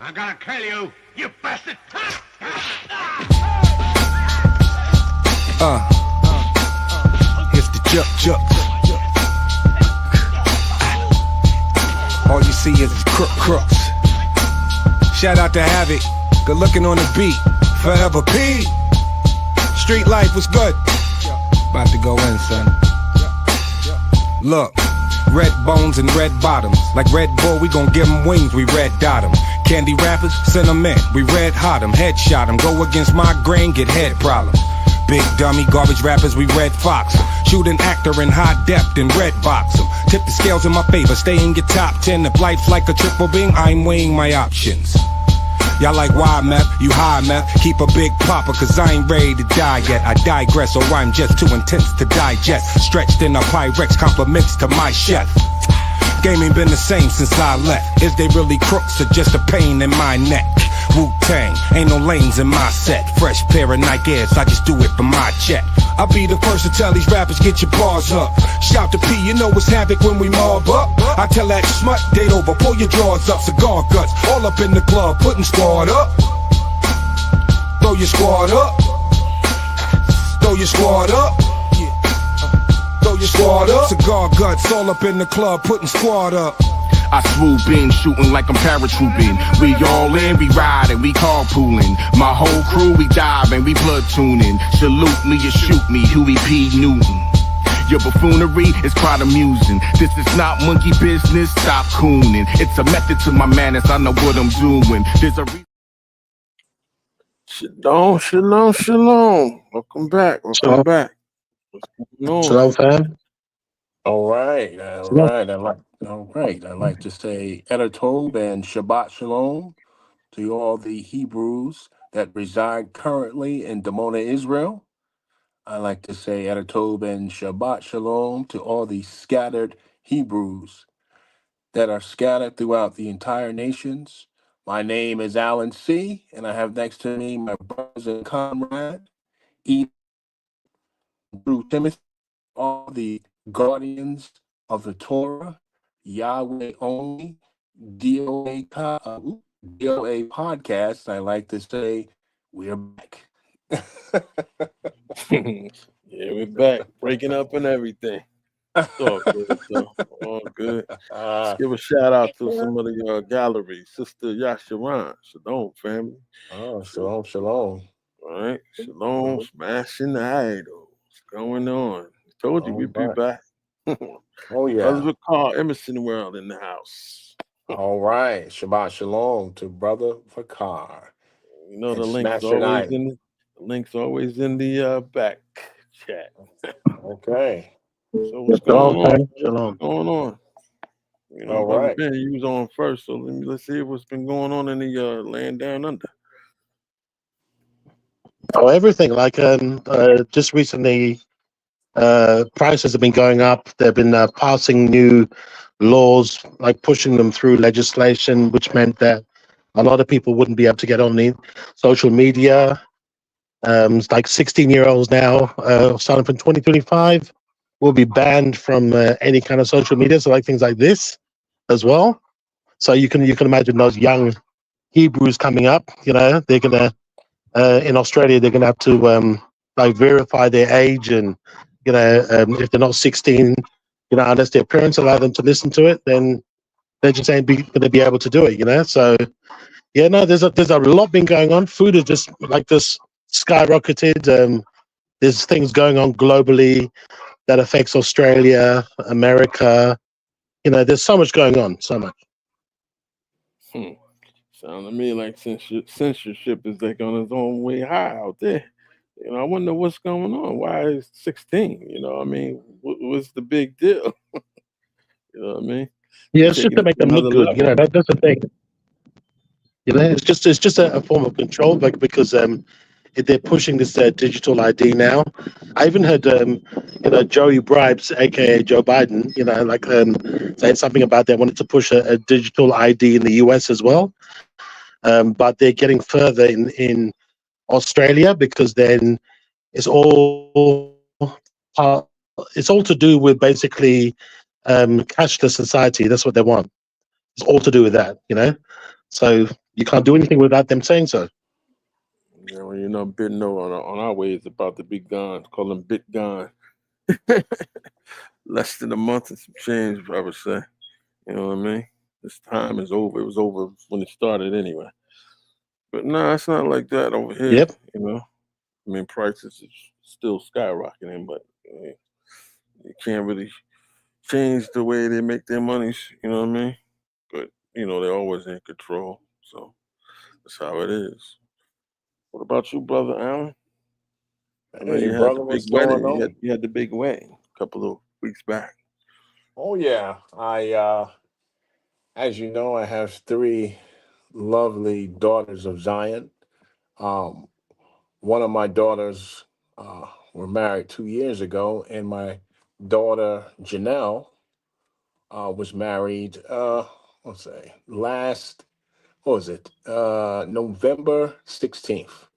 I'm gonna kill you, you bastard! Here's the juk. All you see is crooks. Shout out to Havoc, good looking on the beat. Forever P. Street life was good. About to go in, son. Look, red bones and red bottoms. Like Red Bull, we gon' give them wings, we red dot them. Candy rappers, send them in, we red hot them. Headshot them, go against my grain, get head problems. Big dummy, garbage rappers, we red fox them. Shoot an actor in high depth and red box them. Tip the scales in my favor, stay in your top 10. If life's like a triple beam, I'm weighing my options. Y'all like wild meth, you high meth. Keep a big popper, cause I ain't ready to die yet. I digress, or I'm just too intense to digest. Stretched in a Pyrex, compliments to my chef. Game ain't been the same since I left. Is they really crooks or just a pain in my neck? Wu-Tang, ain't no lanes in my set. Fresh pair of Nike Airs, I just do it for my check. I'll be the first to tell these rappers, get your bars up. Shout to P, you know it's havoc when we mob up. I tell that smut, date over, pull your drawers up. Cigar guts, all up in the club, putting squad up. Throw your squad up. Throw your squad up. Throw your squad up. Cigar guts, all up in the club, putting squad up. I swoop in, shooting like I'm paratrooping. We all in, we riding, we carpooling. My whole crew, we diving, we platooning. Salute me or shoot me, Huey P. Newton. Your buffoonery is quite amusing. This is not monkey business, stop cooning. It's a method to my madness, I know what I'm doing. There's a Shalom. Welcome back. Shalom, fam. All right. I'd like to say Eder Tov and Shabbat Shalom to all the Hebrews that reside currently in Dimona, Israel. I'd like to say Eder Tov and Shabbat Shalom to all the scattered Hebrews that are scattered throughout the entire nations. My name is Alan C., and I have next to me my brothers and comrade, E. Drew Timothy, all the guardians of the Torah, Yahweh only, DOA podcast. I like to say we're back. Yeah, we're back, breaking up and everything. It's all good, so all good. Let's give a shout out to some of the gallery, Sister Yasharan, Shalom family. Oh, shalom. All right, Shalom, smashing the idols. What's going on? Told you we'd be back. Oh yeah. Husband Carl Emerson World in the house. All right. Shabbat Shalom to Brother Vakar. You know And the link's always in the back chat. Okay. So what's going on? Shalom. What's going on? You know, All right. Ben, you was on first, so let's see what's been going on in the land down under. Oh, everything. Like just recently, prices have been going up. They've been passing new laws, like pushing them through legislation, which meant that a lot of people wouldn't be able to get on the social media. It's like 16-year-olds now, starting from 2025, will be banned from any kind of social media. So like things like this as well. So you can imagine those young Hebrews coming up. You know, they're gonna in Australia they're gonna have to like verify their age, and you know, if they're not 16, you know, unless their parents allow them to listen to it, then they just ain't gonna be able to do it. You know, so yeah, no, there's a lot been going on. Food is just like this skyrocketed. There's things going on globally that affects Australia, America. You know, there's so much going on, so much. Sound to me like censorship is like on its own way high out there. You know, I wonder what's going on. Why is 16? You know, I mean, what's the big deal? You know what I mean? Yeah, it's just to make them look good. Level. You know, that's the thing. You know, it's just a form of control, like because they're pushing this digital ID now. I even heard you know, Joey Bribes, aka Joe Biden, you know, like saying something about they wanted to push a digital ID in the US as well. But they're getting further in Australia because then it's all to do with basically cashless society. That's what they want. It's all to do with that, you know. So You can't do anything without them saying so. Yeah, well, you know, Bitno on our way is about to be gone. Call him Bit gone. Less than a month and some change, I would say. You know what I mean? This time is over. It was over when it started anyway. But nah, it's not like that over here. Yep. You know, I mean, prices is still skyrocketing, but you can't really change the way they make their monies. You know what I mean? But you know, they're always in control. So that's how it is. What about you, brother Allen? I know Hey, you had the brother, big what's going wedding. on? You had the big wedding a couple of weeks back. Oh yeah, as you know, I have three lovely daughters of Zion. Um, one of my daughters were married 2 years ago, and my daughter Janelle was married. Let's say last, what was it? November 16th.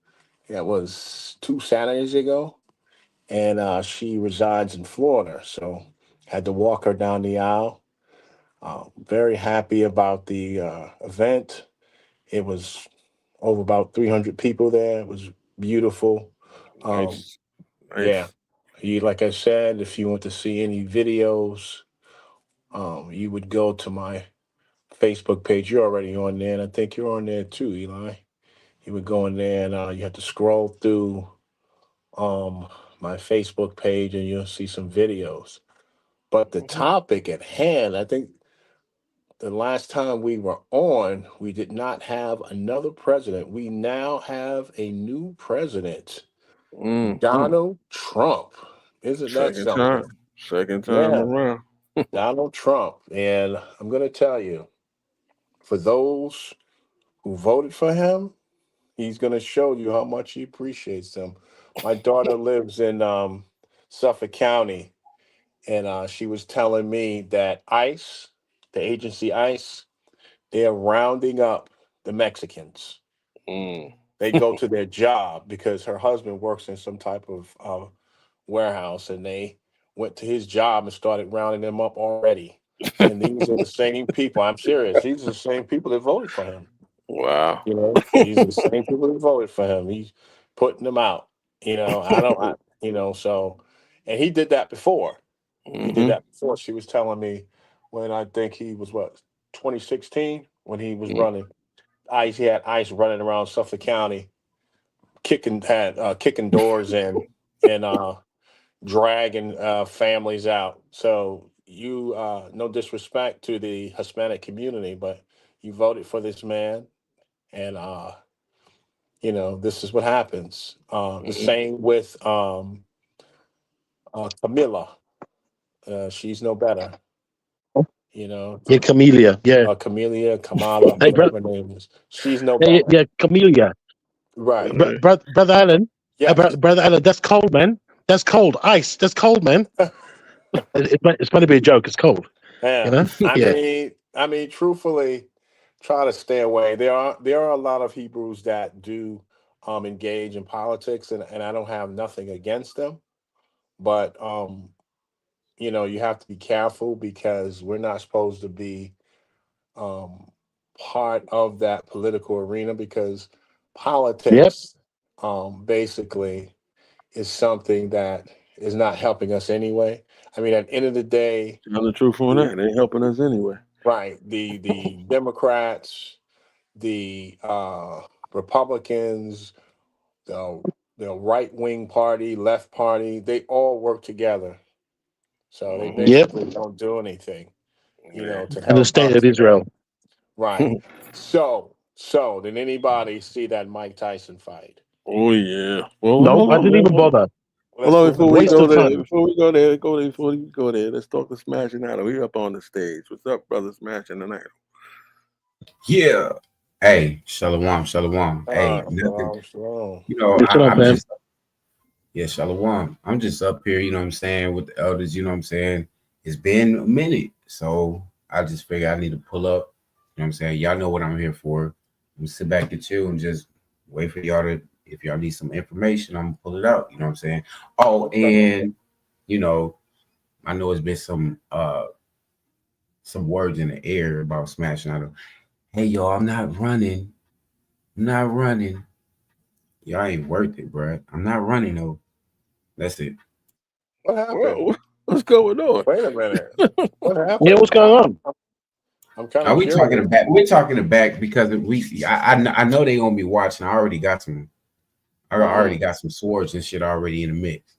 That was 2 Saturdays ago, and she resides in Florida, so had to walk her down the aisle. Very happy about the event. It was over about 300 people there. It was beautiful. Um, Nice, yeah, nice. you like I said, if you want to see any videos, you would go to my Facebook page. You're already on there, and I think you're on there too, Eli. You would go in there, and you have to scroll through um, my Facebook page, and you'll see some videos. But the Mhm. topic at hand, I think the last time we were on, we did not have another president. We now have a new president, Mm-hmm. Donald Trump. Isn't that Second something? time, second time Yeah, around. Donald Trump. And I'm going to tell you, for those who voted for him, he's going to show you how much he appreciates them. My daughter lives in Suffolk County, and she was telling me that ICE, the agency ICE, they're rounding up the Mexicans. Mm. They go to their job because her husband works in some type of warehouse, and they went to his job and started rounding them up already. And these are the same people. I'm serious. These are the same people that voted for him. Wow. You know, these are the same people that voted for him. He's putting them out. I don't. So, and he did that before. He did Mm-hmm. that before. She was telling me when I think he was 2016 when he was running. He had ICE running around Suffolk County, kicking doors in and dragging families out. So no disrespect to the Hispanic community, but you voted for this man, and this is what happens. The Mm-hmm. same with Camilla. She's no better. You know, Yeah, Camellia. Yeah. Camelia, Kamala, Hey, whatever her name is. She's no yeah, better. yeah, Camellia. Right. Brother Allen. Yes. Brother Allen. That's cold, man. That's cold. Ice. That's cold, man. It's meant to be a joke. It's cold. You Yeah. know. Yeah. Truthfully, try to stay away. There are a lot of Hebrews that do engage in politics, and I don't have nothing against them, but you have to be careful because we're not supposed to be um, part of that political arena because Yep. politics basically is something that is not helping us anyway. I mean, at the end of the day, Tell the truth on the that. It ain't helping us anyway. right, the Democrats, the Republicans, the right wing party, left party, they all work together. So they Mm-hmm. Yep. basically don't do anything, Yeah. to And the help state of us. Israel. Right. So did anybody see that Mike Tyson fight? Oh yeah. Well, Nope. hold I on, didn't man. even bother. Hold Let's on go before through we the Waste go of fight. there. time. Before we go there, before we go there. Let's talk to Smashing Adam. We up on the stage. What's up, brother? Smashing tonight. Yeah. Hey, Shalom, Shalom. Hey, nothing. Shalom, shalom. Yes, sir, I'm fam. just, yeah, Shalom. I'm just up here, you know what I'm saying, with the elders, you know what I'm saying. It's been a minute. So I just figured I need to pull up. You know what I'm saying? Y'all know what I'm here for. I'm gonna sit back and chill and just wait for y'all to, if y'all need some information, I'm gonna pull it out. You know what I'm saying? Oh, Okay. and you know, I know it's been some words in the air about smashing out of, hey y'all, I'm not running. I'm not running. Y'all ain't worth it, bro. I'm not running though. That's it. What happened? Whoa, what's going on? Wait a minute. What Yeah, what's happened? going on? I'm kind Are of we talking curious. about? We're talking about because I know they gonna be watching. I already got some. I already Mm, got some swords and shit already in the mix.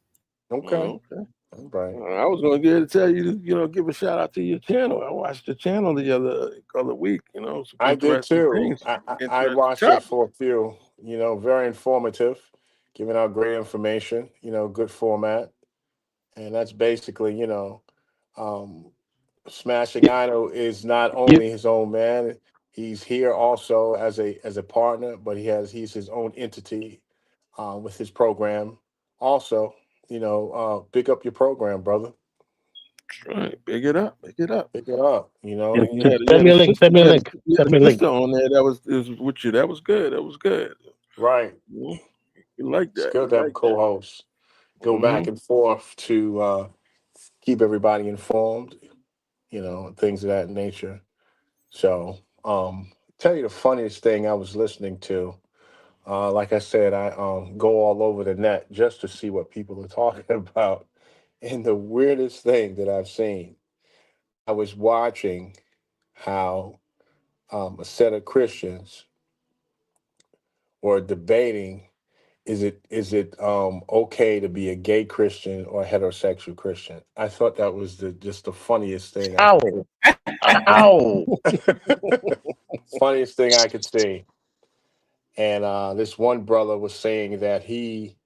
Okay. okay. All right. I was going to get to tell you to, give a shout out to your channel. I watched the channel the other week. Some I did interesting too. things, I interesting watched it topics. for a few, very informative, giving out great information, good format. And that's basically, um, Smashing Ino is not You, only his own man, he's here also as a partner, but he's his own entity with his program. Also, pick up your program, brother. Right, big it up, big it up. Pick it up, you, You you had you send had me a a link. sister, Send me a link. you Send had me a a link. sister on there that was with you. That was good. That was good. Right. Mhm. You like It's that? good You to have a like that? co-host. Go Hmm. back and forth to keep everybody informed, things of that nature. So, tell you the funniest thing I was listening to. Like I said, I go all over the net just to see what people are talking about. And the weirdest thing that I've seen, I was watching how a set of Christians were debating, is it okay to be a gay Christian or a heterosexual Christian? I thought that was just the funniest thing Ow! Ow! funniest thing I could see. And this one brother was saying that he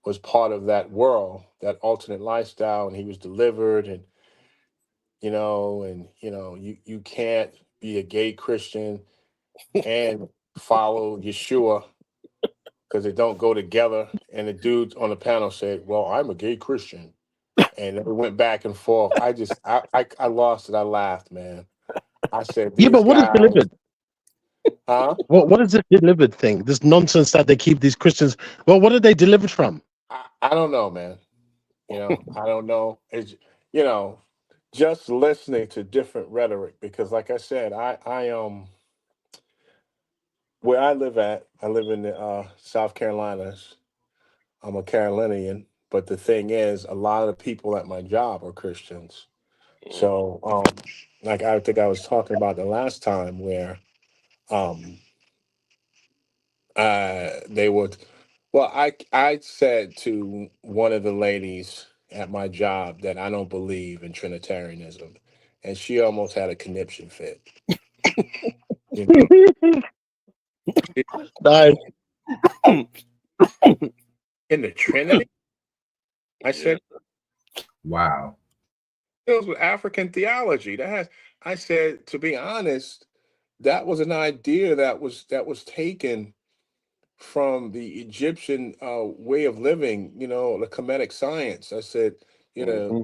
was part of that world, that alternate lifestyle, and he was delivered, and you can't be a gay Christian and follow Yeshua because they don't go together. And the dude on the panel said, "Well, I'm a gay Christian," and we went back and forth. I lost it. I laughed, man. I said, Yeah, "These but what is guys, delivered? huh?" What is this delivered thing? This nonsense that they keep these Christians. Well, what are they delivered from? I don't know, man. I don't know. It's you know, just listening to different rhetoric because, like I said, I where I live in the South Carolinas. I'm a Carolinian, but the thing is, a lot of the people at my job are Christians. So, like I think I was talking about the last time where um they would well I said to one of the ladies at my job that I don't believe in Trinitarianism, and she almost had a conniption fit. You know, She- Nice. in the Trinity, I Yeah. said Wow. deals with African theology. I said, to be honest, that was an idea that was taken from the Egyptian way of living. The Kemetic science. I said, you know, Hmm.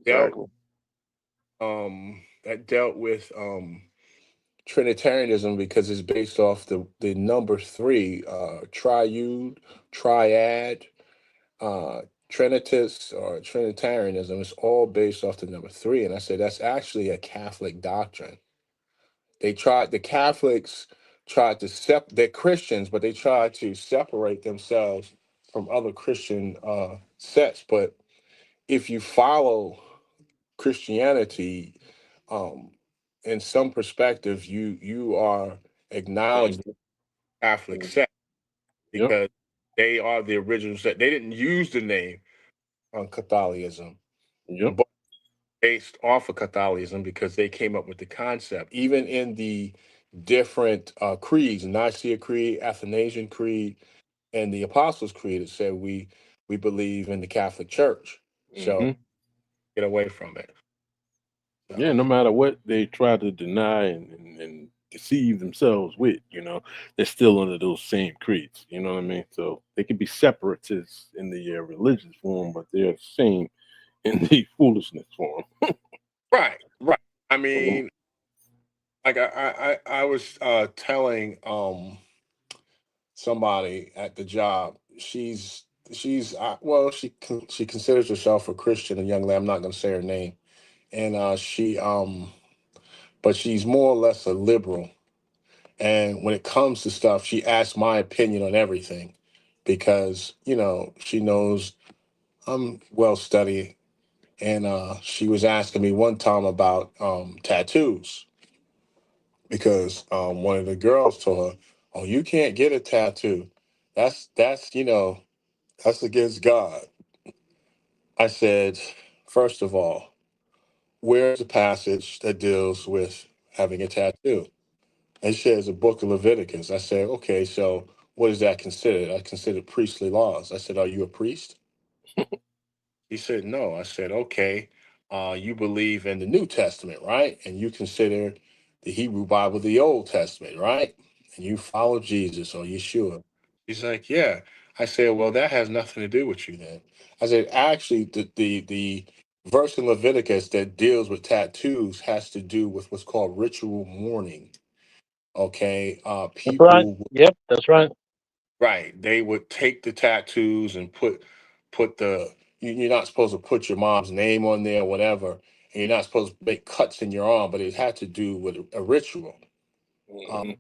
dealt Exactly. that dealt with Trinitarianism because it's based off the number three, triude, triad, uh, Trinitas or Trinitarianism. It's all based off the number three, and I said that's actually a Catholic doctrine. The Catholics tried to they're Christians, but they tried to separate themselves from other Christian sects. But if you follow Christianity, um, in some perspectives, you are acknowledged Mhm. Catholic sect Yep. because they are the original sect. They didn't use the name Catholicism, Yep. but based off of Catholicism because they came up with the concept. Even in the different creeds, Nicaea Creed, Athanasian Creed, and the Apostles' Creed, it said we believe in the Catholic Church. So Hmm. get away from it. Yeah. So No matter what they try to deny and deceive themselves with, they're still under those same creeds. You know what I mean? So they can be separatists in the religious form, but they're the same in the foolishness form. right, right. I Mhm. mean, like I was telling somebody at the job. She's well, she considers herself a Christian, a young lady. I'm not going to say her name, and she but she's more or less a liberal. And when it comes to stuff, she asks my opinion on everything because, she knows I'm well studied. And she was asking me one time about tattoos because one of the girls told her, "Oh, you can't get a tattoo. That's against God." I said, first of all, where's the passage that deals with having a tattoo? And she says the book of Leviticus. I said, okay, so what is that considered? I consider priestly laws. I said, are you a priest? He said, no. I said, okay, you believe in the New Testament, right? And you consider the Hebrew Bible the Old Testament, right? And you follow Jesus or Yeshua. He's like, yeah. I said, well, that has nothing to do with you then. I said, actually, the verse in Leviticus that deals with tattoos has to do with what's called ritual mourning. Okay, That's right. people, Yep, that's right. right? They would take the tattoos and put you're not supposed to put your mom's name on there, or whatever, and you're not supposed to make cuts in your arm, but it had to do with a ritual. Uh, Mhm.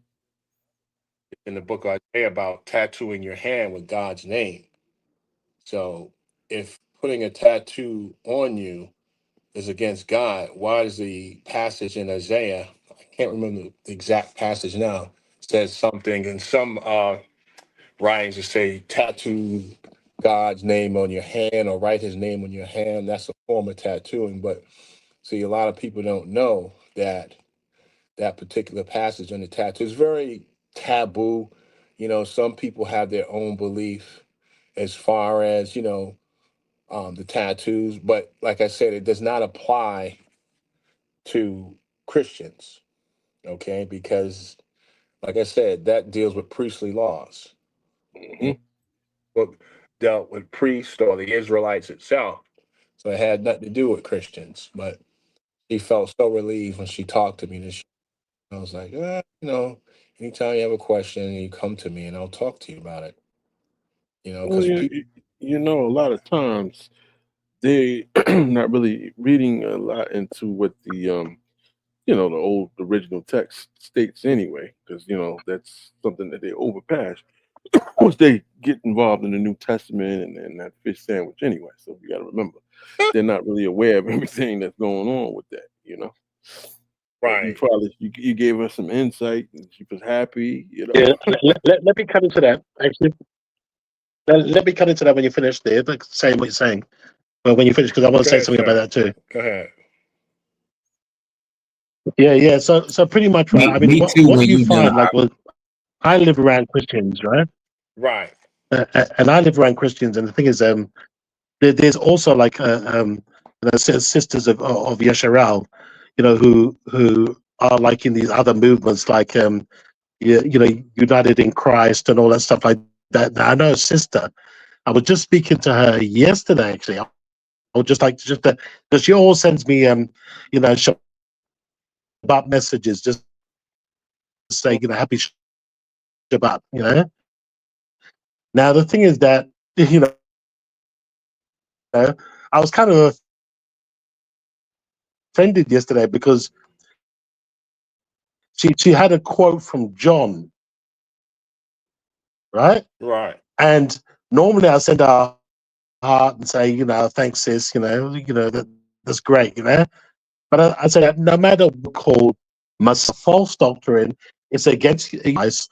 in the book of Isaiah about tattooing your hand with God's name. So if putting a tattoo on you is against God, why does the passage in Isaiah, I can't remember the exact passage now, says something in some writings that say tattoo God's name on your hand or write his name on your hand. That's a form of tattooing. But see, a lot of people don't know that that particular passage on the tattoo is very taboo. Some people have their own belief as far as, the tattoos. But like I said, it does not apply to Christians, okay? Because, like I said, that deals with priestly laws. And Mhm. book dealt with priests or the Israelites itself. So it had nothing to do with Christians. But she felt so relieved when she talked to me. I was like, anytime you have a question, you come to me and I'll talk to you about it. Well, Because people, a lot of times they not really reading a lot into what the old original text states anyway, because that's something that they overpass once they get involved in the New Testament and that fish sandwich anyway. So you got to remember, they're not really aware of everything that's going on with that. But you right, probably you gave her some insight, and she was happy. Yeah, let me cut into that. Actually, let me cut into that when you finish there, like saying what you're saying. Well, when you finish, because I want to go say ahead, something about sir. that too. Go ahead. Yeah, yeah. So pretty much, right? Me, I mean, me too. what When you you done, find, like, well, I live around Christians, right? Right, And I live around Christians, and the thing is, there's also like sisters of Yesharal, who are like in these other movements, like United in Christ and all that stuff like that. Now, I know a sister. I was just speaking to her yesterday, actually. I would just like to because she always sends me Shabbat messages, just say happy Shabbat. Now the thing is that I was kind of offended yesterday because she had a quote from John, right? right, And normally I send her a heart and say, thanks, sis, that's great. But I say that no matter what called false doctrine, it's against us.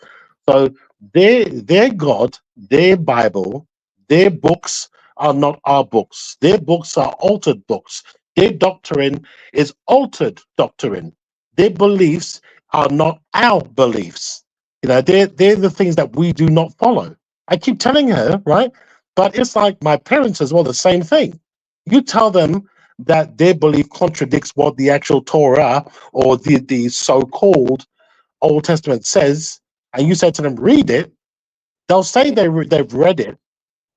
So their God, their Bible, their books are not our books. Their books are altered books. Their doctrine is altered doctrine. Their beliefs are not our beliefs. They're the things that we do not follow. I keep telling her, right? But it's like my parents as well, the same thing. You tell them that their belief contradicts what the actual Torah or the so-called Old Testament says, and you say to them, read it, they'll say they've read it,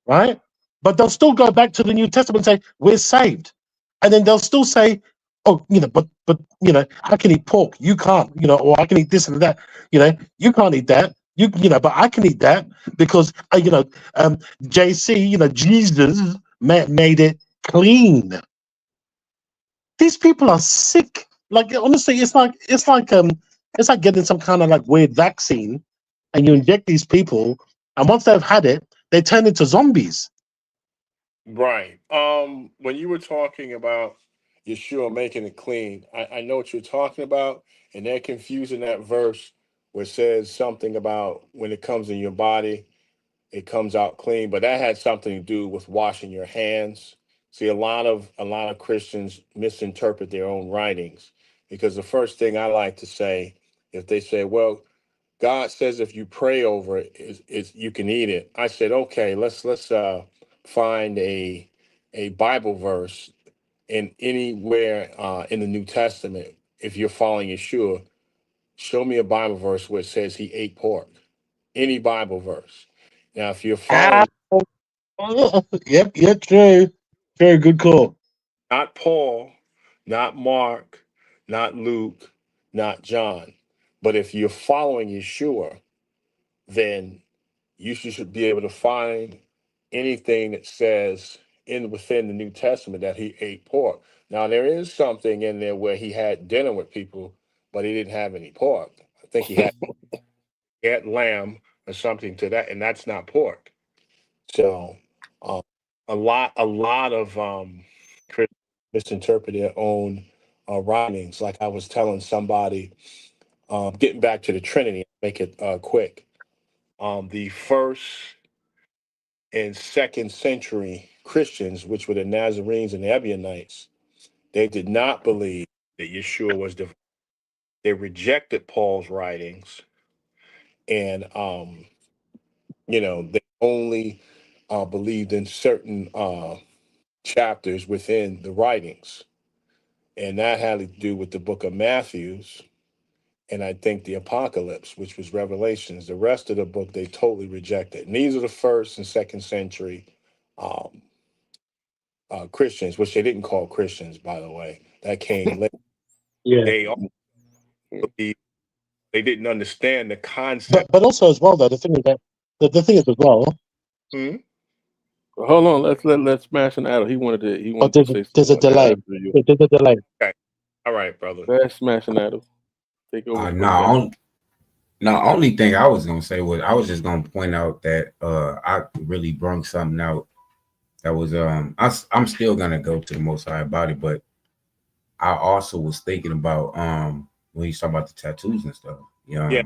right? But they'll still go back to the New Testament and say, we're saved. And then they'll still say, oh, but I can eat pork, you can't, or I can eat this and that, you can't eat that. But I can eat that because, JC, Jesus made it clean. These people are sick. Like honestly, it's like It's like getting some kind of like weird vaccine, and you inject these people, and once they've had it, they turn into zombies. Right. When you were talking about Yeshua making it clean, I know what you're talking about, and they're confusing that verse where it says something about when it comes in your body, it comes out clean, but that had something to do with washing your hands. See, a lot of Christians misinterpret their own writings because the first thing I like to say, if they say, well, God says if you pray over it, is you can eat it. I said, okay, let's find a Bible verse in anywhere in the New Testament. If you're following Yeshua, show me a Bible verse where it says he ate pork. Any Bible verse. Now, if you're Ah, following yep, true. Very good call. not Paul, not Mark, not Luke, not John, but if you're following Yeshua, then you should be able to find anything that says in within the New Testament that he ate pork. Now there is something in there where he had dinner with people, but he didn't have any pork. I think he had lamb or something to that, and that's not pork. So um, a lot of Christians misinterpret their own writings. Like I was telling somebody, getting back to the Trinity, make it quick. The first and second century Christians, which were the Nazarenes and the Ebionites, they did not believe that Yeshua was divine. They rejected Paul's writings, and they only believed in certain chapters within the writings, and that had to do with the book of Matthew's, and I think the Apocalypse, which was Revelations. The rest of the book they totally rejected. And these are the first and second century um, Christians, which they didn't call Christians, by the way. That came later. Yeah, They all believed, they didn't understand the concept. but also as well though, the thing is that the thing is as well. Hmm? Hold on, let's smash an Adam. He Oh, wanted to say there's a something delay. after you. There's a delay. Okay. All right, brother. Let's smash an Adam. Take over for a second. No, no. Only thing I was gonna say was I was just gonna point out that I really brung something out that was I'm still gonna go to the Most High about it, but I also was thinking about when you talk about the tattoos and stuff. Yeah.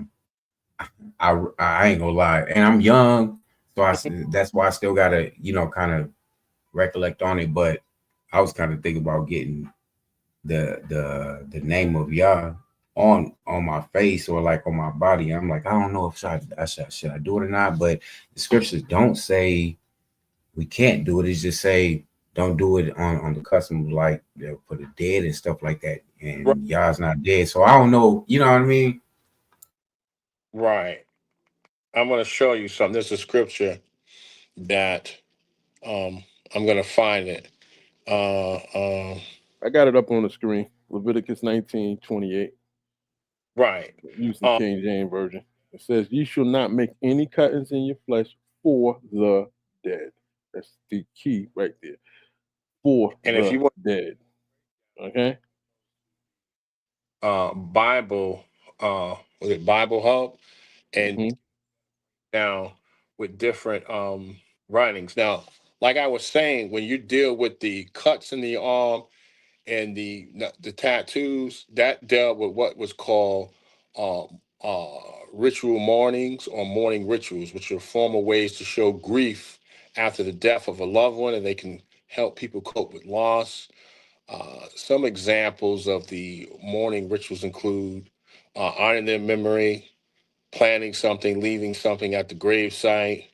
I ain't gonna lie, and I'm young, so that's why I still gotta kind of recollect on it. But I was kind of thinking about getting the name of Yah on my face or like on my body. I'm like, I don't know if should I do it or not. But the scriptures don't say we can't do it. It's just say don't do it on the custom like for the dead and stuff like that. Right. And Yah's not dead, so I don't know. You know what I mean? Right. I'm going to show you something. There's a scripture that I'm going to find it. Uh, I got it up on the screen. Leviticus 19:28, right. using Um, King James Version. It says, "You shall not make any cuttings in your flesh for the dead." That's the key right there. For and if you the want dead. Okay? Bible, was it Bible Hub? And Mm-hmm. now with different writings. Now, like I was saying, when you deal with the cuts in the arm and the tattoos, that dealt with what was called ritual mournings or mourning rituals, which are formal ways to show grief after the death of a loved one, and they can help people cope with loss. Some examples of the mourning rituals include honoring their memory, planting something, leaving something at the gravesite,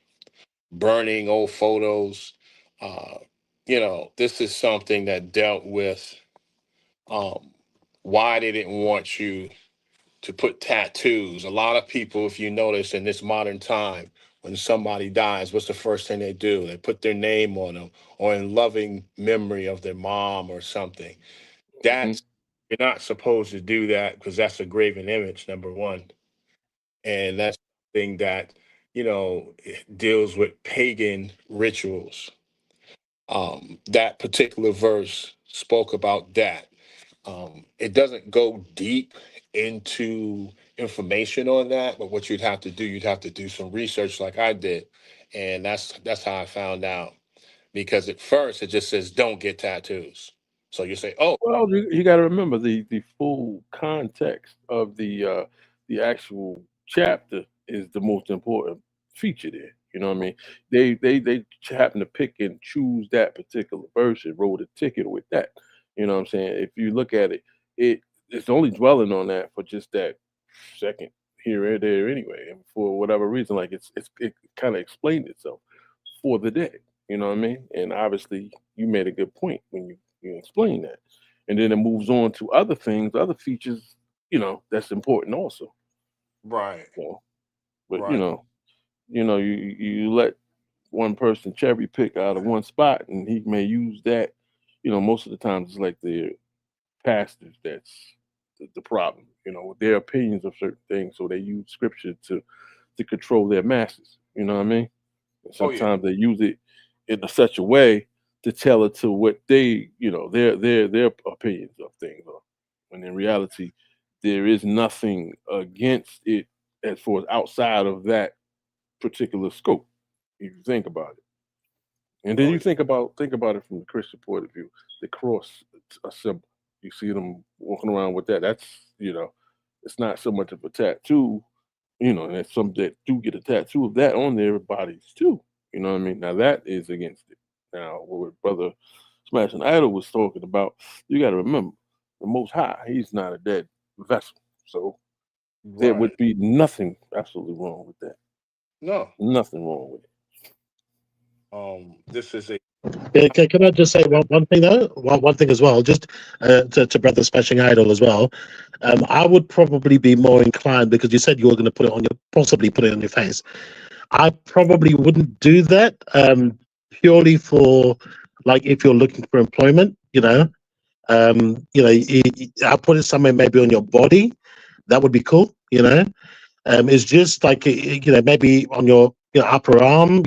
burning old photos. Uh, this is something that dealt with um, why they didn't want you to put tattoos. A lot of people, if you notice in this modern time, when somebody dies, what's the first thing they do? They put their name on them or in loving memory of their mom or something. Mm-hmm. That's You're not supposed to do that because that's a graven image, number one. And that's something that, deals with pagan rituals. That particular verse spoke about that. It doesn't go deep into information on that, but what you'd have to do some research like I did, and that's how I found out. Because at first it just says don't get tattoos. So you say, oh, Well, you got to remember the full context of the actual chapter is the most important feature there. You know what I mean? They happen to pick and choose that particular verse and wrote a ticket with that. You know what I'm saying? If you look at it, it's only dwelling on that for just that second here and there anyway, and for whatever reason, like it kind of explained itself for the day. You know what I mean? And obviously, you made a good point when you explained that, and then it moves on to other things, other features. That's important also. right, So, but right. you let one person cherry pick out of one spot, and he may use that. Most of the times it's like the pastors that's the problem. With their opinions of certain things, so they use scripture to control their masses. You know what I mean? And Oh yeah, sometimes they use it in such a way to tell it to what they, their opinions of things are. When in reality, there is nothing against it as far as outside of that particular scope. If you think about it, and then oh you yeah, think about it from the Christian point of view, the cross, a symbol. You see them walking around with that. That's it's not so much of a tattoo, and there's some that do get a tattoo of that on their bodies too. You know what I mean? Now that is against it. Now, what Brother Smashing Idol was talking about, you got to remember, the Most High, He's not a dead vessel, so there right. would be nothing absolutely wrong with that. No, Nothing wrong with it. this is a Yeah, can I just say one thing though? One thing as well, just to Brother Smashing Idol as well. I would probably be more inclined because you said you were going to possibly put it on your face. I probably wouldn't do that purely for like if you're looking for employment. I'll put it somewhere maybe on your body. That would be cool. It's just like maybe on your upper arm.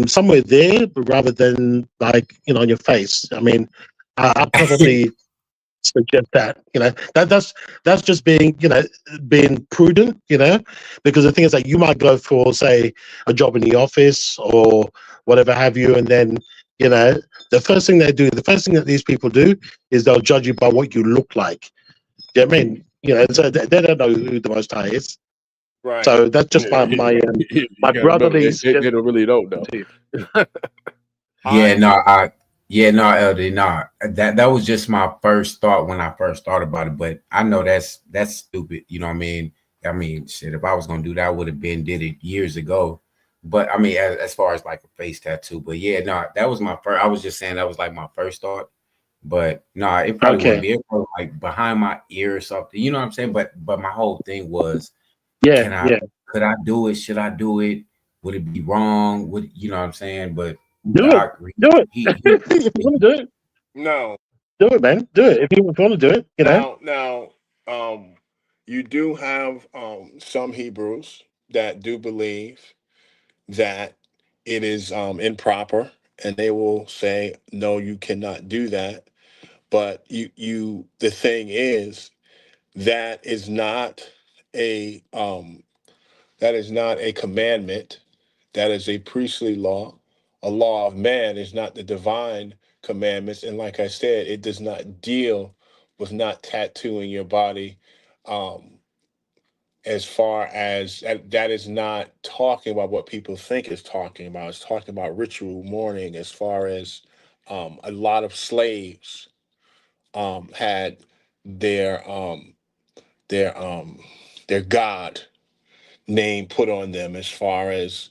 Somewhere there, but rather than like on your face. I mean, I probably suggest that. That's just being prudent. Because the thing is that you might go for say a job in the office or whatever have you, and then you know the first thing that these people do is they'll judge you by what you look like. Do you know what I mean? So they don't know who the Most High is. right. So that's just my my um, You my got to remember, brotherly they suggestion don't really don't know. to you. Yeah, I no, yeah, no, Elder, no. That was just my first thought when I first thought about it. But I know that's stupid. You know what I mean? I mean, shit. If I was gonna do that, I would have been did it years ago. But I mean, as far as like a face tattoo. But yeah, no, that was my first. I was just saying that was like my first thought. But no, it probably wouldn't Okay. be. It was like behind my ear or something. You know what I'm saying? But my whole thing was, Yeah. can I? Yeah. Could I do it? Should I do it? Would it be wrong? Would you know what I'm saying? But Do it. Doc, Do it. If you he want to do it, no. do it, man. Do it. If you want to do it, Now, you do have some Hebrews that do believe that it is improper, and they will say, "No, you cannot do that." But the thing is, that is not a that is not a commandment. That is a priestly law. A law of man is not the divine commandments. And like I said, it does not deal with not tattooing your body. Um, as far as that is not talking about what people think it's talking about. It's talking about ritual mourning. As far as a lot of slaves had their um, their um, their god name put on them, as far as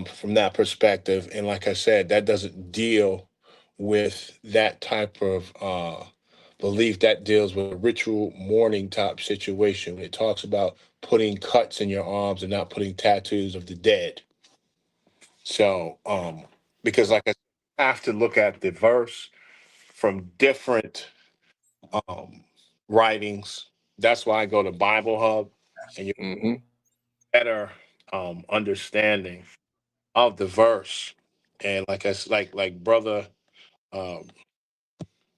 from that perspective. And like I said, that doesn't deal with that type of belief. That deals with a ritual mourning type situation. It talks about putting cuts in your arms and not putting tattoos of the dead. So, because like I said, you have to look at the verse from different um, writings. That's why I go to Bible Hub, and you Hmm. better understanding of the verse. And like brother um,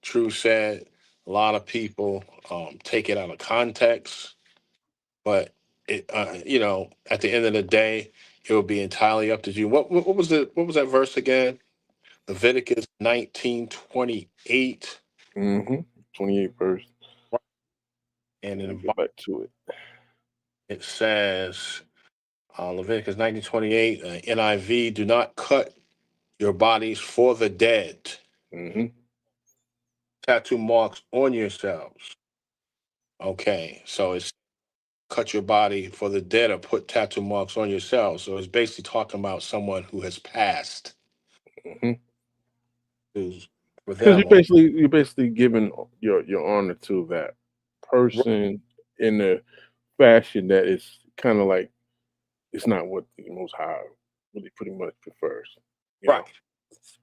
True said, A lot of people take it out of context, but it, at the end of the day, it will be entirely up to you. What was that verse again? Leviticus 19:28, 28 verse. and Let in me the get Bible back to it. it says, Leviticus 19:28, NIV, do not cut your bodies for the dead. Mm-hmm. Tattoo marks on yourselves. Okay, so it's cut your body for the dead or put tattoo marks on yourselves. So it's basically talking about someone who has passed. Mm-hmm. Who's for Because them. you're basically giving your honor to that person in a fashion that is kind of like it's not what the Most High really pretty much prefers. You know, Right.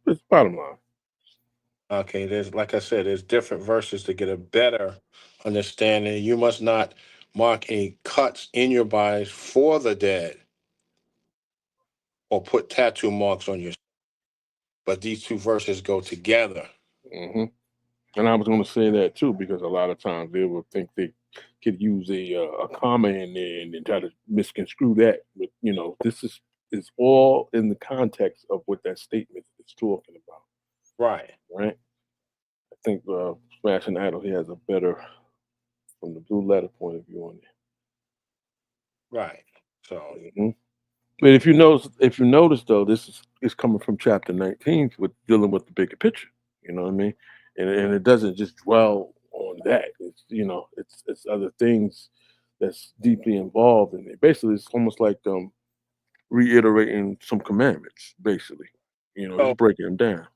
it's bottom line. Okay, there's like I said, there's different verses to get a better understanding. You must not mark any cuts in your bodies for the dead or put tattoo marks on your. But these two verses go together. Hmm. And I was going to say that too because a lot of times they will think they could use a comma in there and then try to misconstrue that. But this is all in the context of what that statement is talking about, Right. right? I think Smashing Idol he has a better from the blue letter point of view on Right. So it. But if you notice though, this is coming from chapter 19 with dealing with the bigger picture. You know what I mean? And it doesn't just dwell on that. It's it's other things that's deeply involved in it. Basically, it's almost like reiterating some commandments. Basically, so just breaking them down.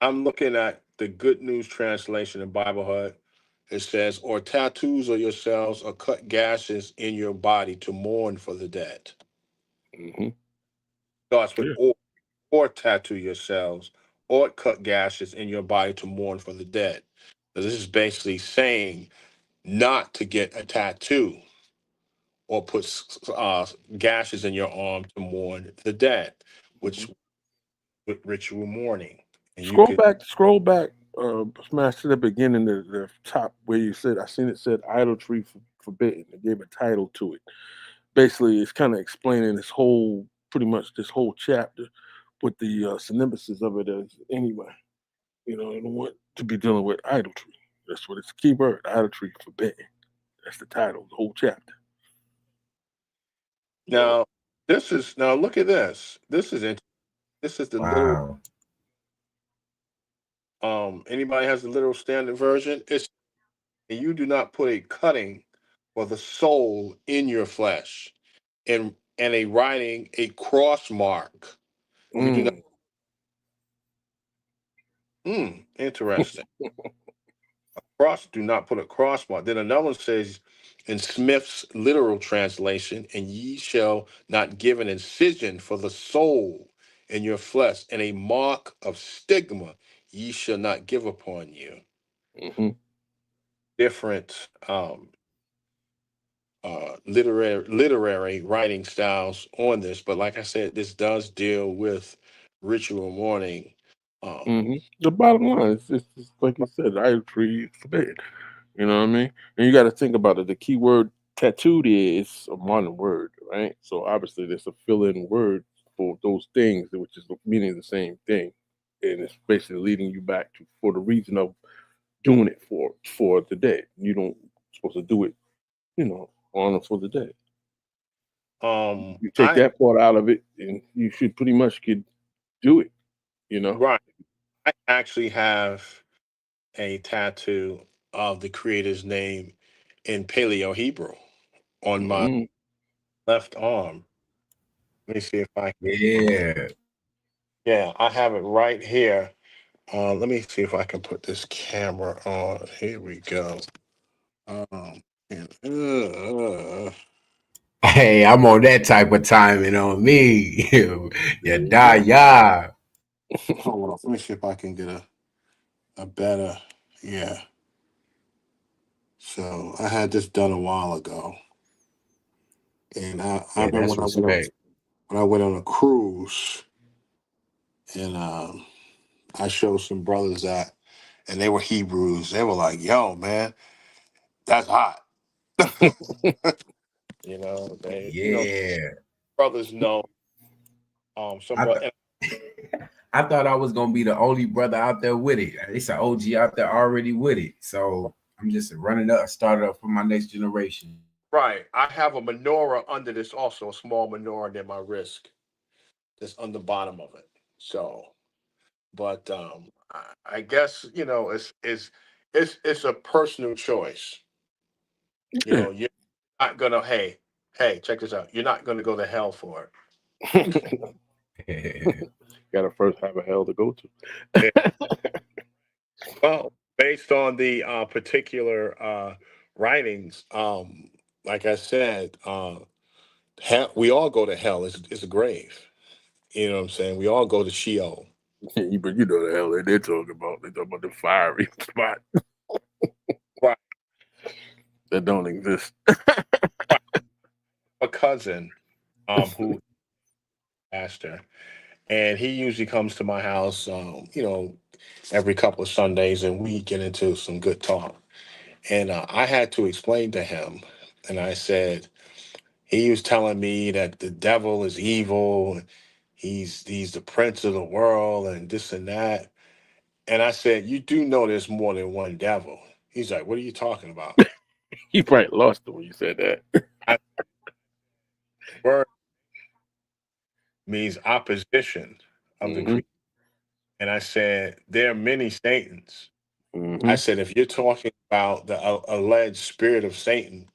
I'm looking at the Good News translation in Bible Hut. It says, or tattoos of yourselves or cut gashes in your body to mourn for the dead. Hmm. Starts with Yeah. or tattoo yourselves or cut gashes in your body to mourn for the dead. So this is basically saying not to get a tattoo or put gashes in your arm to mourn the dead, which Mhm. with ritual mourning. And you Scroll could back. Scroll back. Smash to the beginning, the top where you said. I seen it said idolatry forbidden. It gave a title to it. Basically it's kind of explaining this whole pretty much this whole chapter what the synopsis of it is anyway. I don't want to be dealing with idolatry. That's what it's key word, idolatry forbidden. That's the title, the whole chapter. Yeah. now now look at this. This is the literal Wow. anybody has the literal standard version. It's and you do not put a cutting for the soul in your flesh and a writing a cross mark. You do not. Mm. Interesting. Cross, do not put a cross mark. Then another one says in Smith's literal translation, and ye shall not give an incision for the soul in your flesh, and a mark of stigma ye shall not give upon you. Hmm. Different literary writing styles on this, but like I said, this does deal with ritual mourning. Um, Hmm. The bottom line is it's like you said, idolatry is forbidden. You know what I mean? And you got to think about it. The key word tattooed is a modern word, right? So obviously there's a fill-in word for those things, which is meaning the same thing, and it's basically leading you back to for the reason of doing it for the dead. You don't supposed to do it, honor for the dead. You take I that part out of it, and you should pretty much could do it. You know. right, I actually have a tattoo of the creator's name in Paleo Hebrew on my Mm-hmm. left arm. Let me see if I can. Yeah. Yeah, I have it right here. Let me see if I can put this camera on. Here we go. And, Hey, I'm on that type of timing on me. There Yeah, you die, go. yeah. hold on. Let me see if I can get a better. Yeah. So I had this done a while ago, and I Yeah, remember that's respect. when I went on a cruise, and I showed some brothers that, and they were Hebrews. They were like, "Yo, man, that's hot." Yeah. Brothers know. Some I brother. thought I thought I was gonna be the only brother out there with it. It's an OG out there already with it. So I'm just running up, started up for my next generation. Right. I have a menorah under this, also a small menorah near my wrist, that's on the bottom of it. So, but I guess it's a personal choice. You're not gonna. Hey, check this out. You're not gonna go to hell for Got to first have a hell to go to. it. Well, based on the particular writings, like I said, hell, we all go to hell. It's a grave. You know what I'm saying? We all go to Sheol. But you know the hell they're talking about. They talking about the fiery spot Right. that don't exist. A cousin, who pastor, and he usually comes to my house, every couple of Sundays, and we get into some good talk. And I had to explain to him, and I said, he was telling me that the devil is evil, he's the prince of the world, and this and that. And I said, you do know there's more than one devil. He's like, what are you talking about? You probably lost it when you said that. I, word means opposition of the Hmm. creator. And I said, there are many Satans. I Hmm. said, if you're talking about the alleged spirit of Satan,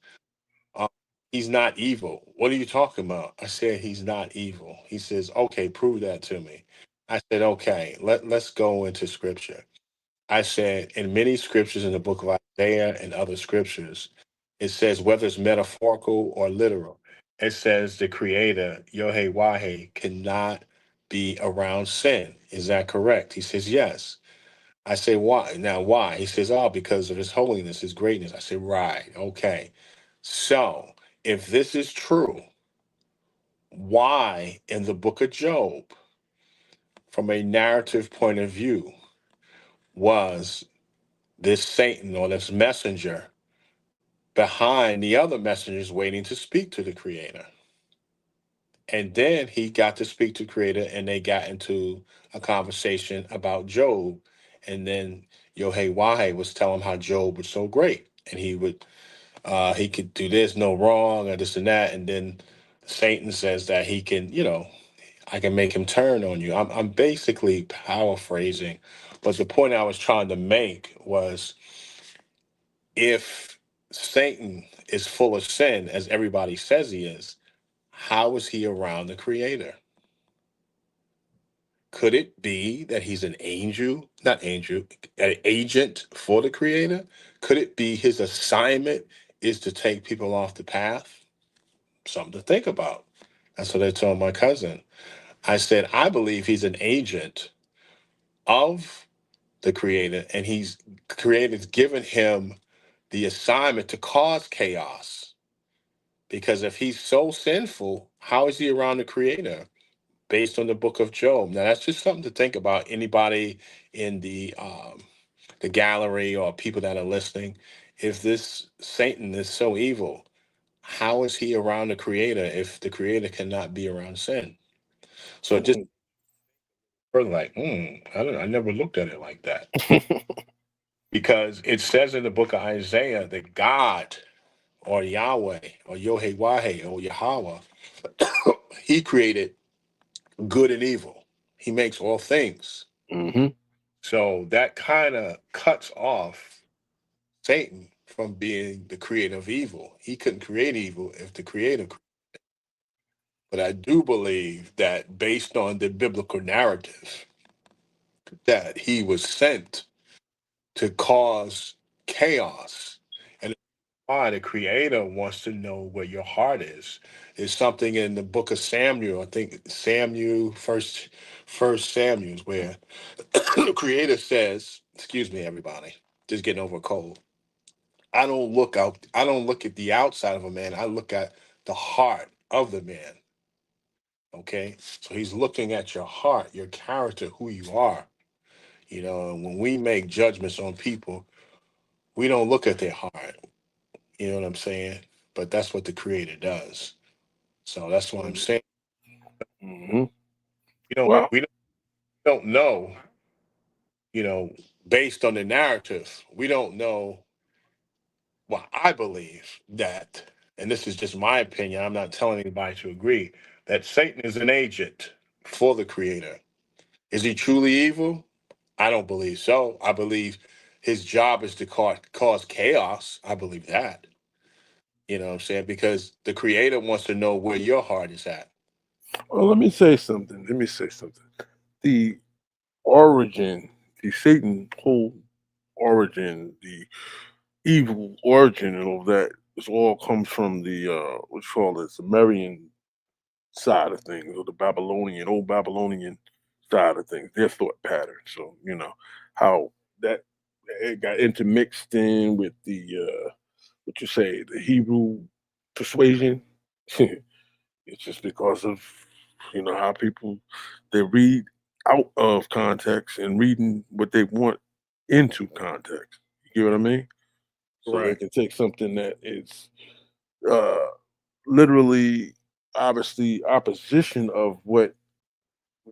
uh, he's not evil. What are you talking about? I said, he's not evil. He says, okay, prove that to me. I said, okay, let's go into scripture. I said, in many scriptures in the book of Isaiah and other scriptures, it says, whether it's metaphorical or literal, it says the creator, Yohe Wahe, cannot be around sin. Is that correct? He says, yes. I say, why? Now, why? He says, oh, because of his holiness, his greatness. I say, right, okay. So, if this is true, why in the book of Job, from a narrative point of view, was this Satan or this messenger behind the other messengers waiting to speak to the creator? And then he got to speak to creator, and they got into a conversation about Job. And then Yohei Wahe was telling him how Job was so great, and he could do this no wrong or this and that. And then Satan says that he can, I can make him turn on you. I'm basically paraphrasing, but the point I was trying to make was, if Satan is full of sin, as everybody says he is, how is he around the creator? Could it be that he's an angel, not angel, an agent for the creator? Could it be his assignment is to take people off the path? Something to think about. That's what I told my cousin. I said, I believe he's an agent of the creator, and he's creator's given him the assignment to cause chaos. Because if he's so sinful, how is he around the creator? Based on the book of Job. Now that's just something to think about. Anybody in the gallery or people that are listening, if this Satan is so evil, how is he around the creator if the creator cannot be around sin? So it just further like, I never looked at it like that. Because it says in the book of Isaiah that God or Yahweh or Yohei or Yahweh, he created good and evil. He makes all things. Hmm. So that kind of cuts off Satan from being the creator of evil. He couldn't create evil if the creator could. But I do believe that based on the biblical narrative, that he was sent to cause chaos. And why the creator wants to know where your heart is. There's something in the book of Samuel, I think Samuel, first Samuel, where the creator says, excuse me, everybody, just getting over a cold. I don't look at the outside of a man. I look at the heart of the man. Okay. So he's looking at your heart, your character, who you are. You know, and when we make judgments on people, we don't look at their heart. You know what I'm saying? But that's what the Creator does. So that's what I'm saying. Mm-hmm. We don't Well, we don't know. You know, based on the narrative, we don't know. Well, I believe that, and this is just my opinion. I'm not telling anybody to agree that Satan is an agent for the Creator. Is he truly evil? I don't believe so. I believe his job is to cause chaos. I believe that. You know what I'm saying? Because the creator wants to know where your heart is at. well, let me say something. The origin, the Satan whole origin, the evil origin and all that, it all comes from the what you call it, Sumerian side of things, or the Babylonian, old Babylonian side of things, their thought pattern. So, how that it got intermixed in with the what you say, the Hebrew persuasion. It's just because of how people they read out of context and reading what they want into context. You get what I mean? So they Right. can take something that is uh, literally, obviously, opposition of what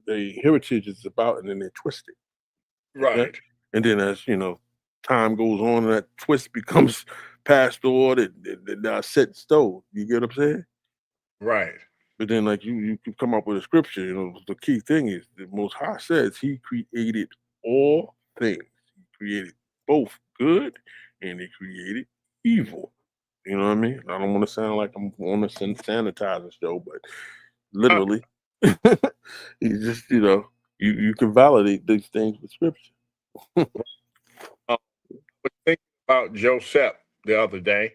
the heritage is about, and then they twist it. Okay, Right. and then as time goes on, and that twist becomes pastored and now set in stone. You get what I'm saying? Right. But then, like you can come up with a scripture. The key thing is the Most High says He created all things. He created both good and He created evil. You know what I mean? I don't want to sound like I'm on a sanitizer show, but Uh, literally, you just you can validate these things with scripture. I was thinking about Joseph the other day.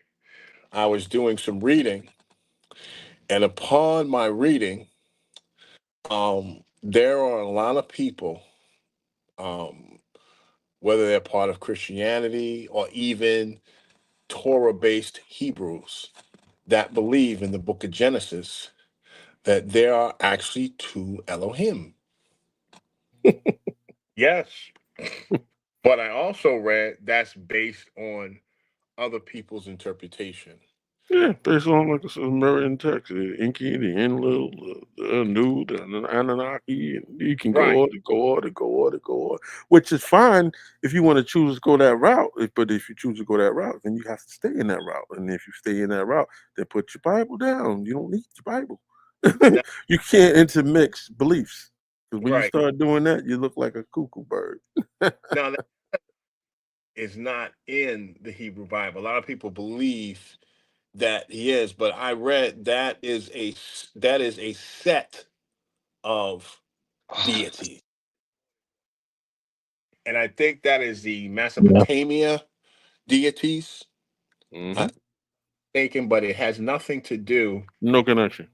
I was doing some reading, and upon my reading, there are a lot of people, um, whether they're part of Christianity or even Torah-based Hebrews, that believe in the Book of Genesis that there are actually two Elohim. Yes. But I also read that's based on other people's interpretation. Yeah, based on like a Sumerian text, the Enki, the Enlil, the Anu, the Anunnaki, and you can Right. go on and go on and go on and go on, which is fine if you want to choose to go that route. But if you choose to go that route, then you have to stay in that route. And if you stay in that route, then put your Bible down. You don't need your Bible. Now, You can't intermix beliefs. Because when you right. start doing that, you look like a cuckoo bird. Now that is not in the Hebrew Bible. A lot of people believe that he is, but I read that is a set of deities. And I think that is the Yeah. Mesopotamia deities. Hmm. I thinking, but it has nothing to do No connection.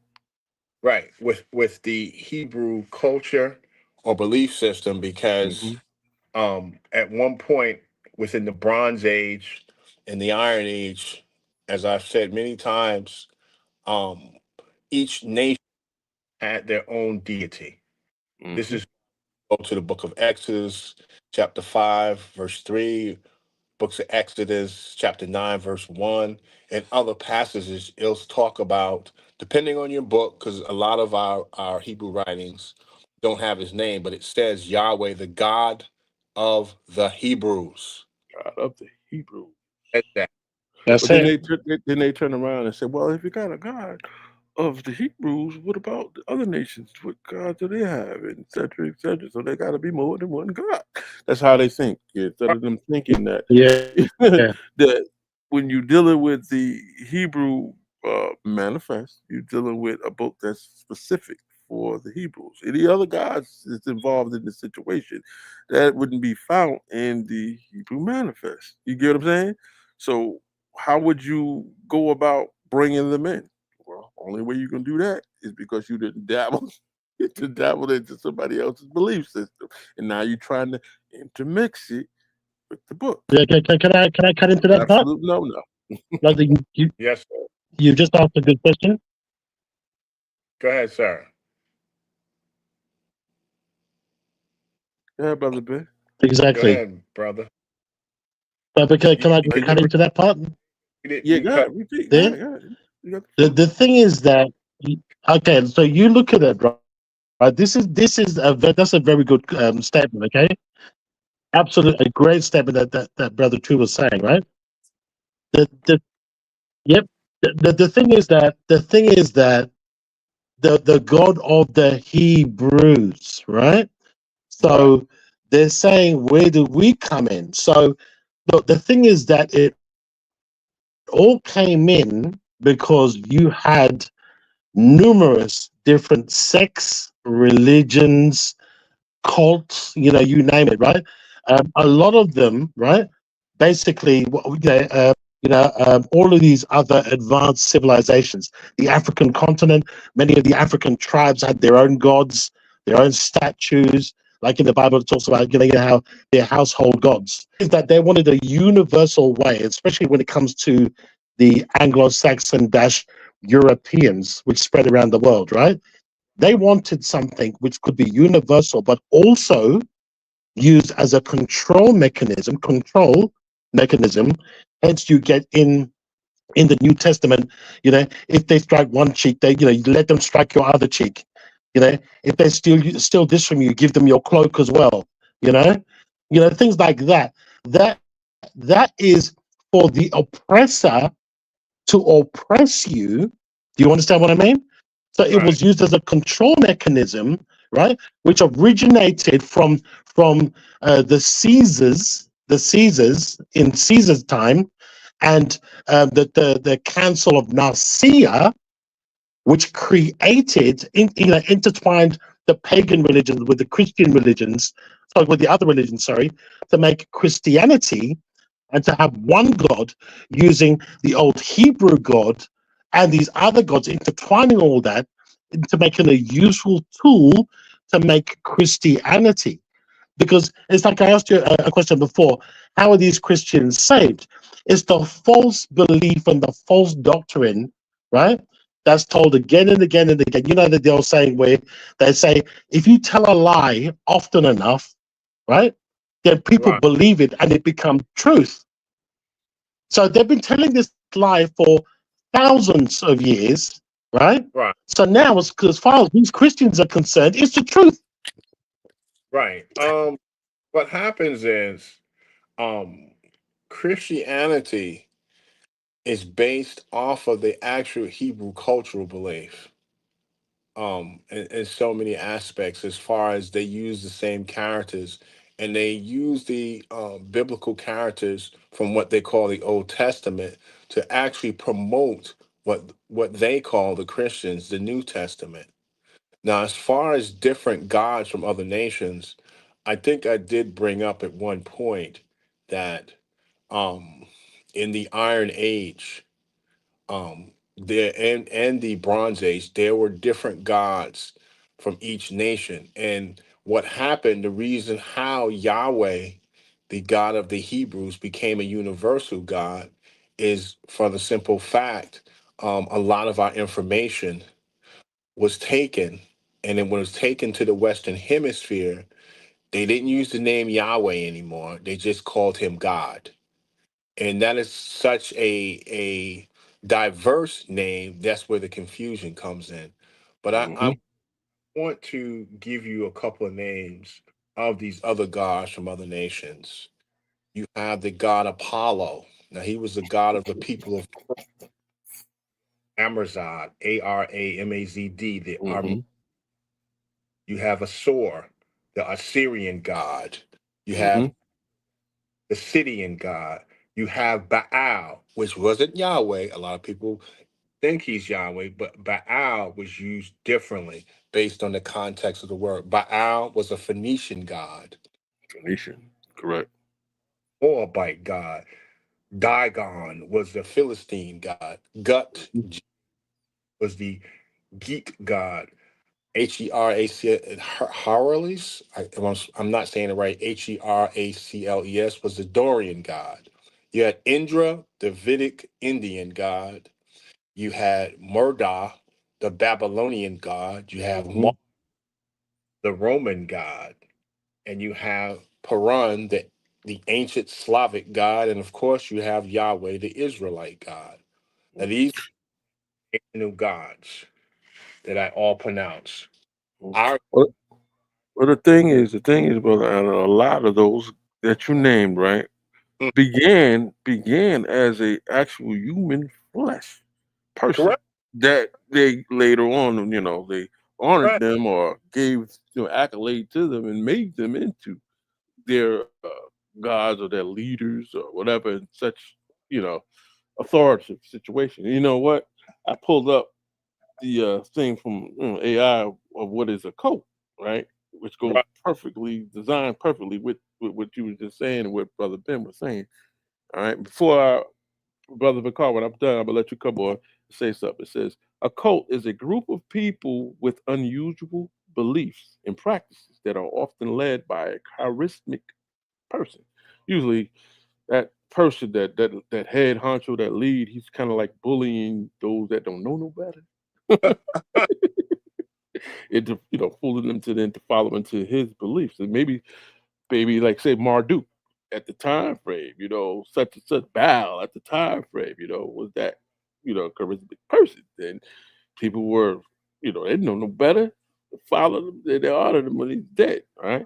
right with the Hebrew culture or belief system because Hmm. at one point within the Bronze Age and the Iron Age, as I've said many times, um, each nation had their own deity. This Hmm. is go to the book of Exodus, chapter 5, verse 3, books of Exodus, chapter 9, verse 1, and other passages. It'll talk about, depending on your book, because a lot of our Hebrew writings don't have his name, but it says Yahweh, the God of the Hebrews. God of the Hebrew. That's that. That's But then it. they turn around and say, well, if you got a God of the Hebrews, what about the other nations? What God do they have? And et cetera, et cetera. So they got to be more than one God. That's how they think. Instead of them thinking that Yeah. Yeah. that when you're dealing with the Hebrew manifest, you're dealing with a book that's specific for the Hebrews. Any other gods that's involved in the situation that wouldn't be found in the Hebrew manifest. You get what I'm saying? So how would you go about bringing them in? Well, only way you can do that is because you didn't dabble, to dabble into somebody else's belief system, and now you're trying to intermix it with the book. Yeah. Can I cut into that part? Absolute no, no. Like Yes, you just asked a good question. go ahead, sir. Yeah, brother Ben. Go Exactly. ahead, brother. But can I You just can cut you into that part repeat it? Yeah, You go cut. ahead, repeat. Go there? ahead, go ahead. You got the floor. The thing is that okay, so you look at it, right? This is that's a very good statement. Okay, absolutely a great statement that brother True was saying, right? The yep. The thing is that the God of the Hebrews, right? Right. So they're saying, where do we come in? So the thing is that it all came in because you had numerous different sects, religions, cults, you name it, right? A lot of them, right? Basically, all of these other advanced civilizations, the African continent, many of the African tribes had their own gods, their own statues. Like in the Bible, it talks about how their household gods is that they wanted a universal way, especially when it comes to the Anglo-Saxon dash Europeans, which spread around the world, right? They wanted something which could be universal, but also used as a control mechanism. Hence, you get in the New Testament, if they strike one cheek, you let them strike your other cheek. If they steal this from you, give them your cloak as well. You know, things like that. That is for the oppressor to oppress you. Do you understand what I mean? So it Right. was used as a control mechanism, right? Which originated from the Caesars in Caesar's time, and the Council of Nicaea, which created intertwined the pagan religions with the Christian religions, sorry, with the other religions, sorry, to make Christianity and to have one God using the old Hebrew God and these other gods, intertwining all that into making a useful tool to make Christianity. Because it's like I asked you a question before, how are these Christians saved? It's the false belief and the false doctrine, right? That's told again and again and again. You know the old saying where they say, if you tell a lie often enough, right, then people Right. believe it and it becomes truth. So they've been telling this lie for thousands of years, right? Right. So now, as far as these Christians are concerned, it's the truth. Right. What happens is, um, Christianity is based off of the actual Hebrew cultural belief. In so many aspects, as far as they use the same characters, and they use the biblical characters from what they call the Old Testament to actually promote what they call the Christians, the New Testament. Now, as far as different gods from other nations, I think I did bring up at one point that, um, in the Iron Age, there and the Bronze Age, there were different gods from each nation. And what happened, the reason how Yahweh, the God of the Hebrews, became a universal God is for the simple fact, a lot of our information was taken, and it was taken to the Western Hemisphere. They didn't use the name Yahweh anymore. They just called him God. And that is such a diverse name. That's where the confusion comes in. But I Mm-hmm. want to give you a couple of names of these other gods from other nations. You have the god Apollo. Now he was the god of the people of Amazad, Aramazd, the Mm-hmm. you have Asur, the Assyrian god. You Mm-hmm. have the Scythian god. You have Baal, which wasn't Yahweh. A lot of people think he's Yahweh, but Baal was used differently based on the context of the word. Baal was a Phoenician god, Phoenician. Correct. Moabite god. Dagon was the Philistine god. Gut was the Geek god. Herac Haralis. I'm not saying it right. Heracles was the Dorian god. You had Indra, the Vedic Indian god. You had Murda, the Babylonian god. You have Mm-hmm. Marduk, the Roman god, and you have Paran, the ancient Slavic god, and of course you have Yahweh, the Israelite God. Now these are new gods that I all pronounce. Our Well, well, the thing is, brother, and a lot of those that you named, right, Mm, began as a actual human flesh person correct, that they later on, they honored right, them or gave accolade to them and made them into their gods or their leaders or whatever in such authoritative situation. You know what? I pulled up the thing from AI of what is a cult, right? Which goes right, perfectly designed perfectly with what you were just saying and what Brother Ben was saying. All right. Before Brother Vicar, when I'm done, I'm gonna let you come on and say something. It says a cult is a group of people with unusual beliefs and practices that are often led by a charismatic person. Usually that person that head honcho, that lead, he's kind of like bullying those that don't know no better. Into fooling them to then to follow into his beliefs. And maybe like say Marduk at the time frame, such and such Baal at the time frame, was that, charismatic person. And people were, they didn't know no better. They followed him, they honored him when he's dead. All right.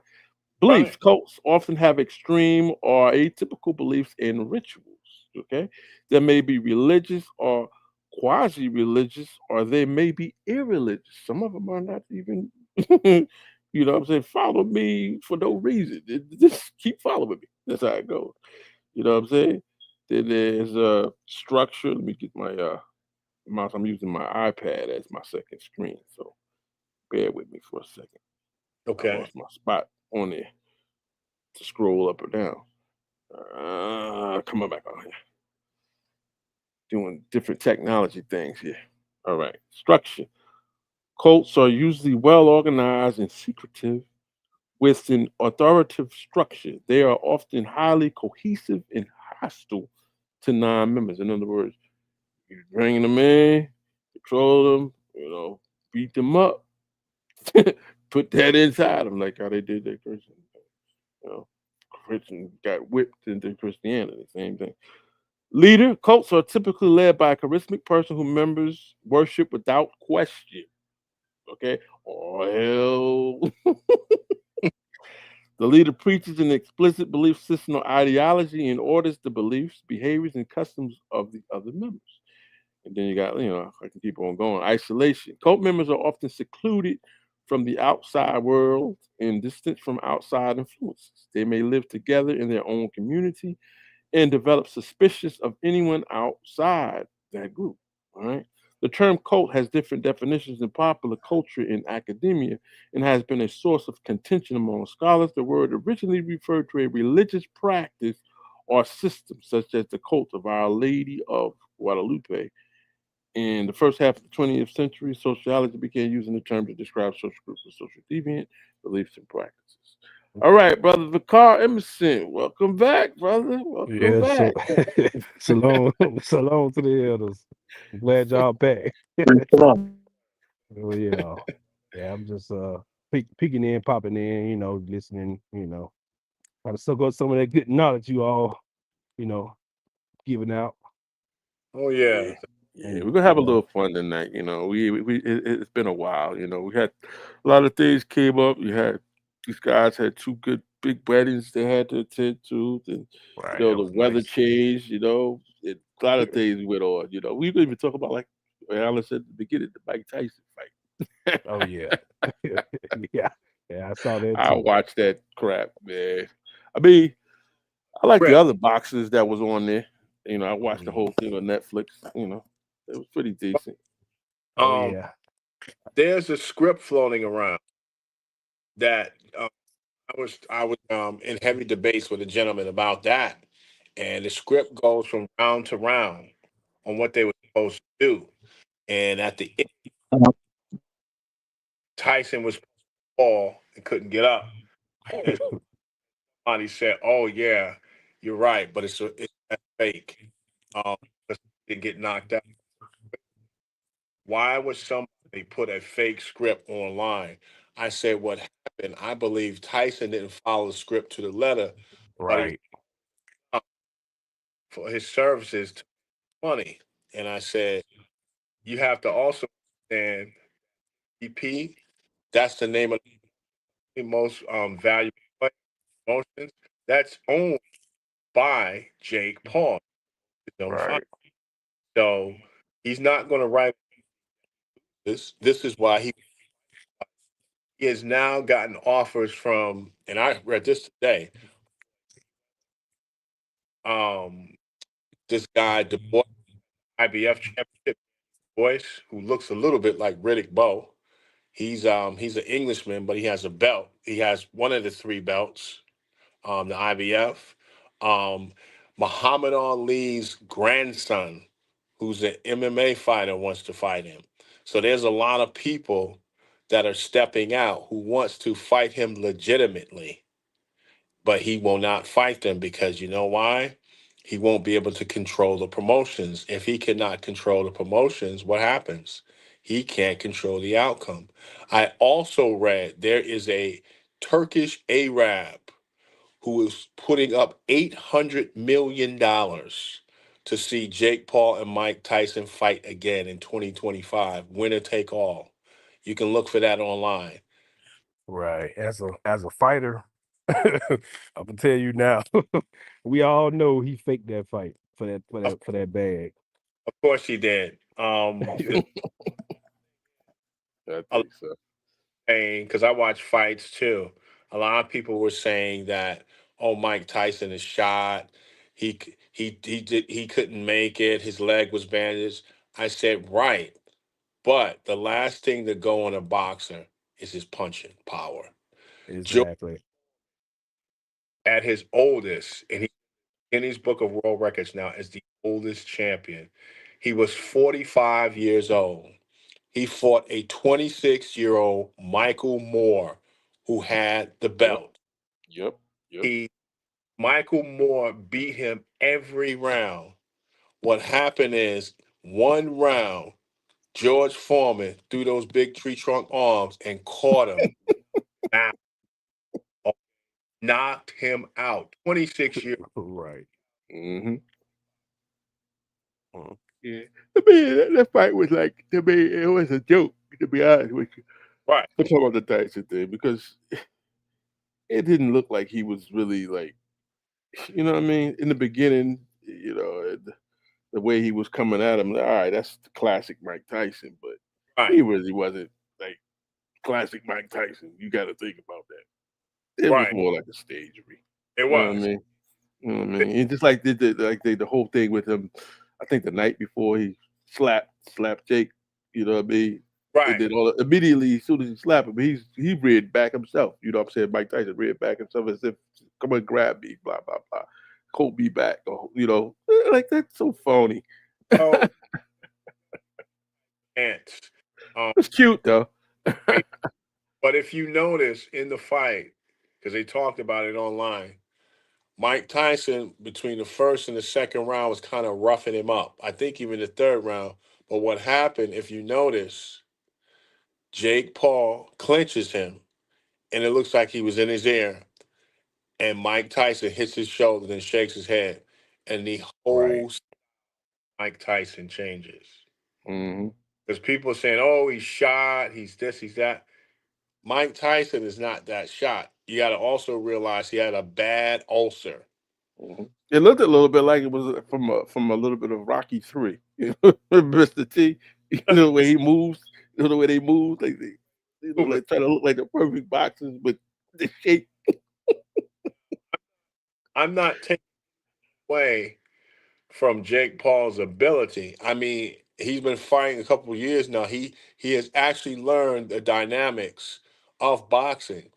Beliefs. right, Cults often have extreme or atypical beliefs and rituals. Okay. They may be religious or quasi religious, or they may be irreligious. Some of them are not even, what I'm saying, follow me for no reason. Just keep following me. That's how it goes. You know what I'm saying? Then there's structure. Let me get my mouse. I'm using my iPad as my second screen. So bear with me for a second. I okay, lost my spot on there to scroll up or down. Come on back on here. Doing different technology things here. All right. Structure. Cults are usually well organized and secretive with an authoritative structure. They are often highly cohesive and hostile to non-members. In other words, you're bringing them in, control them, beat them up, put that inside them, like how they did that Christian. You know, Christian got whipped into Christianity. Same thing. Leader, cults are typically led by a charismatic person who members worship without question. Okay. Oh hell. The leader preaches an explicit belief system or ideology and orders the beliefs, behaviors, and customs of the other members. And then you got, I can keep on going. Isolation. Cult members are often secluded from the outside world and distant from outside influences. They may live together in their own community and develop suspicious of anyone outside that group. All right. The term cult has different definitions in popular culture and academia and has been a source of contention among scholars. The word originally referred to a religious practice or system, such as the cult of Our Lady of Guadalupe. In the first half of the 20th century, sociology began using the term to describe social groups of social deviant beliefs and practices. All right, brother Vicar Emerson, welcome back, brother. Welcome Yeah, so back. salon, salon to the elders. I'm glad y'all back. Oh yeah, yeah. I'm just peeking in, popping in, listening, trying to soak up some of that good knowledge you all, you know, giving out. oh Yeah, yeah, yeah, And we're gonna have a little fun tonight. It's been a while. We had a lot of things came up. These guys had two good big weddings they had to attend to, and right, that the was weather nice. changed. A lot of things went on. We didn't even talk about like Alan said at the beginning, the Mike Tyson fight. Oh yeah, yeah, yeah. I saw that I too. watched that crap, man. I mean, I like the correct. other boxes that was on there. I watched the whole Mhm. thing on Netflix. It was pretty decent. Oh Um, yeah. there's a script floating around that I was in heavy debates with a gentleman about that, and the script goes from round to round on what they were supposed to do, and at the end, Tyson was fall and couldn't get up, and somebody said, "Oh yeah, you're right, but it's fake. Um, he didn't get knocked out. Why would somebody they put a fake script online. I said, what happened? I believe Tyson didn't follow the script to the letter, but he Right. for his services to money. And I said, you have to also understand EP. That's the name of the most valuable player promotions. That's owned by Jake Paul. Don't fight. Right. So he's not going to write this. This is why he has now gotten offers from, and I read this today. Um, this guy, the boy, IBF championship voice, who looks a little bit like Riddick Bowe. He's an Englishman, but he has a belt. He has one of the three belts, the IBF. Um, Muhammad Ali's grandson, who's an MMA fighter, wants to fight him. So there's a lot of people that are stepping out who wants to fight him legitimately, but he will not fight them because you know why? He won't be able to control the promotions. If he cannot control the promotions, what happens? He can't control the outcome. I also read there is a Turkish Arab who is putting up $800 million to see Jake Paul and Mike Tyson fight again in 2025, winner take all. You can look for that online. Right. As a fighter, I'm gonna tell you now, we all know he faked that fight Of, for that bag. of course he did. I think so. Because I watch fights too. A lot of people were saying that, oh, Mike Tyson is shot. He couldn't make it. His leg was bandaged. I said, right, but the last thing to go on a boxer is his punching power. Joe, Exactly. at his oldest, and he's in his book of world records now as the oldest champion, he was 45 years old. He fought a 26-year-old Michael Moore who had the Yep. belt. Yep. Yep. He Michael Moore beat him every round. What happened is one round, George Foreman threw those big tree trunk arms and caught him, out, knocked him out. 26 years. Right. Mm-hmm. Mm. Yeah. I mean, that fight was like, to me, it was a joke, to be honest with you. Right, I'm talking about the Tyson thing because it didn't look like he was really like, you know what I mean? In the beginning, the way he was coming at him, all right, that's the classic Mike Tyson, but right, he really wasn't like classic Mike Tyson. You got to think about that. It was right. more like a stagery. It You know what I was. mean? You know what I mean? And just like the whole thing with him, I think the night before he slapped Jake, you know what I mean? And Right, then immediately as soon as he slapped him, he reared back himself. You know what I'm saying? Mike Tyson reared back himself as if come and grab me, blah blah blah. Hold me back, or, like that's so phony. oh, ants. Um, It's cute though. but if you notice in the fight, because they talked about it online, Mike Tyson, between the first and the second round, was kind of roughing him up. I think even the third round. But what happened, if you notice, Jake Paul clinches him, and it looks like he was in his ear. And Mike Tyson hits his shoulder and shakes his head. And the Right. whole Mike Tyson changes. Hmm. Because people are saying, oh, he's shot, he's this, he's that. Mike Tyson is not that shot. You got to also realize he had a bad ulcer. It looked a little bit like it was from a little bit of Rocky 3. Mr. T. You know the way he moves, the way they move, like like trying to look like the perfect boxers, but the shape. I'm not taking away from Jake Paul's ability. I mean, he's been fighting a couple of years now. He has actually learned the dynamics of boxing.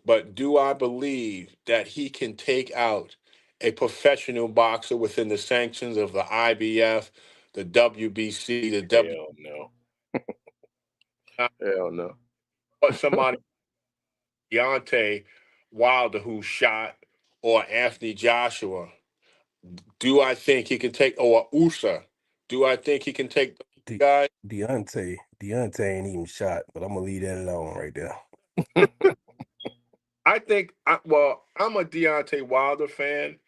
But do I believe that he can take out a professional boxer within the sanctions of the IBF, the WBC, the W? Hell no. Hell no. But somebody, Deontay Wilder, who shot, or Anthony Joshua? Do I think he can take, or Usa? Do I think he can take the De- guy? Deontay Deontay ain't even shot, but I'm gonna leave that alone right there. I think, I'm a Deontay Wilder fan.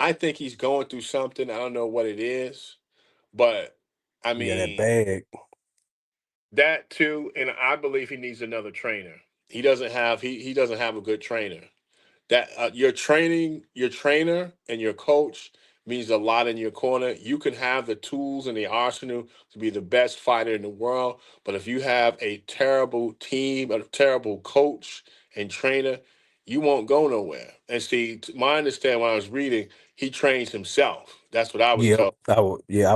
I think he's going through something. I don't know what it is, but I Yeah, that mean bag. that too. And I believe he needs another trainer. He doesn't have a good trainer. That your trainer and your coach means a lot in your corner. You can have the tools and the arsenal to be the best fighter in the world, but if you have a terrible team, a terrible coach and trainer, you won't go nowhere. And see, my understanding when I was reading, he trains himself. That's what I was Yep. told. I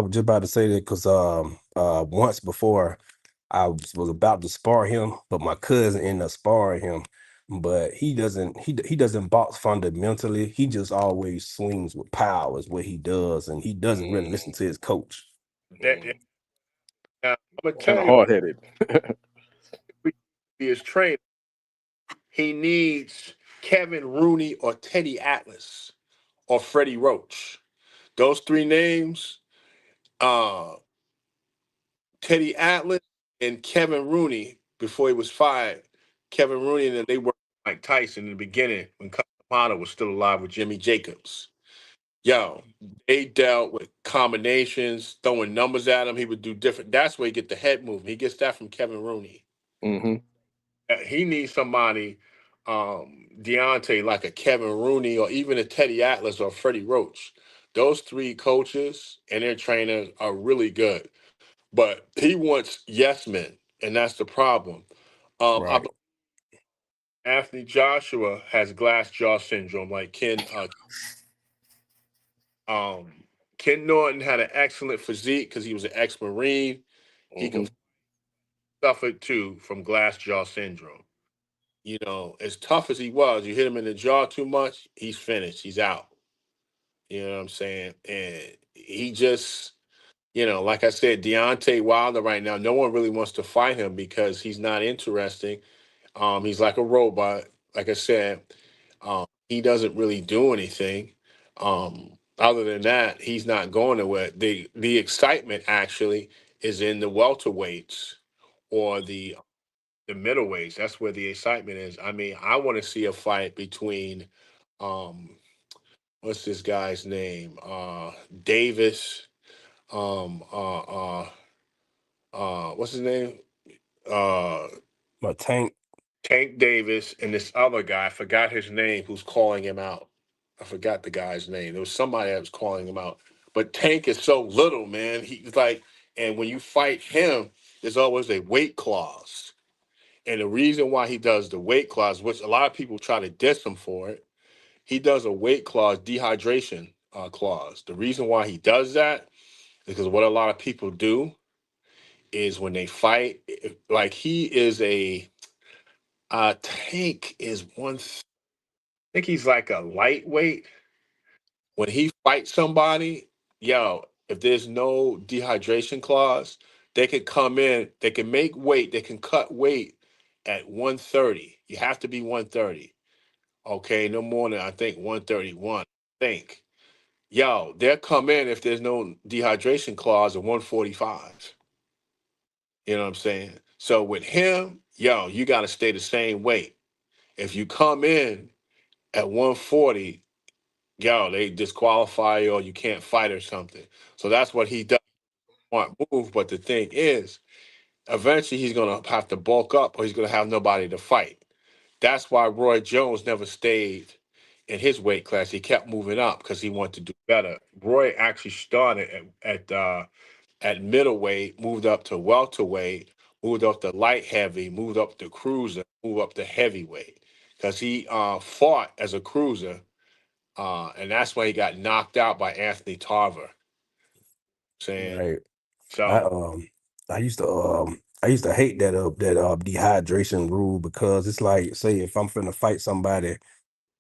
was just about to say that because once before I was about to spar him, but my cousin ended up sparring him. But he doesn't box fundamentally. He just always swings with power is what he does, and he doesn't really listen to his coach. That, now, I'm gonna Kind tell of you, hard headed. his trainer, he needs Kevin Rooney or Teddy Atlas or Freddie Roach. Those three names, uh, Teddy Atlas and Kevin Rooney, before he was fired, Kevin Rooney and they worked with Mike Tyson in the beginning when Kamada was still alive with Jimmy Jacobs. Yo, they dealt with combinations, throwing numbers at him. He would do different. That's where he get the head movement. He gets that from Kevin Rooney. Mm-hmm. He needs somebody, Deontay, like a Kevin Rooney or even a Teddy Atlas or Freddie Roach. Those three coaches and their trainers are really good. But he wants yes men, and that's the problem. I Right. believe Anthony Joshua has glass jaw syndrome, like Ken Norton had an excellent physique because he was an ex-Marine. He Mm-hmm. could suffer too from glass jaw syndrome. You know, as tough as he was, you hit him in the jaw too much, he's finished. He's out. You know what I'm saying? And he just, like I said, Deontay Wilder right now, no one really wants to fight him because he's not interesting. He's like a robot. Like I said, he doesn't really do anything. Other than that, he's not going nowhere. The excitement actually is in the welterweights or the middleweights. That's where the excitement is. I mean, I want to see a fight between um what's this guy's name? Davis. Um uh uh what's his name? Uh But Tank, Tank Davis and this other guy, I forgot his name, who's calling him out. I forgot the guy's name. There was somebody that was calling him out. But Tank is so little, man. He's like, and when you fight him, there's always a weight clause. And the reason why he does the weight clause, which a lot of people try to diss him for it, he does a weight clause, dehydration clause. The reason why he does that is because what a lot of people do is when they fight, like he is Tank is I think he's like a lightweight. When he fights somebody, yo, if there's no dehydration clause, they can come in, they can make weight, they can cut weight at 130. You have to be 130. Okay, no more than I think 131. I think. Yo, they'll come in if there's no dehydration clause at 145. You know what I'm saying? So with him, yo, you got to stay the same weight. If you come in at 140, yo, they disqualify you or you can't fight or something. So that's what he does want move. But the thing is, eventually he's gonna have to bulk up or he's gonna have nobody to fight. That's why Roy Jones never stayed in his weight class. He kept moving up because he wanted to do better. Roy actually started at middleweight, moved up to welterweight, moved up to light heavy, moved up to cruiser, moved up to heavyweight because he fought as a cruiser, and that's why he got knocked out by Anthony Tarver. Saying right. I so, um I used to hate that dehydration rule because it's like, say if I'm finna fight somebody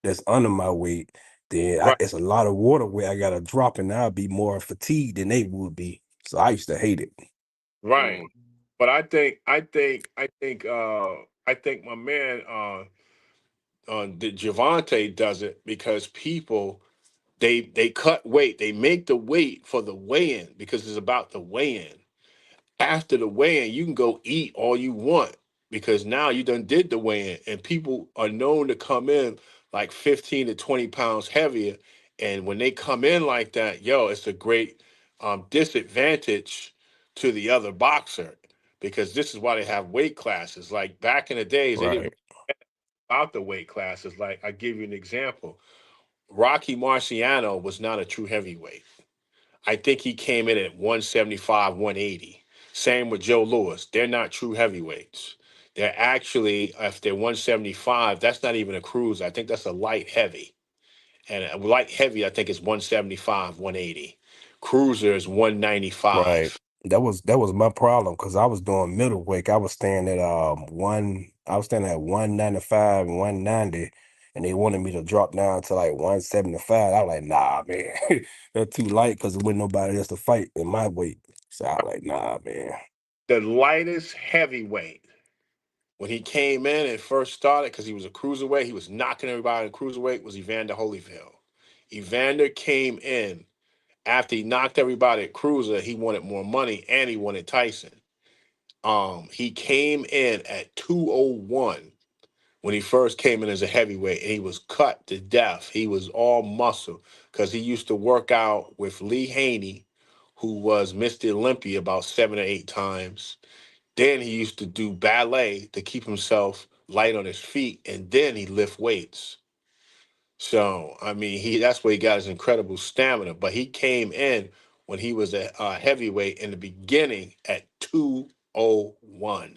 that's under my weight, then right, it's a lot of water where I gotta drop and I'll be more fatigued than they would be. So I used to hate it. right. But I think my man the Javante does it because people they cut weight, they make the weight for the weigh-in because it's about the weigh-in. after the weigh-in, you can go eat all you want because now you done did the weigh-in, and people are known to come in like 15 to 20 pounds heavier. And when they come in like that, yo, it's a great disadvantage to the other boxer because this is why they have weight classes. Like back in the days, they didn't Right. about the weight classes. Like I give you an example. Rocky Marciano was not a true heavyweight. I think he came in at 175, 180. Same with Joe Louis. They're not true heavyweights. They're actually, if they're 175, that's not even a cruiser. I think that's a light heavy. And a light heavy, I think, is 175, 180. Cruiser is Right. 195. That was my problem because I was doing middleweight. I was standing at 195 and 190, and they wanted me to drop down to like 175. I was like, nah, man, that's too light because there wasn't nobody else to fight in my weight. So I was like, nah, man. The lightest heavyweight, when he came in and first started, because he was a cruiserweight, he was knocking everybody in cruiserweight, was Evander Holyfield. Evander came in after he knocked everybody at cruiser, he wanted more money and he wanted Tyson. He came in at 201 when he first came in as a heavyweight, and he was cut to death. He was all muscle because he used to work out with Lee Haney, who was Mr. Olympia about 7 or 8 times. Then he used to do ballet to keep himself light on his feet, and then he lift weights. So I mean, that's where he got his incredible stamina. But he came in when he was a heavyweight in the beginning at 201.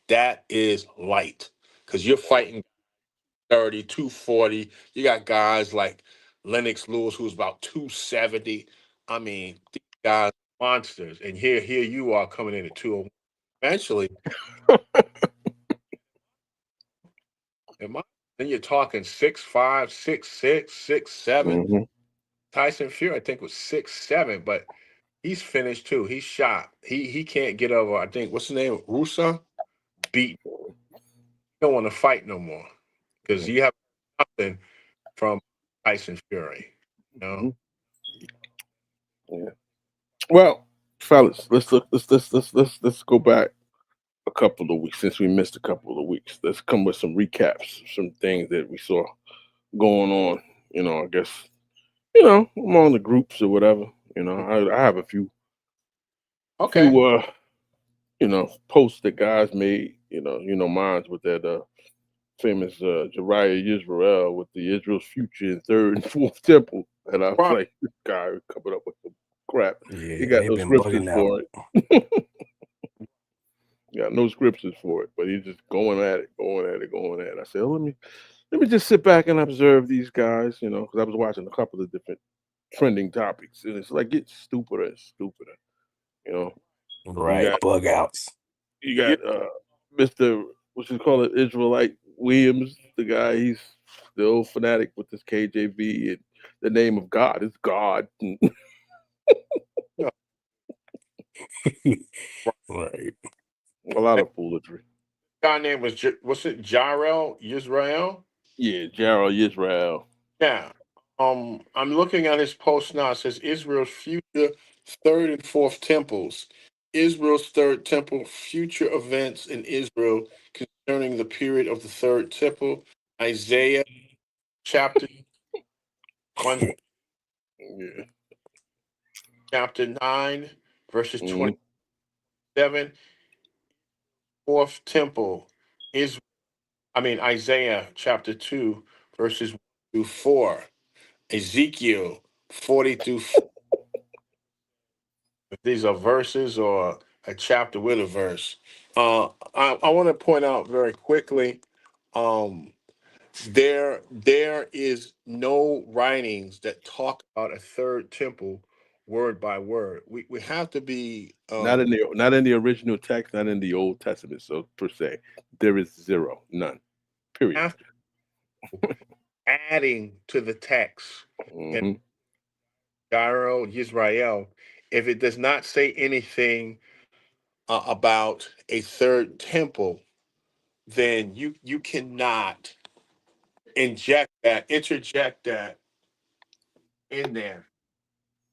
That is light because you're fighting 30, 240. You got guys like Lennox Lewis, who's about 270. I mean, these guys are monsters. And here you are coming in at 201. Eventually, am I, then you're talking 6'5", 6'6", 6'7". Hmm. Tyson Fury, I think, was 6'7", but he's finished too. He's shot. He can't get over, I think, what's his name? Rusa? Beat. Don't want to fight no more because you have nothing from Tyson Fury. You know? Hmm. Yeah. Well, fellas, let's go back a couple of weeks since we missed a couple of weeks. Let's come with some recaps, some things that we saw going on. I guess among the groups or whatever. I have a few Okay. posts that guys made. Mine's with that famous Jariah Israel with the Israel's future in third and fourth temple, and I was Right. like, this guy coming up with some crap. He Yeah, got they've no been scriptures bugging out. for it. Got no scriptures for it, but he's just going at it, going at it, going at it. I said, let me just sit back and observe these guys, because I was watching a couple of different trending topics, and it's like it's stupider and stupider. You know, you Right, got bug outs. you You, got Mr. What you call it, Israelite Williams, the guy. He's still fanatic with this KJV and the name of God is God. know, Right. A lot of foolery. guy name was what's it? Jarrell Yisrael. Yeah, Gerald Israel. Yeah. I'm looking at his post now. It says Israel's future third and fourth temples. Israel's third temple, future events in Israel concerning the period of the third temple. Isaiah chapter 1, Yeah. chapter 9, verses Mhm. 27. Fourth temple. Isaiah chapter 2, verses 1 through 4. Ezekiel 40 through 4. If these are verses or a chapter with a verse. I want to point out very quickly, um, there is no writings that talk about a third temple word by word. We have to be Not in the original text, not in the Old Testament. So per se, there is zero, none. Period. have adding to the text in Hmm. Gyro Yisrael if it does not say anything about a third temple, then you cannot interject that in there.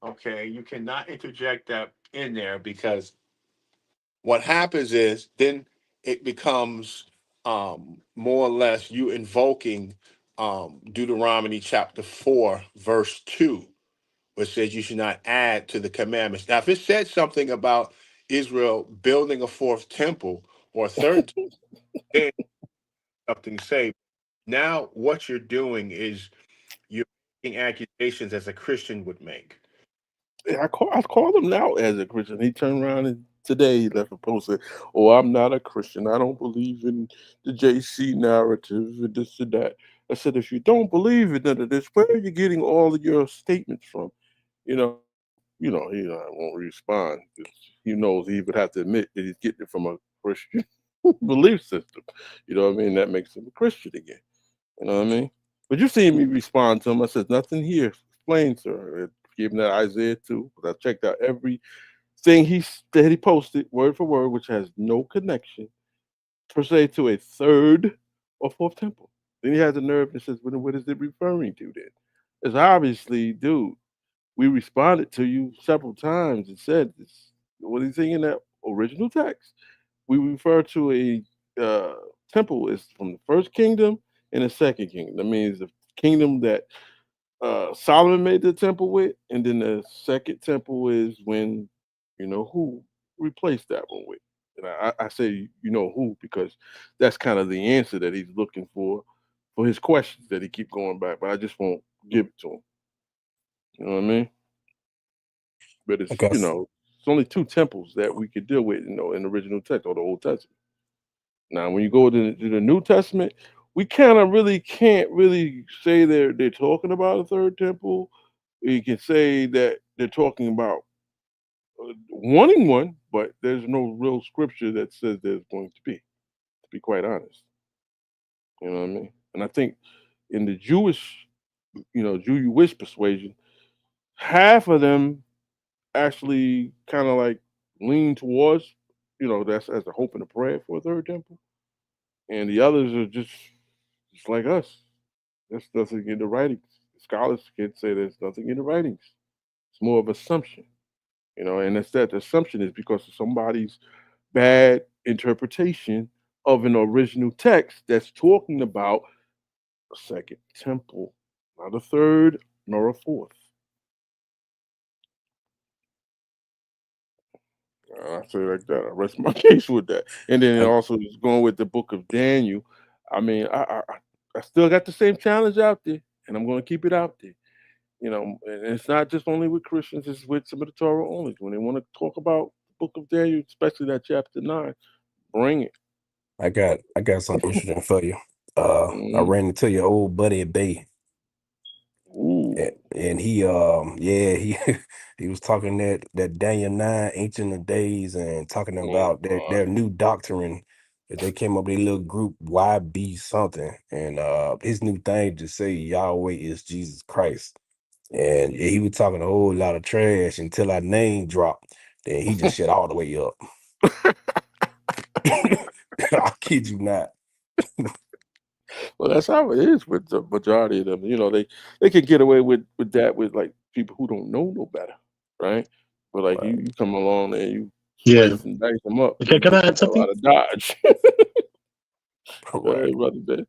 Okay, you cannot interject that in there because what happens is then it becomes more or less you invoking Deuteronomy chapter 4, verse 2, which says you should not add to the commandments. Now, if it said something about Israel building a fourth temple or a third, then something to say. Now, what you're doing is you're making accusations as a Christian would make. I called him out as a Christian. He turned around and today he left a post saying, "Oh, I'm not a Christian. I don't believe in the JC narrative and this and that." I said, if you don't believe in none of this, where are you getting all of your statements from? You know, he won't respond. He knows he would have to admit that he's getting it from a Christian belief system. You know what I mean? That makes him a Christian again. You know what I mean? But you seen me respond to him. I said, nothing here. Explain, sir. Gave him that Isaiah 2. But I checked out everything that he posted word for word, which has no connection per se to a third or fourth temple. Then he has the nerve and says, what is it referring to then? It's obviously, dude, we responded to you several times and said this. What he's saying in that original text. We refer to a temple is from the first kingdom and the second kingdom. That means the kingdom that Solomon made the temple with, and then the second temple is when who replaced that one with. And I say who because that's kind of the answer that he's looking for his questions that he keep going back, but I just won't give it to him. You know what I mean? But it's I guess. it's only two temples that we could deal with, in the original text or the Old Testament. Now, when you go to the New Testament, we kind of can't really say they're talking about a third temple. We can say that they're talking about wanting one, but there's no real scripture that says there's going to be quite honest. You know what I mean? And I think in the Jewish persuasion, half of them actually kind of like lean towards, that's as a hope and a prayer for a third temple. And the others are just like us. There's nothing in the writings. Scholars can say there's nothing in the writings. It's more of assumption, and that assumption is because of somebody's bad interpretation of an original text that's talking about a second temple, not a third nor a fourth. I say like that. I rest my case with that. And then it also is going with the book of Daniel. I mean, I still got the same challenge out there, and I'm going to keep it out there. And it's not just only with Christians; it's with some of the Torah only. When they want to talk about the book of Daniel, especially that chapter 9, bring it. I got something interesting for you. I ran into your old buddy Bay. Ooh. And he he was talking that Daniel 9 ancient of days and talking about their new doctrine that they came up with a little group YB something, and his new thing to say Yahweh is Jesus Christ. And he was talking a whole lot of trash until our name dropped. Then he just shut all the way up. I kid you not. Well, that's how it is with the majority of them. They can get away with that with like people who don't know no better, right? But like Right. you come along and you Yeah. slice and dice them up. Okay, you can I get add the hell something? out of Dodge. Right. Brother Ben.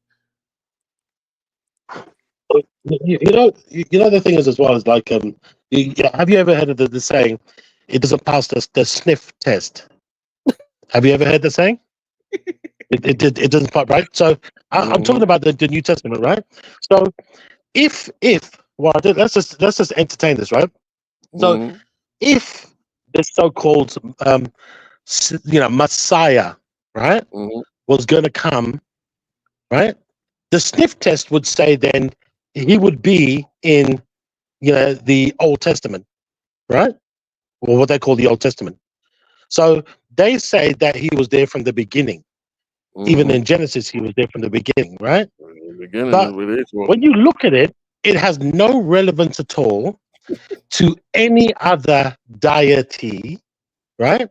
The thing is as well is like have you ever heard of the saying, it doesn't pass the sniff test? Have you ever heard the saying? It doesn't pass, right? So I'm talking about the New Testament, right? So if let's just entertain this, right? So if the so-called Messiah, right, was going to come, right, the sniff test would say then he would be in the Old Testament, right, or what they call the Old Testament. So they say that he was there from the beginning. Even in Genesis, he was there from the beginning, right? But when you look at it, it has no relevance at all to any other deity, right?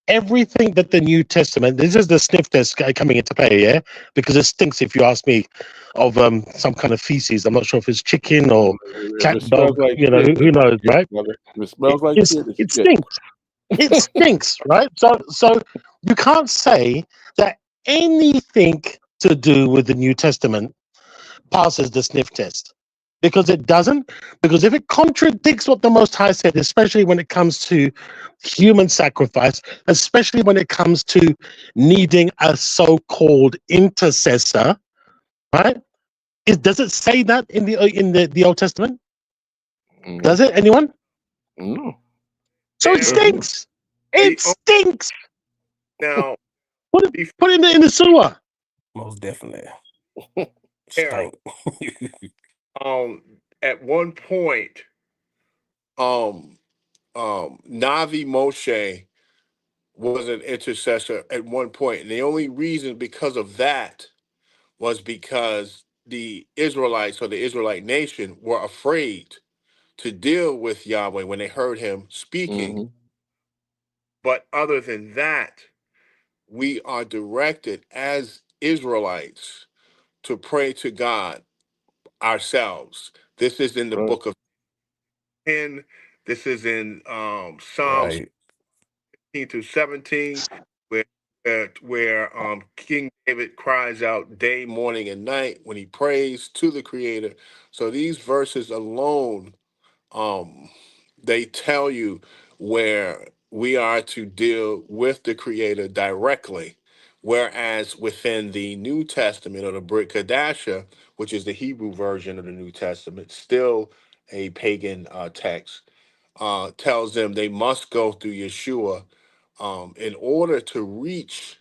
Everything that the New Testament, this is the sniff test coming into play, yeah? Because it stinks, if you ask me, of some kind of feces. I'm not sure if it's chicken or cat, dog, like who knows, right? It smells like shit. It stinks. It stinks, right? So you can't say that anything to do with the New Testament passes the sniff test because it doesn't. Because if it contradicts what the Most High said, especially when it comes to human sacrifice, especially when it comes to needing a so-called intercessor, right? Does it say that in the Old Testament? Does it? Anyone? No. So it Now, stinks. It stinks. now, Put it in the sewer. Most definitely. Harold, Stank. at one point, um, Navi Moshe was an intercessor at one point, and the only reason because of that was because the Israelites or the Israelite nation were afraid to deal with Yahweh when they heard him speaking. But other than that, we are directed as Israelites to pray to God ourselves. This is in the Right. book of 10. This is in Psalms Right. 15 through 17, where King David cries out day, morning, and night when he prays to the Creator. So these verses alone, um, they tell you where we are to deal with the Creator directly. Whereas within the New Testament or the Brit Kadasha, which is the Hebrew version of the New Testament, still a pagan text, tells them they must go through Yeshua in order to reach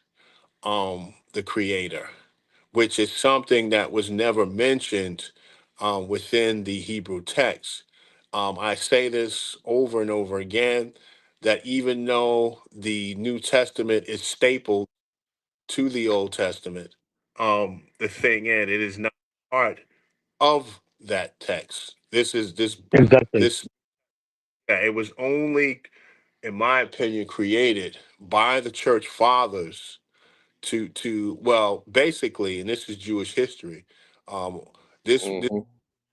the Creator, which is something that was never mentioned within the Hebrew text. I say this over and over again that even though the New Testament is stapled to the Old Testament, the thing in it is not part of that text. Exactly. This it was only, in my opinion, created by the church fathers to well, basically, and this is Jewish history. Um, this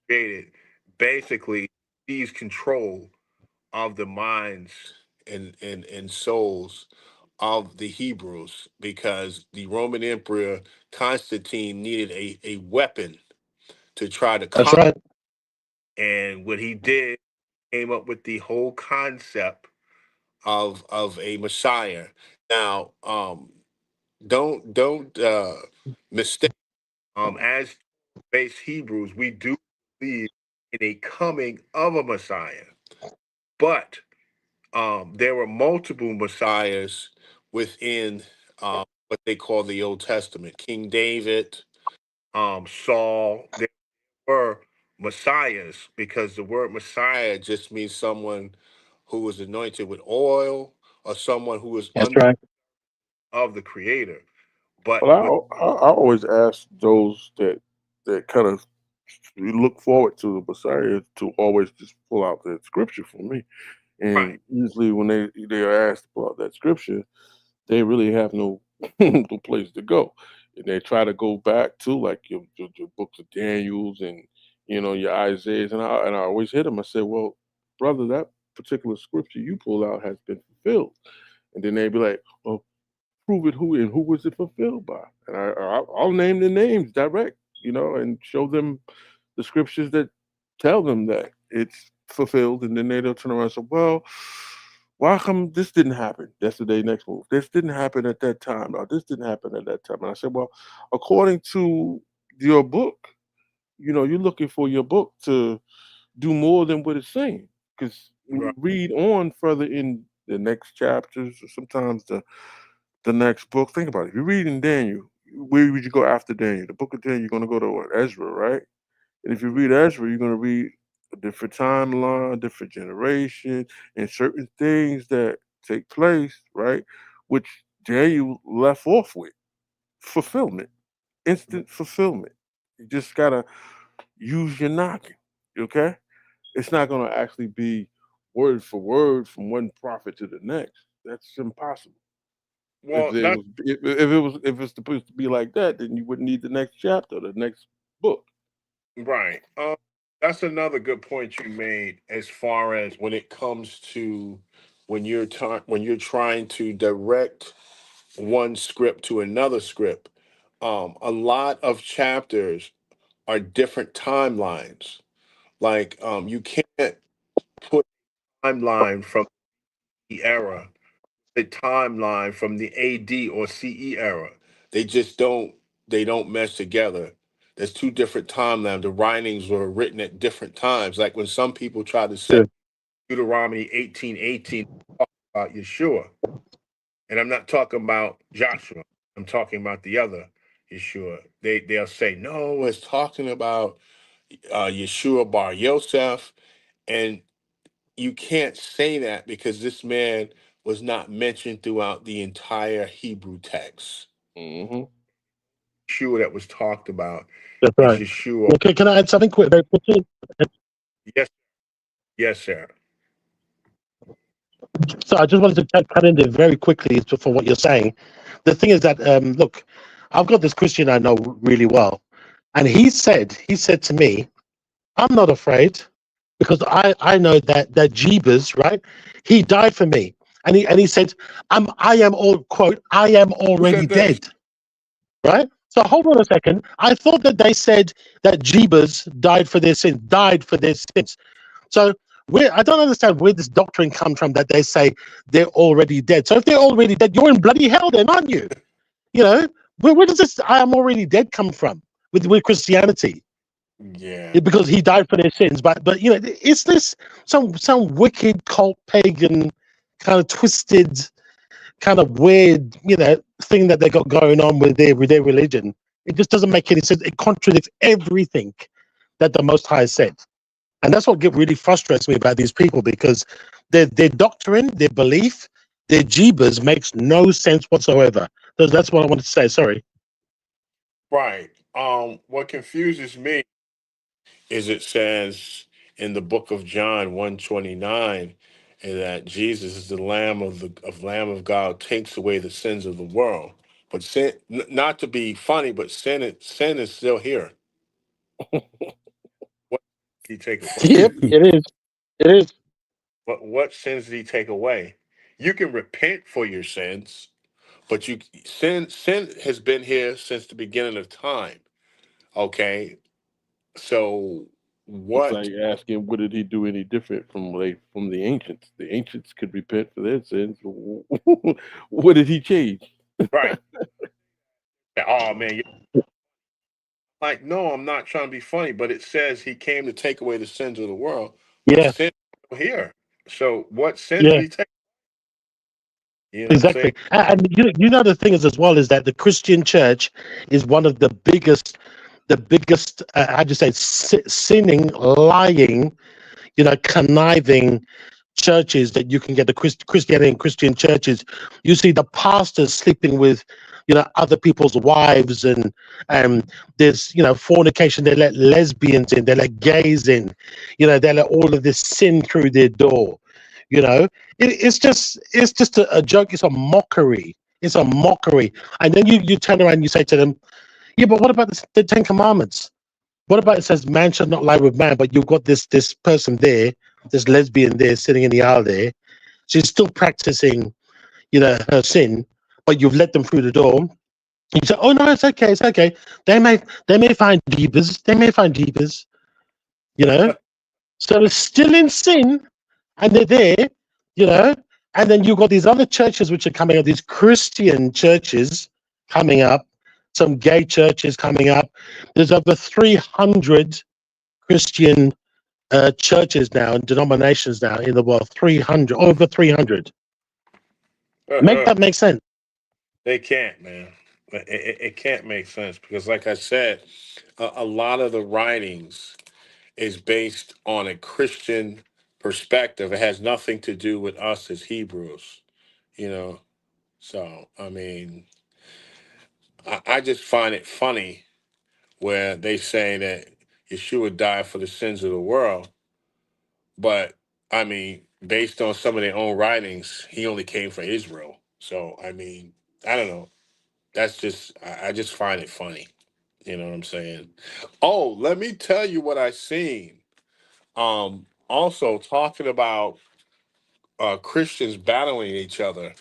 created basically seize control of the minds and souls of the Hebrews because the Roman Emperor Constantine needed a weapon to try to That's conquer. right. And what he did came up with the whole concept of a Messiah. Now, don't mistake. As base Hebrews, we do believe in a coming of a Messiah, but there were multiple messiahs within what they call the Old Testament. King David, Saul. There were messiahs because the word Messiah just means someone who was anointed with oil or someone who was That's under right. of the Creator. But with Well, I always ask those that kind of look forward to the Messiah to always just pull out that scripture for me. right, And usually when they are asked about that scripture, they really have no no place to go. And they try to go back to like your books of Daniels and your Isaiahs, and I always hit them. I said, well, brother, that particular scripture you pulled out has been fulfilled. And then they'd be like, well, prove it who was it fulfilled by? And I'll name the names direct, and show them the scriptures that tell them that it's fulfilled, and then they'll turn around and say, well, why come this didn't happen? That's the day next move. This didn't happen at that time, or this didn't happen at that time. And I said, well, according to your book, you're looking for your book to do more than what it's saying. Because when right. you read on further in the next chapters, or sometimes the next book, think about it. If you're reading Daniel, where would you go after Daniel? The book of Daniel, you're going to go to what? Ezra, right? And if you read Ezra, you're going to read a different timeline, different generation, and certain things that take place, right? Which Daniel left off with fulfillment, instant fulfillment. You just got to use your knocking, okay? It's not going to actually be word for word from one prophet to the next. That's impossible. If Well, it that's was, if it's supposed to be like that, then you wouldn't need the next chapter, the next book. right. That's another good point you made as far as when it comes to when you're trying to direct one script to another script. A lot of chapters are different timelines. Like you can't put timeline from the era, a timeline from the AD or CE era. They just don't mesh together. There's two different timelines. The writings were written at different times. Like when some people try to say Sure. Deuteronomy 18:18 about Yeshua, and I'm not talking about Joshua. I'm talking about the other Yeshua. They'll say no, it's talking about Yeshua Bar Yosef, and you can't say that because this man was not mentioned throughout the entire Hebrew text. Hmm. Yeshua that was talked about That's is right. Yeshua. Okay, can I add something quick, very quickly? Yes, yes, sir. So I just wanted to cut in there very quickly for what you're saying. The thing is that look, I've got this Christian I know really well, and he said to me, "I'm not afraid because I know that Jeebus, right? He died for me." And he said, I am all quote, I am Who already said this? dead. Right? So hold on a second. I thought that they said that Jeebus died for their sins. So I don't understand where this doctrine comes from that they say they're already dead. So if they're already dead, you're in bloody hell then, aren't you? You know, where does this I am already dead come from with Christianity? Yeah. Yeah, because he died for their sins. But is this some wicked cult pagan kind of twisted kind of weird, thing that they got going on with their religion? It just doesn't make any sense. It contradicts everything that the Most High said. And that's what really frustrates me about these people because their doctrine, their belief, their jeebas makes no sense whatsoever. So that's what I wanted to say. Sorry. Right. What confuses me is it says in the book of John 129 that Jesus is the Lamb of God takes away the sins of the world. But sin, not to be funny, but sin is still here. What did he take away? Yep, it is. It is. What sins did he take away? You can repent for your sins, but sin has been here since the beginning of time. Okay, so It's what? like asking, what did he do any different from the ancients? The ancients could repent for their sins. What did he change? Right? Oh man, like, no, I'm not trying to be funny, but it says he came to take away the sins of the world, but Yeah, sin is still here. So what sin did yeah, he take? You know what I'm saying? exactly. And you know the thing is as well is that the Christian church is one of the biggest how do you say sinning, lying, conniving churches that you can get. The Christianity and Christian churches, you see the pastors sleeping with other people's wives, and there's fornication. They let lesbians in, they let gays in, they let all of this sin through their door. It's just a joke. It's a mockery. It's a mockery. And then you turn around and you say to them, yeah, but what about the Ten Commandments? What about it says man should not lie with man, but you've got this person there, this lesbian there sitting in the aisle there. She's still practicing, her sin, but you've let them through the door. You say, oh no, it's okay, it's okay. They may find divas, they may find divas, you know. So it's still in sin, and they're there, you know. And then you've got these other churches which are coming up, these Christian churches coming up, some gay churches coming up. There's over 300 Christian churches now and denominations now in the world. 300, over 300. Make that make sense. They can't, man. It can't make sense because, like I said, a lot of the writings is based on a Christian perspective. It has nothing to do with us as Hebrews, you know. So, I mean, I just find it funny where they say that Yeshua died for the sins of the world, but I mean, based on some of their own writings, he only came for Israel. So, I mean, I don't know. That's just I just find it funny. You know what I'm saying? Oh, let me tell you what I seen. Also talking about Christians battling each other.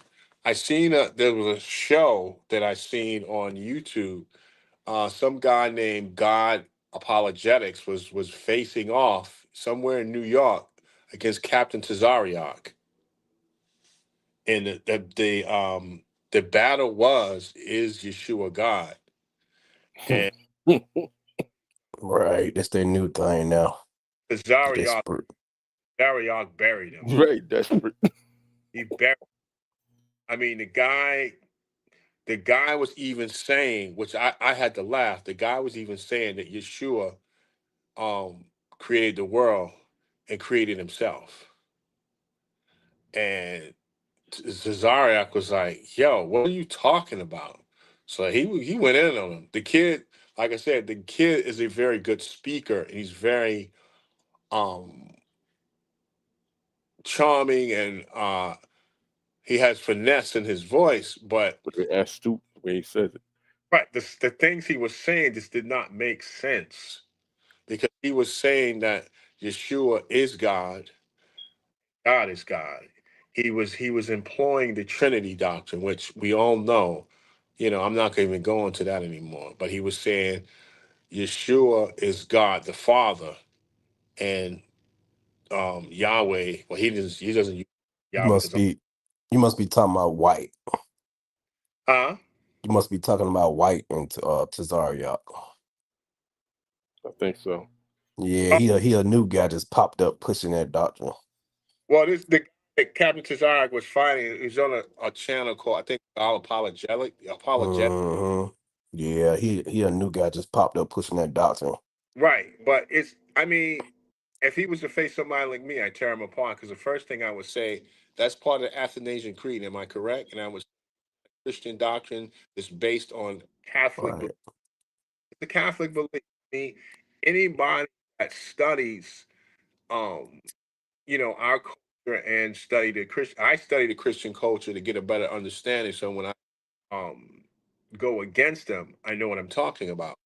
There was a show that I seen on YouTube. Some guy named God Apologetics was facing off somewhere in New York against Captain Tazariak, and the battle was, is Yeshua God? And Right. That's their new thing now. Tazariak Desperate. Tazariak buried him. Right, desperate. He buried. I mean, the guy was even saying, which I had to laugh. The guy was even saying that Yeshua um created the world and created himself. And Cesariak was like, "Yo, what are you talking about?" So he went in on him. The kid, like I said, the kid is a very good speaker, and he's very um charming, and he has finesse in his voice. But Very astute the way he says it. right, the things he was saying just did not make sense, because he was saying that Yeshua is God, God is God. He was employing the Trinity doctrine, which we all know. I'm not going to even go into that anymore. But he was saying Yeshua is God the Father, and Yahweh. Well, he doesn't use You Yahweh must because be you must be talking about white. huh? You must be talking about white and Tazariak. I think so. Yeah, he a new guy just popped up pushing that doctrine. Well, this the Captain Tazarek was fighting. He's on a channel called, I think, All Apologetic. Hmm. Yeah, he a new guy just popped up pushing that doctrine. Right, but I mean, if he was to face somebody like me, I'd tear him apart, because the first thing I would say, that's part of the Athanasian Creed. Am I correct? And I was Christian doctrine is based on Catholic belief. Right. It's a Catholic belief. I mean, anybody that studies, um, our culture and study the Christian, I study the Christian culture to get a better understanding. So when I um go against them, I know what I'm talking about.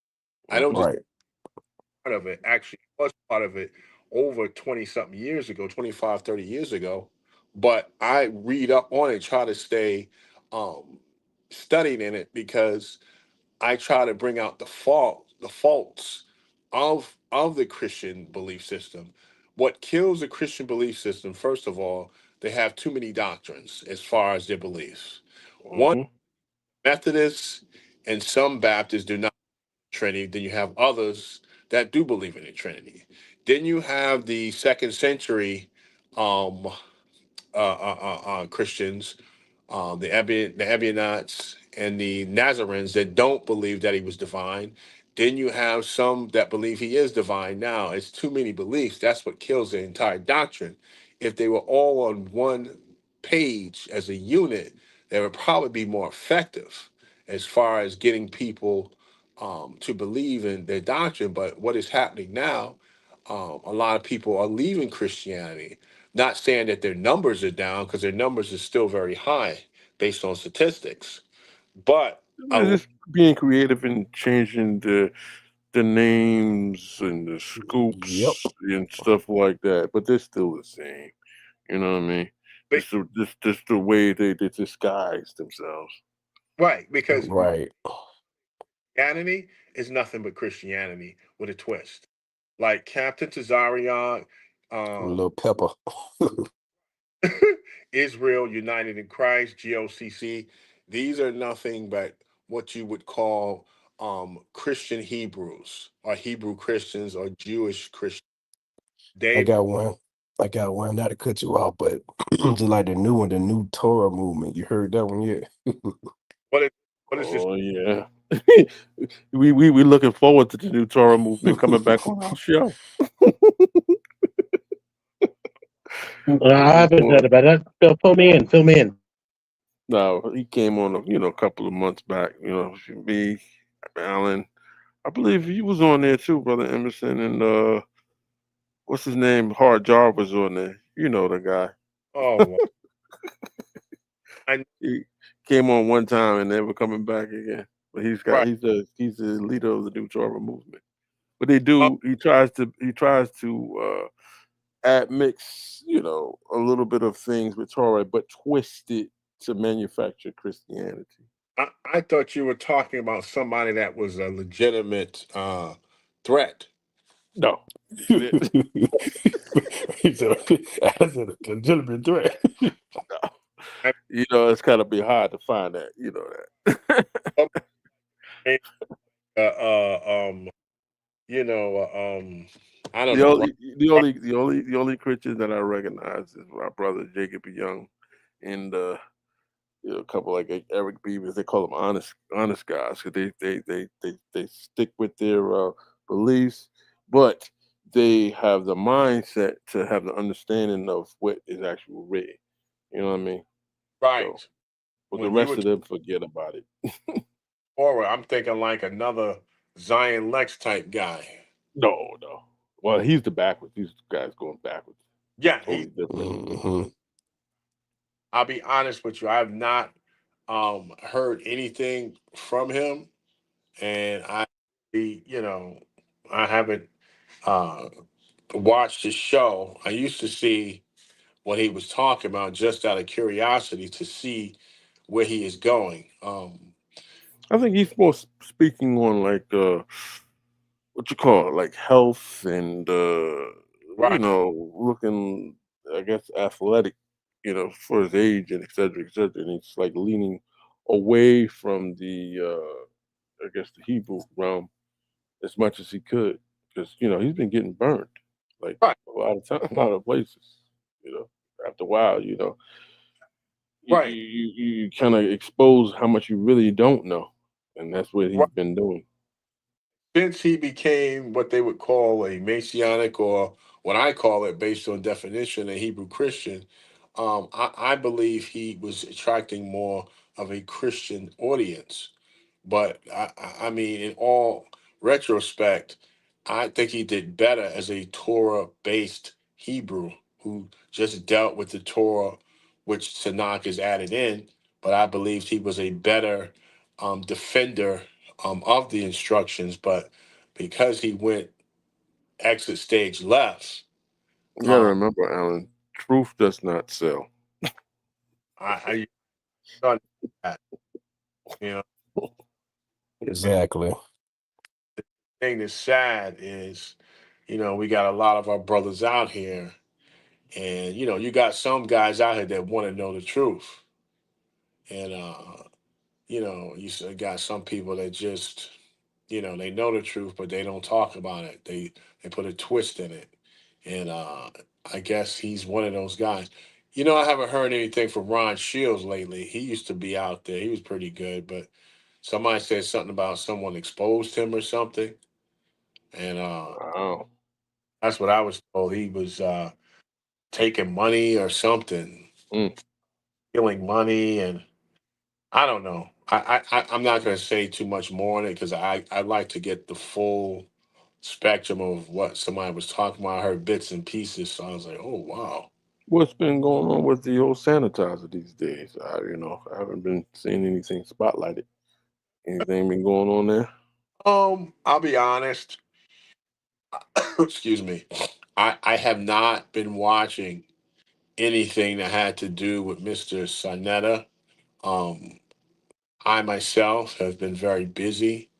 I don't just Right. part of it. Actually was part of it over 20 something years ago, 25, 30 years ago. But I read up on it, try to stay um studied in it, because I try to bring out the faults of the Christian belief system. What kills the Christian belief system, first of all, they have too many doctrines as far as their beliefs. One, Hmm. Methodists and some Baptists do not Trinity. Then you have others that do believe in the Trinity. Then you have the second century um, Christians, the Ebionites and the Nazarenes, that don't believe that he was divine. Then you have some that believe he is divine. Now, it's too many beliefs. That's what kills the entire doctrine. If they were all on one page as a unit, they would probably be more effective as far as getting people to believe in their doctrine. But what is happening now, a lot of people are leaving Christianity. Not saying that their numbers are down, because their numbers are still very high based on statistics. But They're just being creative and changing the names and the Yep. scoops and stuff like that, but they're still the same. You know what I mean? but Just the way they disguise themselves. right, because Right. Christianity is nothing but Christianity with a twist. Like Captain Tazarian, A um, little pepper. Israel United in Christ, GOCC. These are nothing but what you would call Christian Hebrews, or Hebrew Christians, or Jewish Christians. I They got one. I got one. Not to cut you off, but just like the new one, the new Torah movement. You heard that one yet? what is what is this? Oh yeah. We looking forward to the new Torah movement coming back on our show. I Looking haven't heard forward. about it. Fill me in. Fill me in. No, he came on a couple of months back. Me, Alan. I believe he was on there too, brother Emerson, and what's his name? Hard Jar was on there. You know the guy. Oh, wow. I He came on one time and never coming back again. But right. he's the leader of the new Torah movement. But Oh, he tries to admix, a little bit of things with Torah, but twist it to manufacture Christianity. I thought you were talking about somebody that was a legitimate threat. No. He said, "That's a legitimate threat." I, It's gotta be hard to find that, that. you know, I don't The know. only the only Christians that I recognize is my brother Jacob Young and a couple like Eric Beavers. They call them honest guys because they stick with their beliefs, but they have the mindset to have the understanding of what is actually written. You know what I mean? So, Right. but the When you rest were of them forget about it. forward, I'm thinking like another Zion Lex type guy. No, no. Well, he's the backwards. These guys going backwards. Yeah, Totally he. different. Mhm. I'll be honest with you. I have not heard anything from him, and I haven't uh, watched his show. I used to see what he was talking about just out of curiosity to see where he is going. I think he's more speaking on like what you call it, like health and Right, looking, I guess, athletic, for his age and et cetera, et cetera. And he's like leaning away from the I guess the Hebrew realm as much as he could. Because, he's been getting burned like right, a lot of time, a lot of places, you know. After a while, right, you kind of expose how much you really don't know. And that's what right. he's been doing. Since he became what they would call a Messianic, or what I call it based on definition, a Hebrew Christian, I believe he was attracting more of a Christian audience. But I mean, in all retrospect, I think he did better as a Torah-based Hebrew who just dealt with the Torah, which Tanakh is added in. But I believed he was a better defender of the instructions. But because he went exit stage left, You got to um, remember, Alan, truth does not sell. I done that. You know, Exactly. the thing that's sad is, we got a lot of our brothers out here. And you got some guys out here that want to know the truth, and got some people that just they know the truth, but they don't talk about it. They put a twist in it, and I guess he's one of those guys. I haven't heard anything from Ron Shields lately. He used to be out there. He was pretty good, but somebody said something about someone exposed him or something, and Wow. that's what I was told. He was taking money or something, Mm. stealing money, and I don't know. I'm not going to say too much more on it because I like to get the full spectrum of what somebody was talking about. I heard bits and pieces, so I was like, oh wow. What's been going on with the whole sanitizer these days? I haven't been seeing anything spotlighted. Anything been going on there? I'll be honest. Excuse me. I have not been watching anything that had to do with Mr. Sonetta. Um, I myself have been very busy.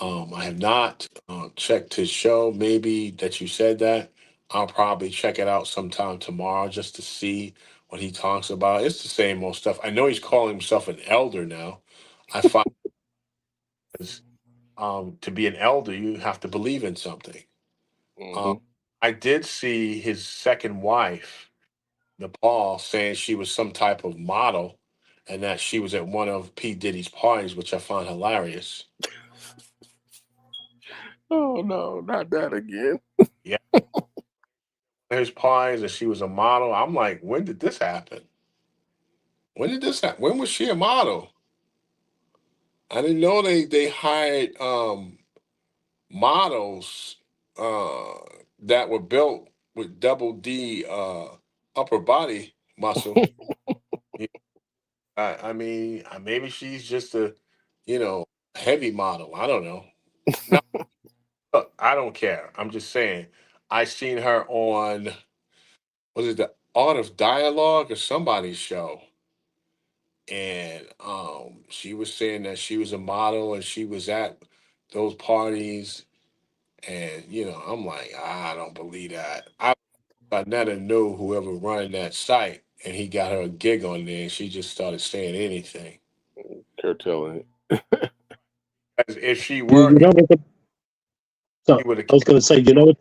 I have not checked his show. Maybe that you said that. I'll probably check it out sometime tomorrow just to see what he talks about. It's the same old stuff. I know he's calling himself an elder now. I find to be an elder, you have to believe in something. Um, Hmm. I did see his second wife, Nepal, saying she was some type of model and that she was at one of P. Diddy's parties, which I found hilarious. Oh no, not that again. Yeah, his parties, and she was a model. I'm like, when did this happen? When did this happen? When was she a model? I didn't know they hired models uh, that were built with double D upper body muscle. Yeah, I mean, maybe she's just a, you know, heavy model. I don't know. No, look, I don't care. I'm just saying. I seen her on. was it the Art of Dialogue or somebody's show? And she was saying that she was a model and she was at those parties. And I'm like, I don't believe that. I never knew whoever run that site, and he got her a gig on there, and she just started saying anything. Curtailing As if she You were, know what he so would have. I was going to say, you know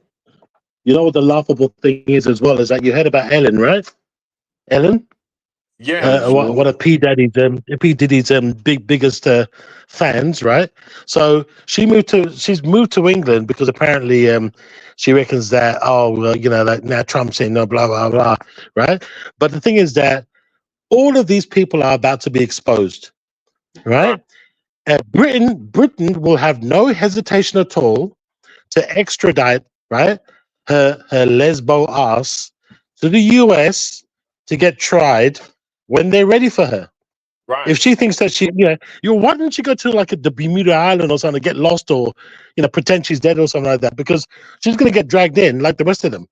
what the laughable thing is as well is that you heard about Ellen, right? Ellen, Yes, it. one of P Diddy's biggest fans, right? So she's moved to England because apparently she reckons that like now Trump's in blah blah blah, right? But the thing is that all of these people are about to be exposed, right, right? Britain will have no hesitation at all to extradite, right, her lesbo ass to the US to get tried when they're ready for her. If right. she thinks that why don't you go to like the Bermuda Island or something, get lost or, pretend she's dead or something like that? Because she's going to get dragged in like the rest of them.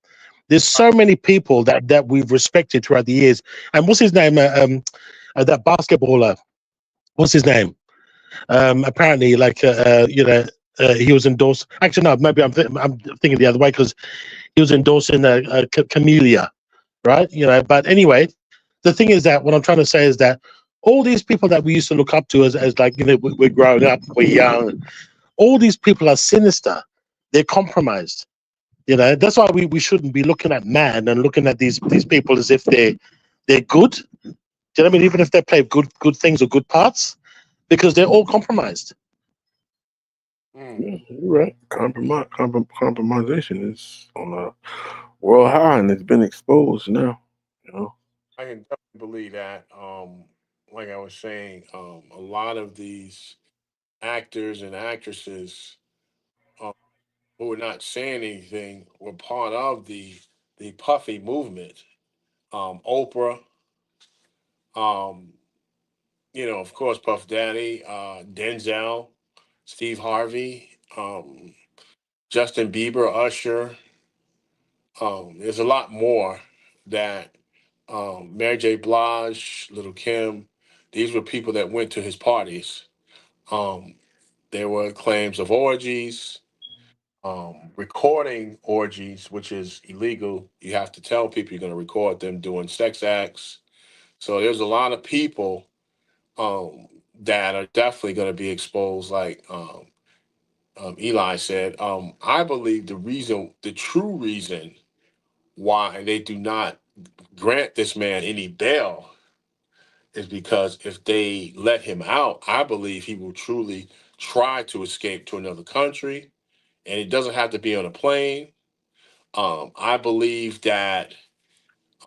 There's so many people that we've respected throughout the years. And what's his name? That basketballer. What's his name? Apparently, like he was endorsed. Actually, no, maybe I'm thinking the other way because he was endorsing Camellia, right? But anyway, the thing is that what I'm trying to say is that all these people that we used to look up to as like we're growing up, we're young. All these people are sinister. They're compromised. That's why we shouldn't be looking at man and looking at these people as if they're good. Do you know what I mean? Even if they play good things or good parts, because they're all compromised. Mm. Yeah, you're right. Compromisation is on a world high, and it's been exposed now. You know. I can definitely believe that. Like I was saying, a lot of these actors and actresses um, who were not saying anything were part of the Puffy movement. Oprah, um, of course, Puff Daddy, Denzel, Steve Harvey, Justin Bieber, Usher. There's a lot more that Mary J. Blige, Little Kim. These were people that went to his parties. Um, there were claims of orgies, recording orgies, which is illegal. You have to tell people you're going to record them doing sex acts. So there's a lot of people that are definitely going to be exposed, like Eli said. I believe the true reason why they do not grant this man any bail is because if they let him out, I believe he will truly try to escape to another country, and it doesn't have to be on a plane. I believe that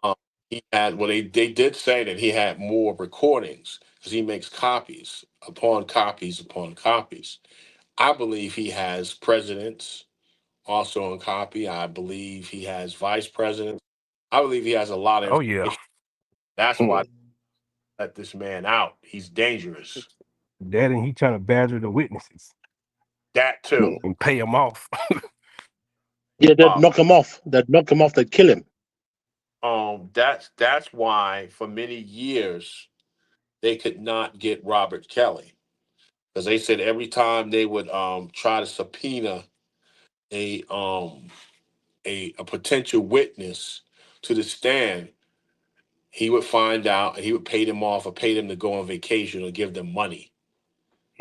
um, he had, well, they did say that he had more recordings because he makes copies upon copies upon copies. I believe he has presidents also on copy. I believe he has vice presidents. I believe he has a lot of Oh yeah, information. That's why Mm, they let this man out. He's dangerous. that and he trying to badger the witnesses That too. mm, and pay them off. Yeah, they'd Um, knock him off. They'd knock him off. They'd kill him. that's why for many years they could not get Robert Kelly because they said every time they would try to subpoena a um a potential witness to the stand, he would find out and he would pay them off or pay them to go on vacation or give them money.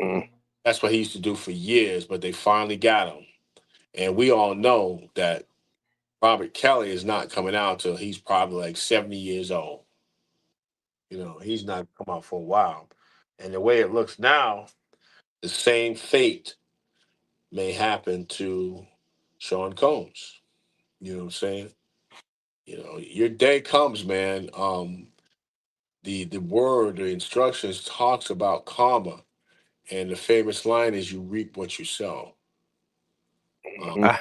mm. That's what he used to do for years, but they finally got him. And we all know that Robert Kelly is not coming out till he's probably like 70 years old. He's not come out for a while. And the way it looks now, the same fate may happen to Sean Combs. You know what I'm saying? Your day comes, man. The word, the instructions talks about karma, and the famous line is, "You reap what you sow." Um, I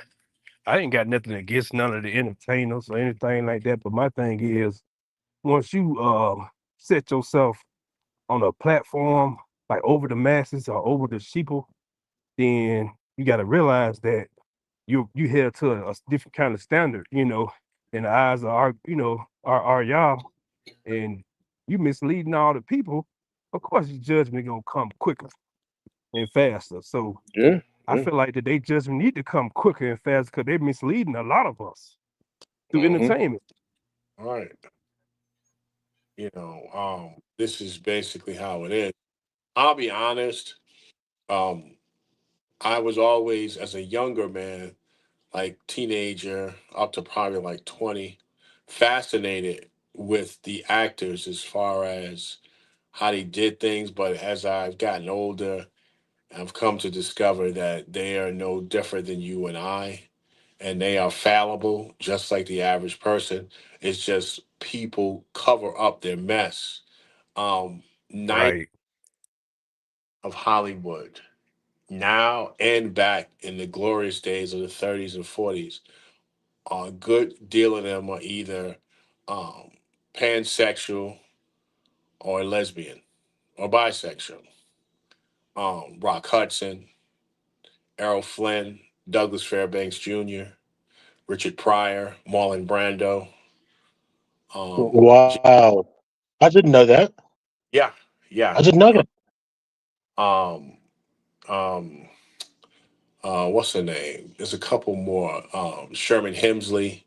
I ain't got nothing against none of the entertainers or anything like that, but my thing is once you set yourself on a platform like over the masses or over the sheeple, then you got to realize that you held to a different kind of standard. in the eyes of our, our y'all, and you misleading all the people, of course your judgment gonna come quicker and faster. So Yeah. I feel like that they judgment need to come quicker and faster because they're misleading a lot of us through Mm-hmm. entertainment. All right. This is basically how it is. I'll be honest. Um, I was always, as a younger man, like teenager up to probably like 20, fascinated with the actors as far as how they did things. But as I've gotten older, I've come to discover that they are no different than you and I, and they are fallible, just like the average person. It's just people cover up their mess. Night Right. of Hollywood, now and back in the glorious days of the 30s and 40s, a good deal of them are either um, pansexual or lesbian or bisexual. Rock Hudson, Errol Flynn, Douglas Fairbanks Jr., Richard Pryor, Marlon Brando. J- Wow, I didn't know that. yeah, yeah. I didn't know that. Um, um, what's the name? There's a couple more. Sherman Hemsley,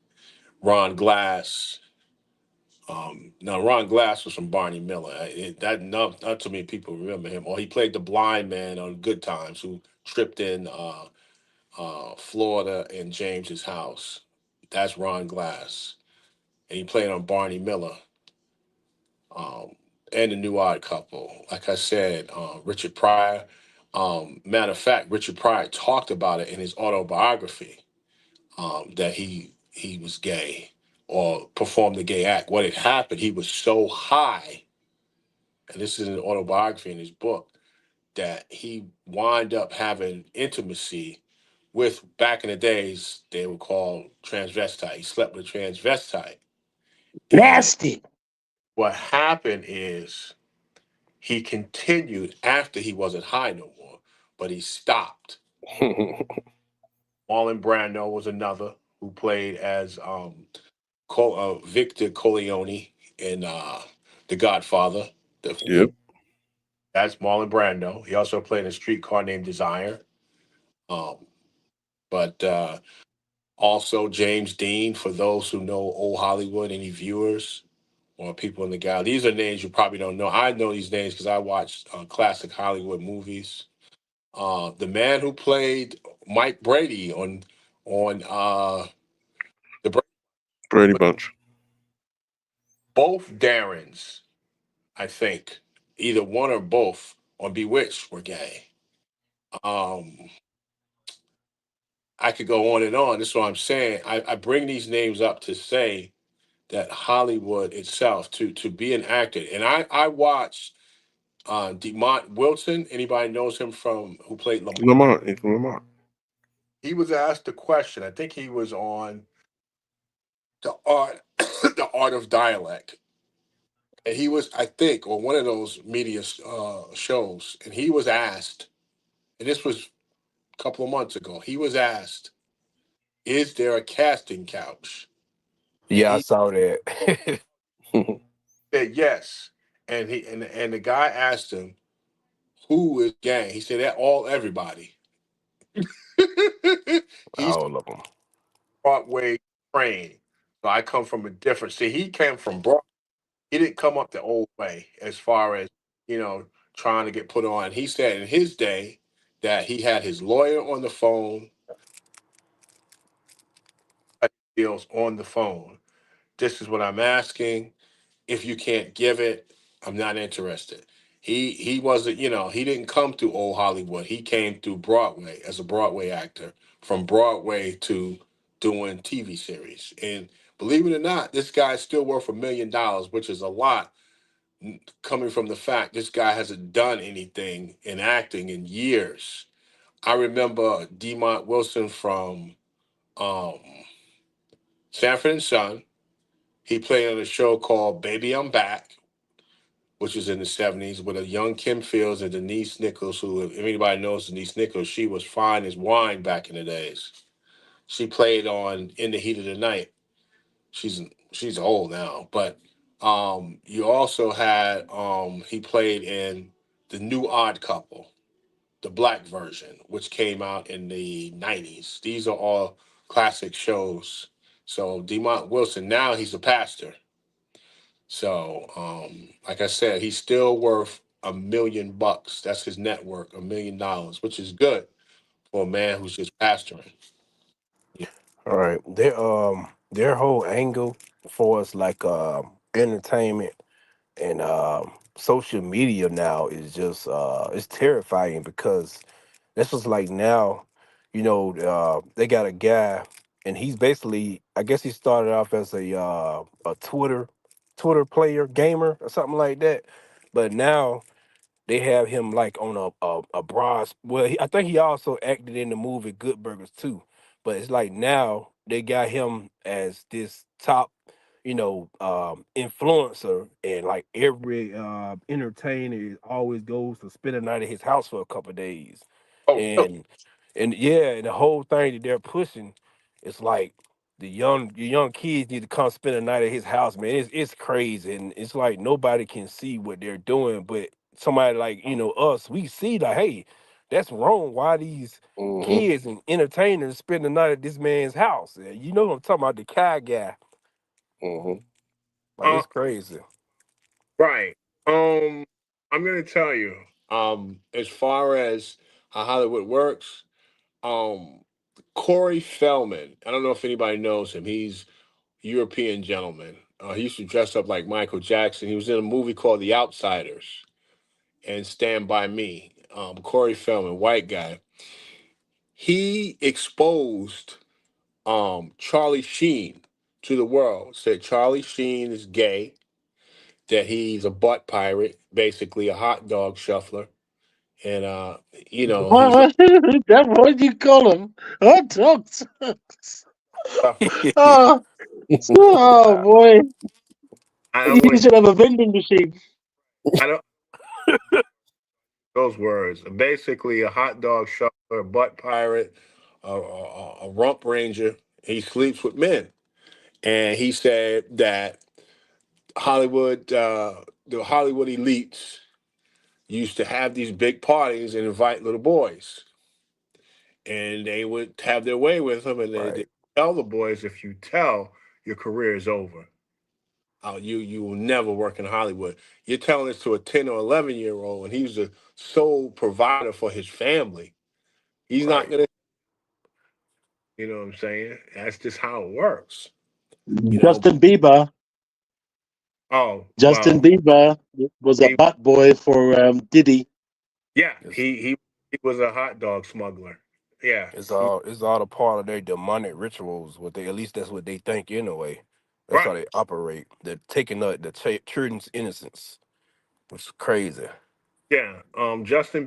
Ron Glass. Now Ron Glass was from Barney Miller. That not too many people remember him. Or he played the blind man on Good Times who tripped in Florida in James's house. That's Ron Glass, and he played on Barney Miller um, and the New Odd Couple. Like I said, Richard Pryor. Matter of fact, Richard Pryor talked about it in his autobiography that he was gay or performed a gay act. What had happened? He was so high, and this is an autobiography in his book, that he wind up having intimacy with, back in the days they were called transvestite. He slept with a transvestite, and Nasty. what happened is he continued after he wasn't high no more, but he stopped. Marlon Brando was another who played as Victor Corleone in The Godfather. Yep. That's Marlon Brando. He also played in a streetcar named Desire. Um, but Also James Dean, for those who know old Hollywood, any viewers or people in the gallery. These are names you probably don't know. I know these names because I watched classic Hollywood movies. The man who played Mike Brady on the Brady Bunch. both Darrens, I think, either one or both on Bewitched were gay. Um, I could go on and on. That's what I'm saying. I bring these names up to say that Hollywood itself, to be an actor, and I watched Demont Wilson. Anybody knows him from who played Lamar? Lamar. He's from Lamar. He was asked a question. I think he was on the art, the art of dialect, and he was, I think, on one of those media shows, and he was asked, and this was a couple of months ago. He was asked, "Is there a casting couch?" And Yeah, I he saw that. said yes. And the guy asked him, "Who is gang?" He said, "That all everybody." He's All of them. Broadway trained. So I come from a different. See, he came from Broadway. He didn't come up the old way as far as you know trying to get put on. He said in his day that he had his lawyer on the phone, deals on the phone. This is what I'm asking. If you can't give it, I'm not interested. He wasn't, he didn't come through old Hollywood. He came through Broadway as a Broadway actor, from Broadway to doing TV series. And believe it or not, this guy's still worth $1 million, which is a lot coming from the fact this guy hasn't done anything in acting in years. I remember Demont Wilson from um, Sanford and Son. He played on a show called Baby I'm Back, which was in the 70s, with a young Kim Fields and Denise Nichols, who, if anybody knows Denise Nichols, she was fine as wine back in the days. She played on In the Heat of the Night. she's she's old now, but you also had he played in the New Odd Couple, the black version, which came out in the '90s. These are all classic shows. So Demont Wilson, now he's a pastor. So like I said, he's still worth $1 million. That's his net worth, $1 million, which is good for a man who's just pastoring. Yeah. All right. Their whole angle for us like entertainment and social media now is just it's terrifying because this is like now, they got a guy and he's basically I guess he started off as a Twitter player, gamer or something like that. But now they have him like on a broad. Well, I think he also acted in the movie Good Burgers too. But it's like now they got him as this top, influencer, and like every entertainer always goes to spend a night at his house for a couple of days, Oh, really? and yeah, and the whole thing that they're pushing, it's like the young kids need to come spend a night at his house, man. It's crazy, and it's like nobody can see what they're doing, but somebody like us, we see like, hey, that's wrong. Why these Hmm. kids and entertainers spend the night at this man's house? And you know what I'm talking about, the Kai guy. Hmm. Like it's crazy. Right. I'm gonna tell you, as far as how Hollywood works, um, Corey Feldman. I don't know if anybody knows him. He's a European gentleman. He used to dress up like Michael Jackson. He was in a movie called The Outsiders and Stand By Me. Corey Feldman, white guy. He exposed Charlie Sheen to the world. Said Charlie Sheen is gay, that he's a butt pirate, basically a hot dog shuffler, and he's What? That's what you call them? Hot dogs. a Oh, oh boy! I don't You want should have a vending machine. I don't those words. Basically, a hot dog shuffler, a butt pirate, a rump ranger. He sleeps with men, and he said that Hollywood, the Hollywood elites, used to have these big parties and invite little boys, and they would have their way with them, and they Right. tell the boys, if you tell, your career is over. You will never work in Hollywood. You're telling this to a 10 or 11-year old, and he's the sole provider for his family. He's not Right. gonna, you know what I'm saying? That's just how it works. You know. Justin Bieber. Oh Justin well, Bieber was a he butt boy for Diddy. yeah, It's he was a hot dog smuggler. Yeah, it's all a part of their demonic rituals. What they, at least that's what they think anyway. That's how right. they operate. They're taking the children's innocence, which is crazy. Yeah, Justin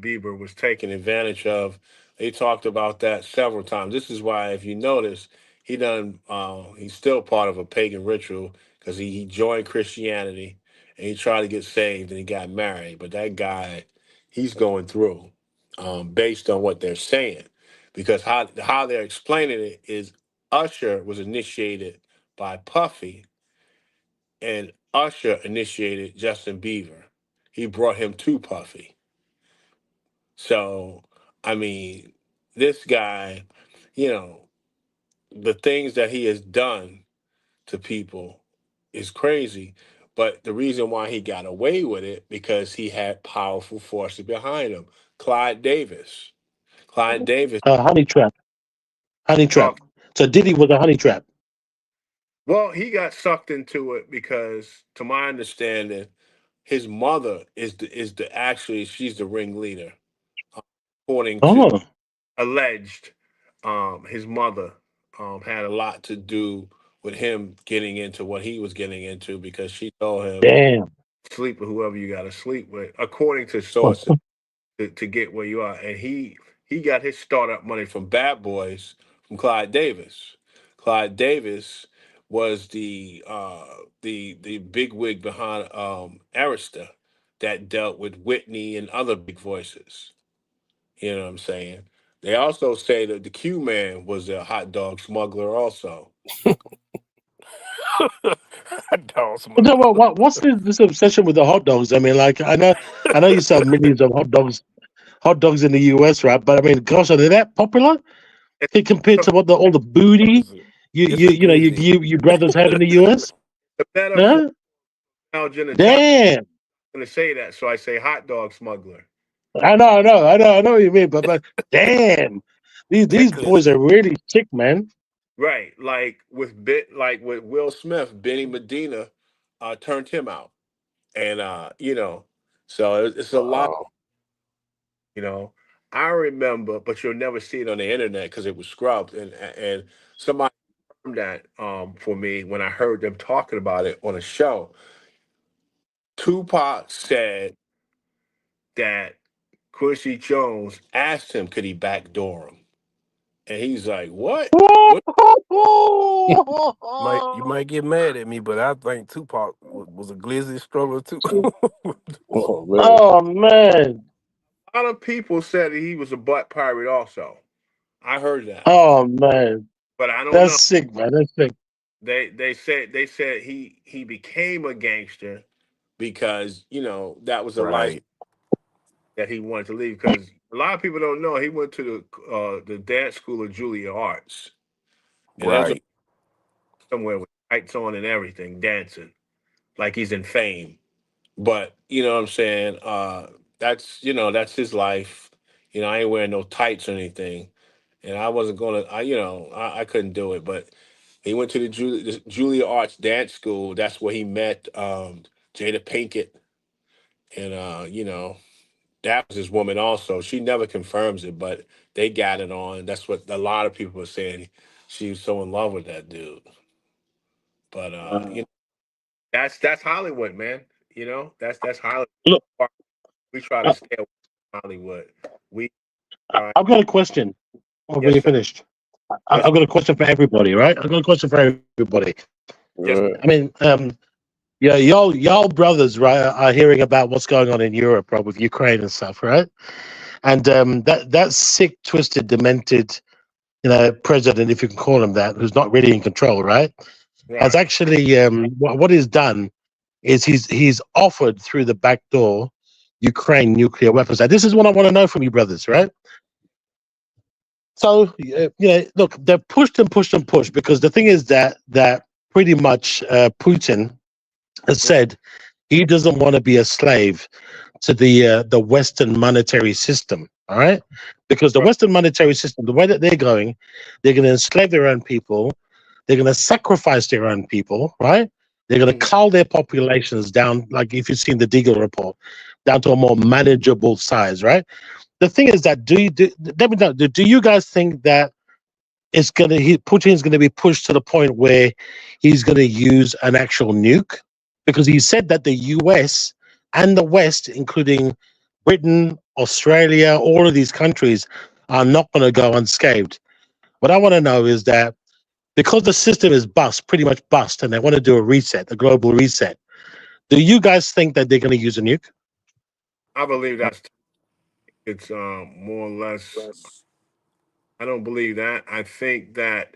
Bieber was taken advantage of. They talked about that several times. This is why, if you notice, he's still part of a pagan ritual because he joined Christianity and he tried to get saved and he got married. But that guy, he's going through, based on what they're saying, because how they're explaining it is Usher was initiated by Puffy, and Usher initiated Justin Bieber. He brought him to Puffy. So, I mean, this guy, you know, the things that he has done to people is crazy. But the reason why he got away with it because he had powerful forces behind him. Clyde Davis. Clyde Davis. Honey trap. Honey Uh, trap. So Diddy was a honey trap. well, he got sucked into it because, to my understanding, his mother is the actually she's the ringleader, according to Oh, alleged. His mother had a lot to do with him getting into what he was getting into because she told him damn. sleep with whoever you got to sleep with, according to sources, to get where you are. And he got his startup money from Bad Boys from Clyde Davis. Clyde Davis was the big wig behind Arista that dealt with Whitney and other big voices. You know what I'm saying? They also say that the Q Man was a hot dog smuggler also. Hot dog No, smuggler. what's this obsession with the hot dogs? I mean, like I know you sell millions of hot dogs in the US, right? But I mean, gosh, are they that popular? It's Think compared a, to what the all the booty It's a, you it's you a you know glizzy. you brothers have in the US? a metaphor. Huh? Algin Italian Damn. going to say that, so I say hot dog smuggler. I know what you mean, but damn, Yeah, these boys because are really sick, man. Right, like with Will Smith, Benny Medina turned him out, and so it's a lot. Wow. You know, I remember, but you'll never see it on the internet because it was scrubbed, and somebody confirmed that for me when I heard them talking about it on a show. Tupac said that Quincy Jones asked him could he backdoor him, and he's like, "What? What?" you might get mad at me, but I think Tupac was a glizzy struggler too. Oh man. Oh man. A lot of people said that he was a butt pirate also. I heard that, Oh man. but I don't That's know. sick, man. That's sick. They said he became a gangster because that was a life Right, that he wanted to leave. Because a lot of people don't know he went to the dance school of Julia Arts, and there's right, somewhere with lights on and everything, dancing like he's in Fame. But you know what I'm saying? That's his life. I ain't wearing no tights or anything, and I wasn't gonna. I couldn't do it. But he went to the Julia Arts Dance School. That's where he met Jada Pinkett, and that was his woman also. She never confirms it, but they got it on. That's what a lot of people were saying. She was so in love with that dude. But that's Hollywood, man. That's Hollywood. Look, We try to I, stay away from Hollywood. We try. I've got a question. When Yes, you sir. finished, Yes, I've got a question for everybody, right? I've got a question for everybody. yes. Right. I mean, yeah, y'all brothers, right, are hearing about what's going on in Europe, right, with Ukraine and stuff, right? And that sick, twisted, demented, president, if you can call him that, who's not really in control, right, has Right. actually what he's done is he's offered through the back door Ukraine nuclear weapons. Now, this is what I want to know from you brothers, right? So look, they've pushed and pushed and pushed because the thing is that pretty much Putin has Right. said he doesn't want to be a slave to the Western monetary system. All right, because the Right. Western monetary system, the way that they're going to enslave their own people. They're going to sacrifice their own people. Right? They're going to Mhm. cull their populations down, like if you've seen the Deagle report, down to a more manageable size. Right? The thing is that let me know, do you guys think that Putin's going to be pushed to the point where he's going to use an actual nuke? Because he said that the US and the West, including Britain, Australia, all of these countries, are not going to go unscathed. What I want to know is that because the system is pretty much bust, and they want to do a reset, a global reset, do you guys think that they're going to use a nuke? I believe it's more or less. I don't believe that. I think that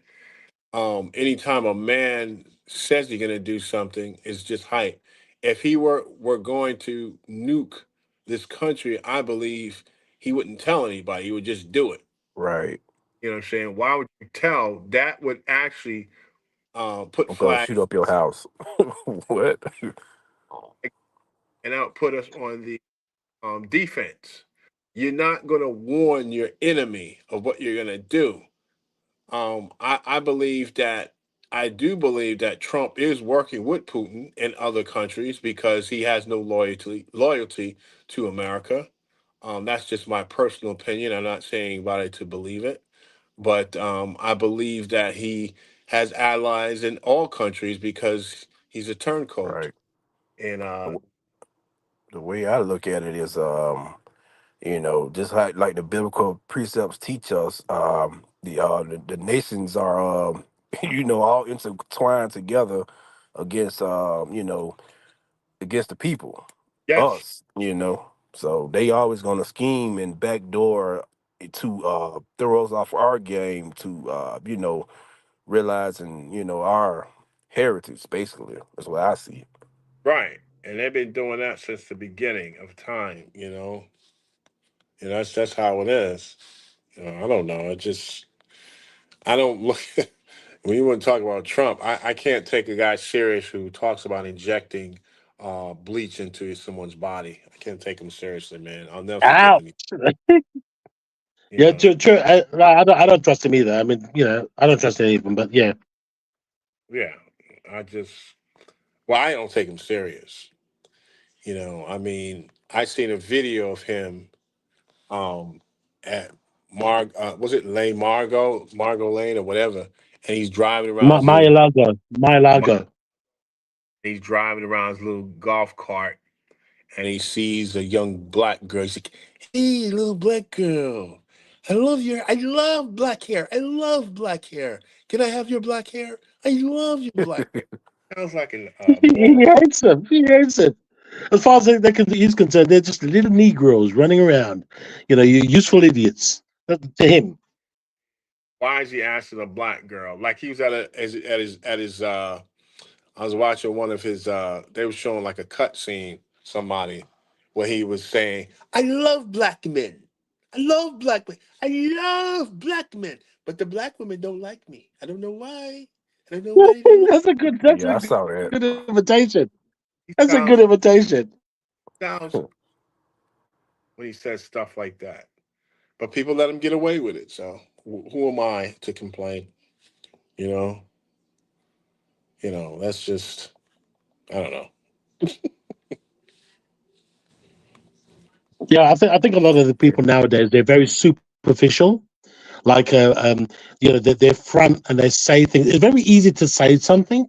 anytime a man says he's going to do something, it's just hype. If he were going to nuke this country, I believe he wouldn't tell anybody. He would just do it. right. You know what I'm saying? Why would you tell? That would actually put I'm gonna flags shoot up your house. What? and that would put us on the defense. You're not going to warn your enemy of what you're going to do. I believe that I do believe that Trump is working with Putin and other countries because he has no loyalty to America. That's just my personal opinion. I'm not saying anybody to believe it, but I believe that he has allies in all countries because he's a turncoat. Right. And The, the way I look at it is, just like the biblical precepts teach us, the nations are, all intertwined together against, against the people, yes, us. So they always gonna scheme and backdoor to throw us off our game to, realizing, our heritage. Basically, that's what I see. Right. And they've been doing that since the beginning of time, And that's how it is. I don't know. I don't look when you want to talk about Trump, I can't take a guy serious who talks about injecting bleach into someone's body. I can't take him seriously, man. I'll never forget Ouch. when you Yeah, know, true, true. I don't trust him either. I mean, I don't trust any of them, but yeah. yeah. I just well, I don't take him serious. I mean, I seen a video of him um at was it Lane Margot Lane or whatever, and he's driving around his little My he's driving around his little golf cart and he sees a young black girl. He's like, "Hey, little black girl, I love black hair. I love black hair. Can I have your black hair? I love your black hair." Sounds like an he moron. hates them. He hates it. As far as he's concerned, they're just little Negroes running around. You useful idiots. To him. Why is he asking a black girl? Like he was at his I was watching one of his they were showing like a cut scene, somebody, where he was saying, I love black men. I love black men. I love black men. But the black women don't like me. I don't know why. I don't know why they don't like That's a good. That's Yeah, a I good saw that. invitation. he That's a good invitation. sounds when he says stuff like that. But people let him get away with it. So who am I to complain? You know, that's just I don't know. Yeah, I think a lot of the people nowadays they're very superficial. Like they're front and they say things. It's very easy to say something,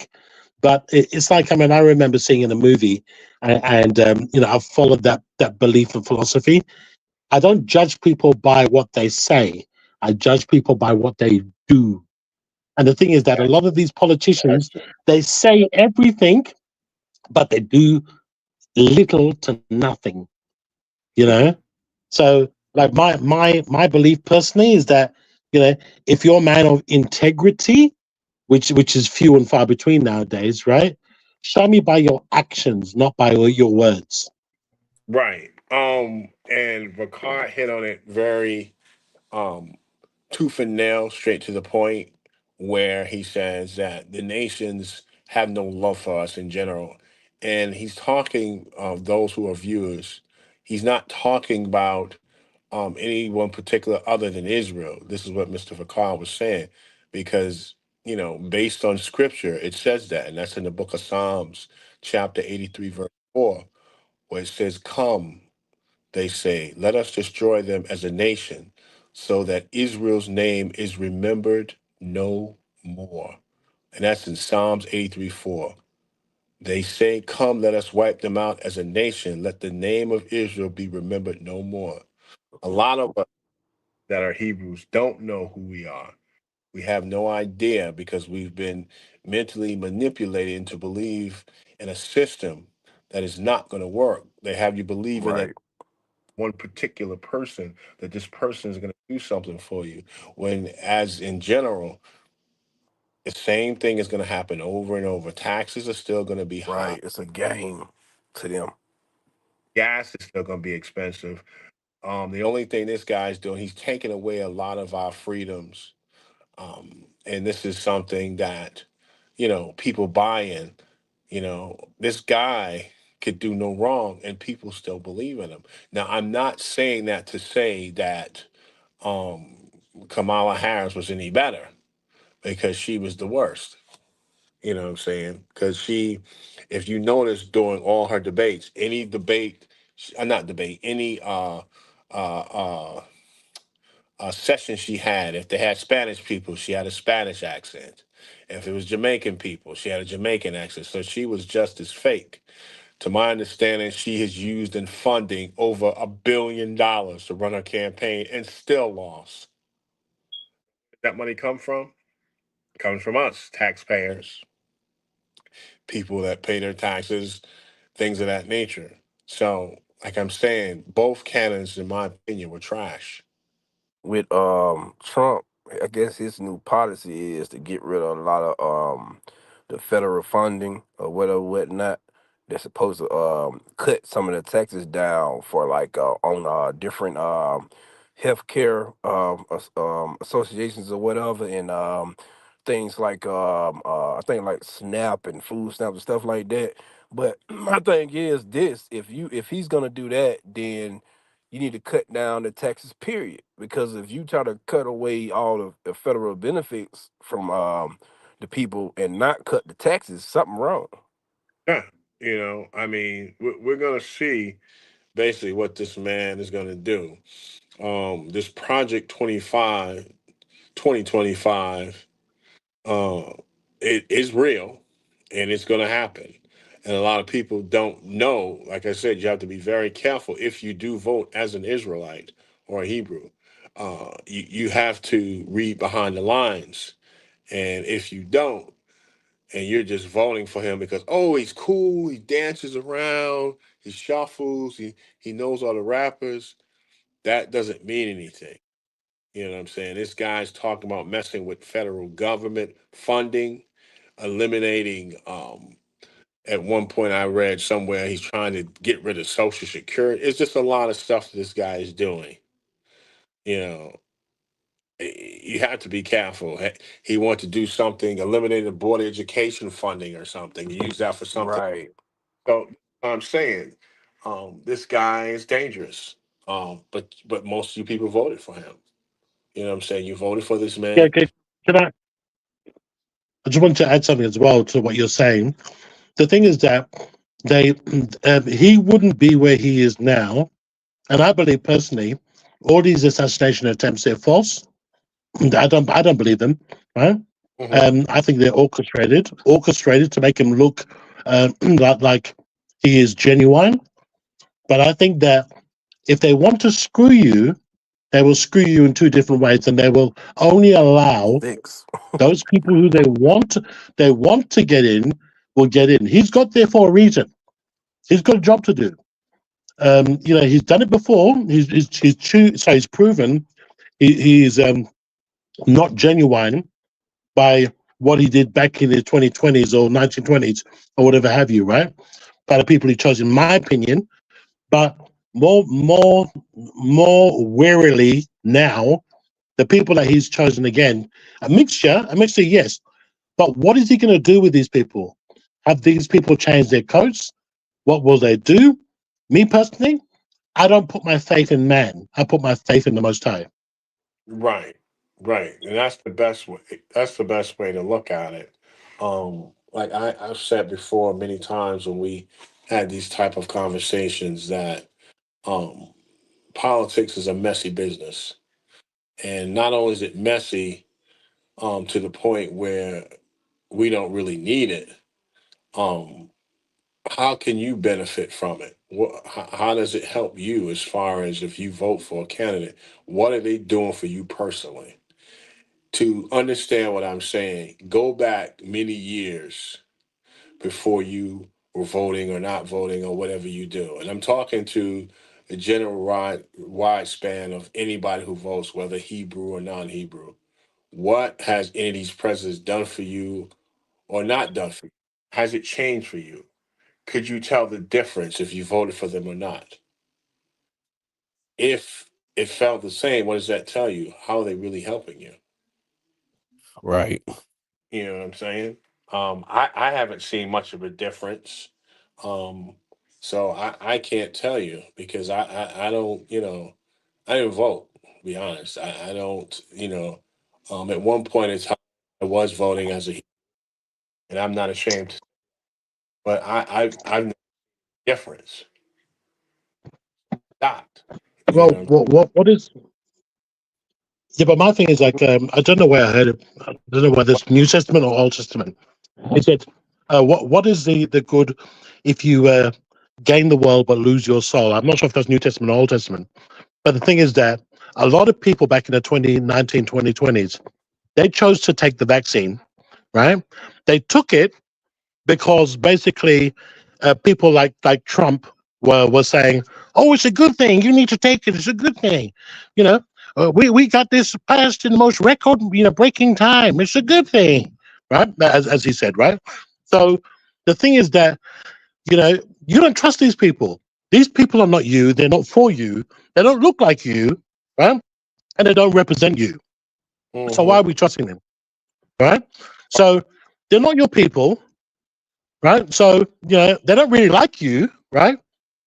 but it's like I mean I remember seeing in a movie, and I've followed that belief and philosophy. I don't judge people by what they say. I judge people by what they do. And the thing is that a lot of these politicians they say everything, but they do little to nothing. You know. So, like my belief personally is that if you're a man of integrity, which is few and far between nowadays, right? Show me by your actions, not by your words. Right. And Vakar hit on it very um tooth and nail, straight to the point, where he says that the nations have no love for us in general. And he's talking of those who are viewers. He's not talking about any one particular other than Israel. This is what Mr. Fakar was saying, because, based on scripture, it says that, and that's in the book of Psalms, chapter 83, verse 4, where it says, Come, they say, let us destroy them as a nation, so that Israel's name is remembered no more. And that's in Psalms 83:4. They say, Come, let us wipe them out as a nation. Let the name of Israel be remembered no more. A lot of us that are Hebrews don't know who we are. We have no idea because we've been mentally manipulated into believe in a system that is not going to work. They have you believe in that Right, one particular person, that this person is going to do something for you, when as in general the same thing is going to happen over and over. Taxes are still going to be high. right. It's a game to them. Gas is still going to be expensive. The only thing this guy's doing, he's taking away a lot of our freedoms. And this is something that people buy in. This guy could do no wrong and people still believe in him. Now, I'm not saying that to say that um, Kamala Harris was any better, because she was the worst. You know what I'm saying? Because if you notice during all her debates, any debate, not debate, any uh, session she had, if they had Spanish people, she had a Spanish accent. If it was Jamaican people, she had a Jamaican accent. So she was just as fake. To my understanding, she has used in funding over $1 billion to run her campaign and still lost. Where that money come from? It comes from us, taxpayers, people that pay their taxes, things of that nature. So, like I'm saying, both canons, in my opinion, were trash. With Trump I guess his new policy is to get rid of a lot of the federal funding or whatever whatnot. They're supposed to cut some of the taxes down for like on different healthcare associations or whatever, and things like I think like SNAP and food stamps and stuff like that. But my thing is this: if he's gonna do that, then you need to cut down the taxes, period. Because if you try to cut away all of the federal benefits from the people and not cut the taxes, something wrong. Yeah, I mean, we're going to see basically what this man is going to do. This Project 2025, uh, it is real and it's going to happen. And a lot of people don't know. Like I said, you have to be very careful if you do vote as an Israelite or a Hebrew. You have to read behind the lines. And if you don't, and you're just voting for him because, oh, he's cool, he dances around, he shuffles, he knows all the rappers, that doesn't mean anything. You know what I'm saying? This guy's talking about messing with federal government funding, eliminating. At one point, I read somewhere he's trying to get rid of Social Security. It's just a lot of stuff that this guy is doing. You know, you have to be careful. He wants to do something, eliminate the board education funding or something, use that for something. Right. So I'm saying, this guy is dangerous. But most of you people voted for him. You know what I'm saying? You voted for this Yeah, man. okay. Can I just want to add something as well to what you're saying. The thing is that they he wouldn't be where he is now, and I believe personally, all these assassination attempts they're false. I don't believe them, right? Hmm. I think they're orchestrated to make him look like he is genuine. But I think that if they want to screw you, they will screw you in two different ways, and they will only allow Sticks. those people who they want to get in will get in. He's got there for a reason. He's got a job to do. He's done it before. He's proven he's not genuine by what he did back in the 2020s or 1920s or whatever have you, right? By the people he chose, in my opinion, but more warily now, the people that he's chosen again, a mixture, yes. But what is he going to do with these people? Have these people changed their coats? What will they do? Me personally, I don't put my faith in man. I put my faith in the Most High. Right, right, and that's the best way. That's the best way to look at it. Like I've said before many times when we had these type of conversations that um, politics is a messy business, and not only is it messy to the point where we don't really need it. Um, how can you benefit from it? How does it help you as far as if you vote for a candidate? What are they doing for you personally? To understand what I'm saying, go back many years before you were voting or not voting or whatever you do. And I'm talking to the general wide span of anybody who votes, whether Hebrew or non Hebrew. What has any of these presidents done for you or not done for you? Has it changed for you? Could you tell the difference if you voted for them or not? If it felt the same, what does that tell you? How are they really helping you? Right. You know what I'm saying? I haven't seen much of a difference. Um, so I can't tell you because I don't, I didn't vote, to be honest. I don't, at one point in time, I was voting as a, and I'm not ashamed, but I've no difference. Not, you Well, know. what is? Yeah, but my thing is like I don't know where I heard it. I don't know whether it's New Testament or Old Testament. It said, what is the good if you gain the world but lose your soul? I'm not sure if that's New Testament or Old Testament. But the thing is that a lot of people back in the 2019, 2020s, they chose to take the vaccine, right? They took it because basically people like Trump were saying, "Oh, it's a good thing. You need to take it. It's a good thing," you know. We got this passed in the most record, breaking time. It's a good thing, right? As he said, right? So the thing is that you know you don't trust these people. These people are not you. They're not for you. They don't look like you, right? And they don't represent you. So why Mm-hmm. are we trusting them, right? So they're not your people, right? So they don't really like you, right?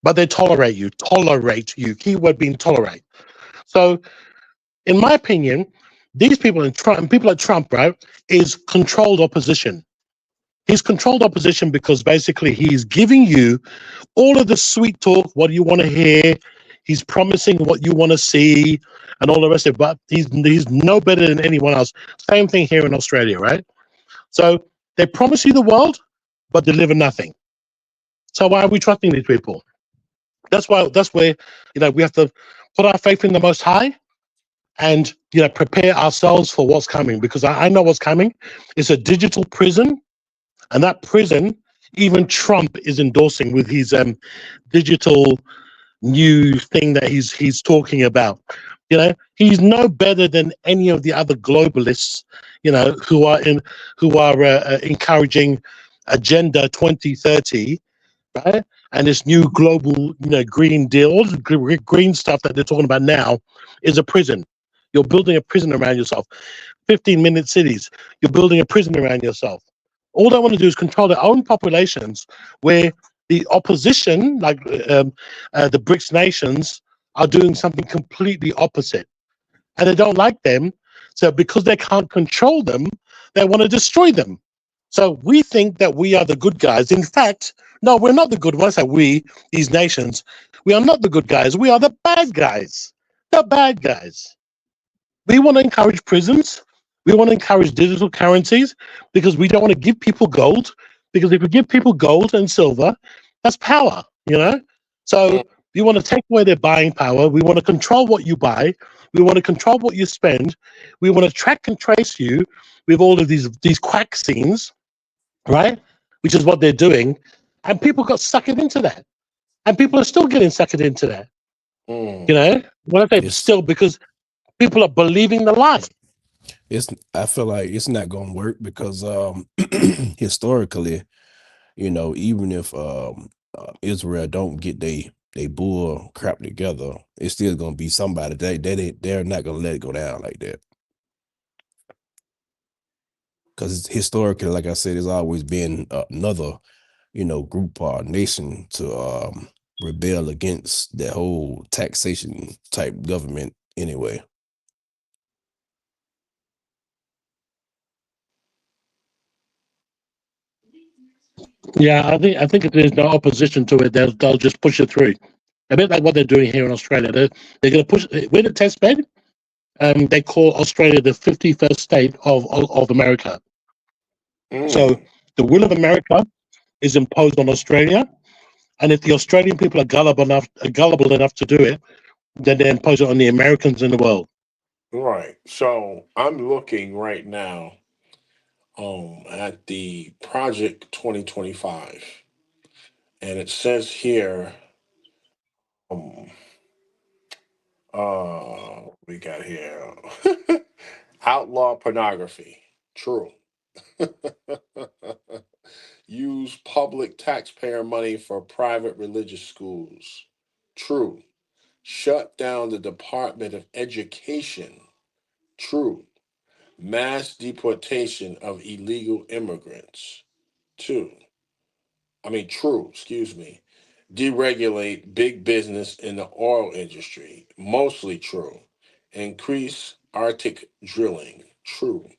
But they tolerate you. Tolerate you. Keyword being tolerate. So in my opinion, these people in Trump, people like Trump, right, is controlled opposition. He's controlled opposition because basically he's giving you all of the sweet talk, what you want to hear. He's promising what you want to see, and all the rest of it. But he's no better than anyone else. Same thing here in Australia, right? So they promise you the world, but deliver nothing. So why are we trusting these people? That's where we have to put our faith in the Most High and prepare ourselves for what's coming, because I know what's coming. It's a digital prison, and that prison even Trump is endorsing with his digital new thing that he's talking about. He's no better than any of the other globalists, who are encouraging Agenda 2030, right? And this new global, Green Deal, all the green stuff that they're talking about now is a prison. You're building a prison around yourself. 15-minute cities. You're building a prison around yourself. All they want to do is control their own populations, where the opposition, like the BRICS nations, are doing something completely opposite. And they don't like them. So because they can't control them, they want to destroy them. So we think that we are the good guys. In fact, no, we're not the good ones. That we, these nations, we are not the good guys. We are the bad guys. The bad guys. We want to encourage prisons. We want to encourage digital currencies because we don't want to give people gold. Because if we give people gold and silver, that's power. So we want to take away their buying power. We want to control what you buy. We want to control what you spend. We want to track and trace you with all of these quack scenes, right? Which is what they're doing. And people got suckered into that. And people are still getting suckered into that. Mm. When I say It's still, because people are believing the lie. it's I feel like it's not gonna work because historically, even if Israel don't get they bull crap together, it's still gonna be somebody they're not gonna let it go down like that. Because historically, like I said, it's always been another group or nation to rebel against that whole taxation type government anyway. Yeah, I think if there's no opposition to it, they'll just push it through. A bit like what they're doing here in Australia. They're going to push. We're the test bed. They call Australia the 51st state of America. So Mm. the will of America is imposed on Australia, and if the Australian people are gullible enough to do it, then they impose it on the Americans in the world. Right. So I'm looking right now at the Project 2025, and it says here um we got here outlaw pornography. True. Use public taxpayer money for private religious schools. True. Shut down the Department of Education. True. Mass deportation of illegal immigrants. Two. True, excuse me. Deregulate big business in the oil industry. Mostly true. Increase Arctic drilling. True.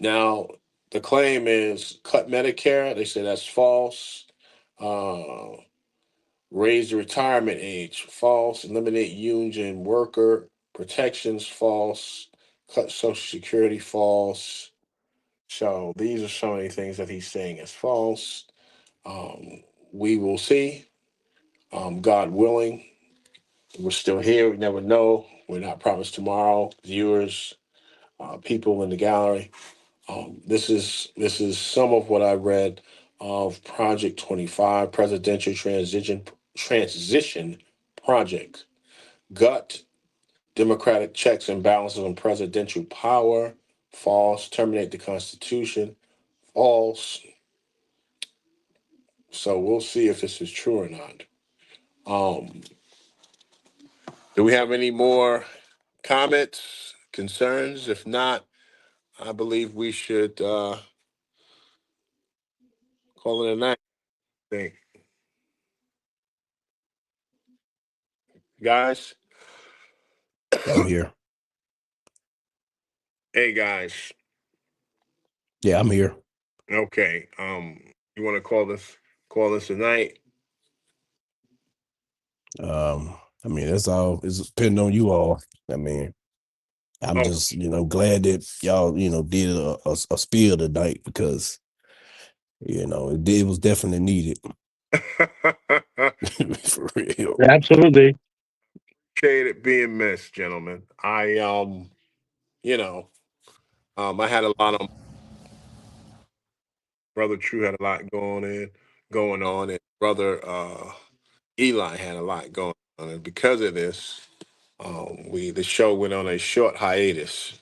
Now, the claim is cut Medicare. They say that's false. Uh, Raise the retirement age. False. Eliminate union worker protections. False. Cut Social Security. False. So these are some of the things that he's saying is false. We will see. God willing, we're still here. We never know. We're not promised tomorrow. Viewers, people in the gallery. This is some of what I read of Project 25, Presidential Transition Project. Gut democratic checks and balances on presidential power. False. Terminate the Constitution. False. So we'll see if this is true or not. Um, do we have any more comments, concerns? If not, I believe we should call it a night. I think, guys. Yeah, I'm here. Hey, guys. Yeah, I'm here. Okay. You want to call this a night? I mean, that's all. It's depending on you all. I mean, I'm Oh. just, glad that y'all, did a spiel tonight because, it was definitely needed. For real. Absolutely. Appreciate it being missed, gentlemen. You know, I had a lot on. Brother True had a lot going on, and brother Eli had a lot going on, and because of this, the show went on a short hiatus.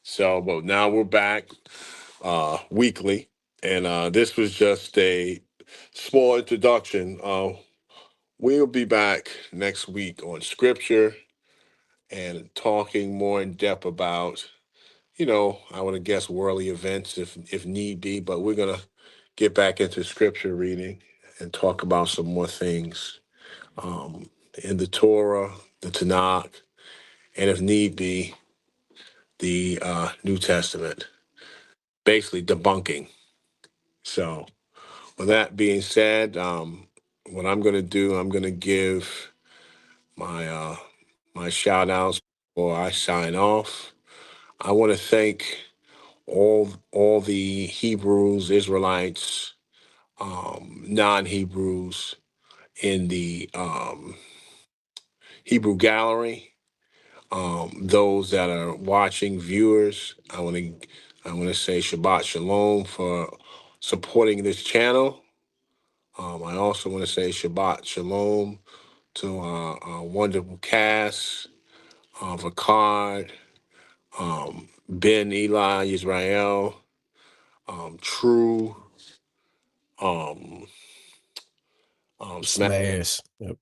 So, but now we're back weekly, and this was just a small introduction. We'll be back next week on scripture and talking more in depth about, I want to guess worldly events if need be, but we're gonna get back into scripture reading and talk about some more things um, in the Torah, the Tanakh, and if need be, the New Testament, basically debunking. So, with that being said, what I'm going to do, I'm going to give my shout outs before I sign off. I want to thank all the Hebrews, Israelites, non-Hebrews in the Hebrew gallery. Those that are watching, viewers, I want to say Shabbat Shalom for supporting this channel. I also want to say Shabbat Shalom to our wonderful cast, Vakard, Ben, Eli, Israel, True, um, Smash, Smash. Yep.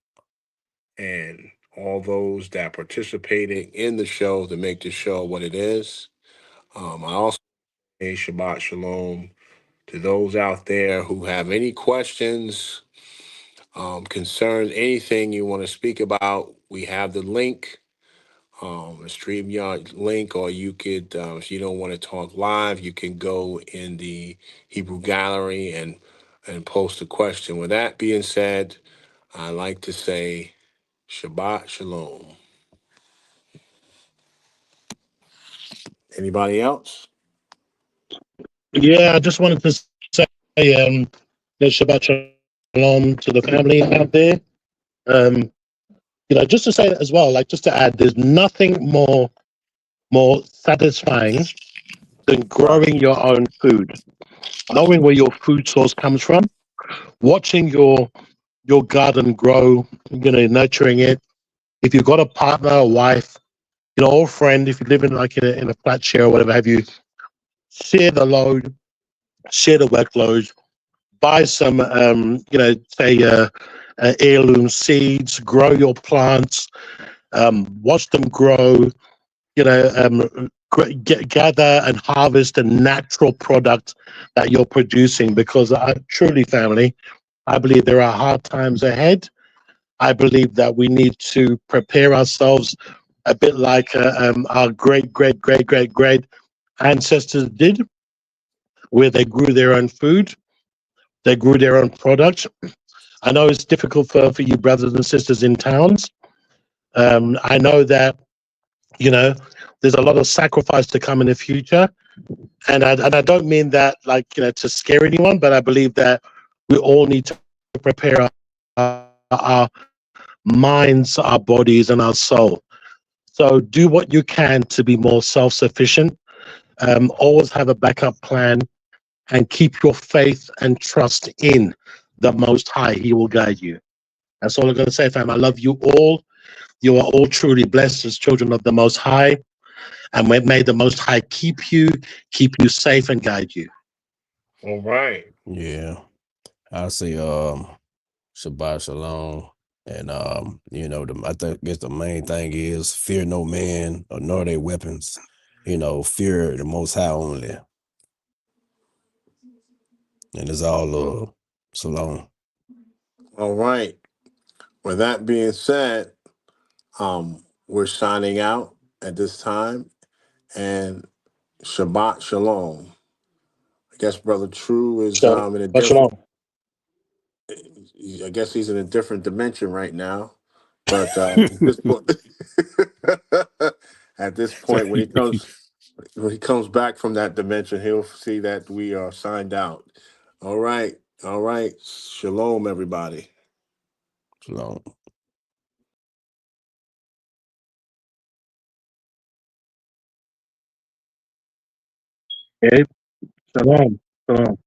and all those that participated in the show to make the show what it is. I also say Shabbat Shalom to those out there who have any questions, concerns, anything you want to speak about. We have the link, a StreamYard link, or you could, if you don't want to talk live, you can go in the Hebrew gallery and post a question. With that being said, I like to say Shabbat Shalom. Anybody else? Yeah, I just wanted to say yeah, Shabbat Shalom to the family out there. Um, just to say as well, like just to add, there's nothing more satisfying than Right. growing your own food, knowing where your food source comes from, watching your garden grow, nurturing it. If you've got a partner, a wife, or friend, if you live in like in a flat share or whatever have you, share the load, share the workload, buy some, say heirloom seeds, grow your plants, watch them grow, gather and harvest a natural product that you're producing. Because truly, family, I believe there are hard times ahead. I believe that we need to prepare ourselves a bit like our great ancestors did, where they grew their own food, they grew their own products. I know it's difficult for you brothers and sisters in towns. I know that, there's a lot of sacrifice to come in the future. And I don't mean that like, to scare anyone, but I believe that we all need to prepare our minds, our bodies, and our soul. So do what you can to be more self-sufficient. Always have a backup plan and keep your faith and trust in the Most High. He will guide you. That's all I'm going to say, fam. I love you all. You are all truly blessed as children of the Most High, and may the Most High keep you safe, and guide you. All right. Yeah. I say Shabbat Shalom. And I think guess the main thing is fear no man or nor their weapons. Fear the most high only. And it's all love. Shalom. All right. With that being said, we're signing out at this time, and Shabbat Shalom. I guess Brother True is in a Shabbat different. shalom. I guess he's in a different dimension right now, but at this point, at this point, when he comes back from that dimension, he'll see that we are signed out. All right. Shalom, everybody. Shalom. Okay. Shalom. Shalom.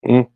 Right.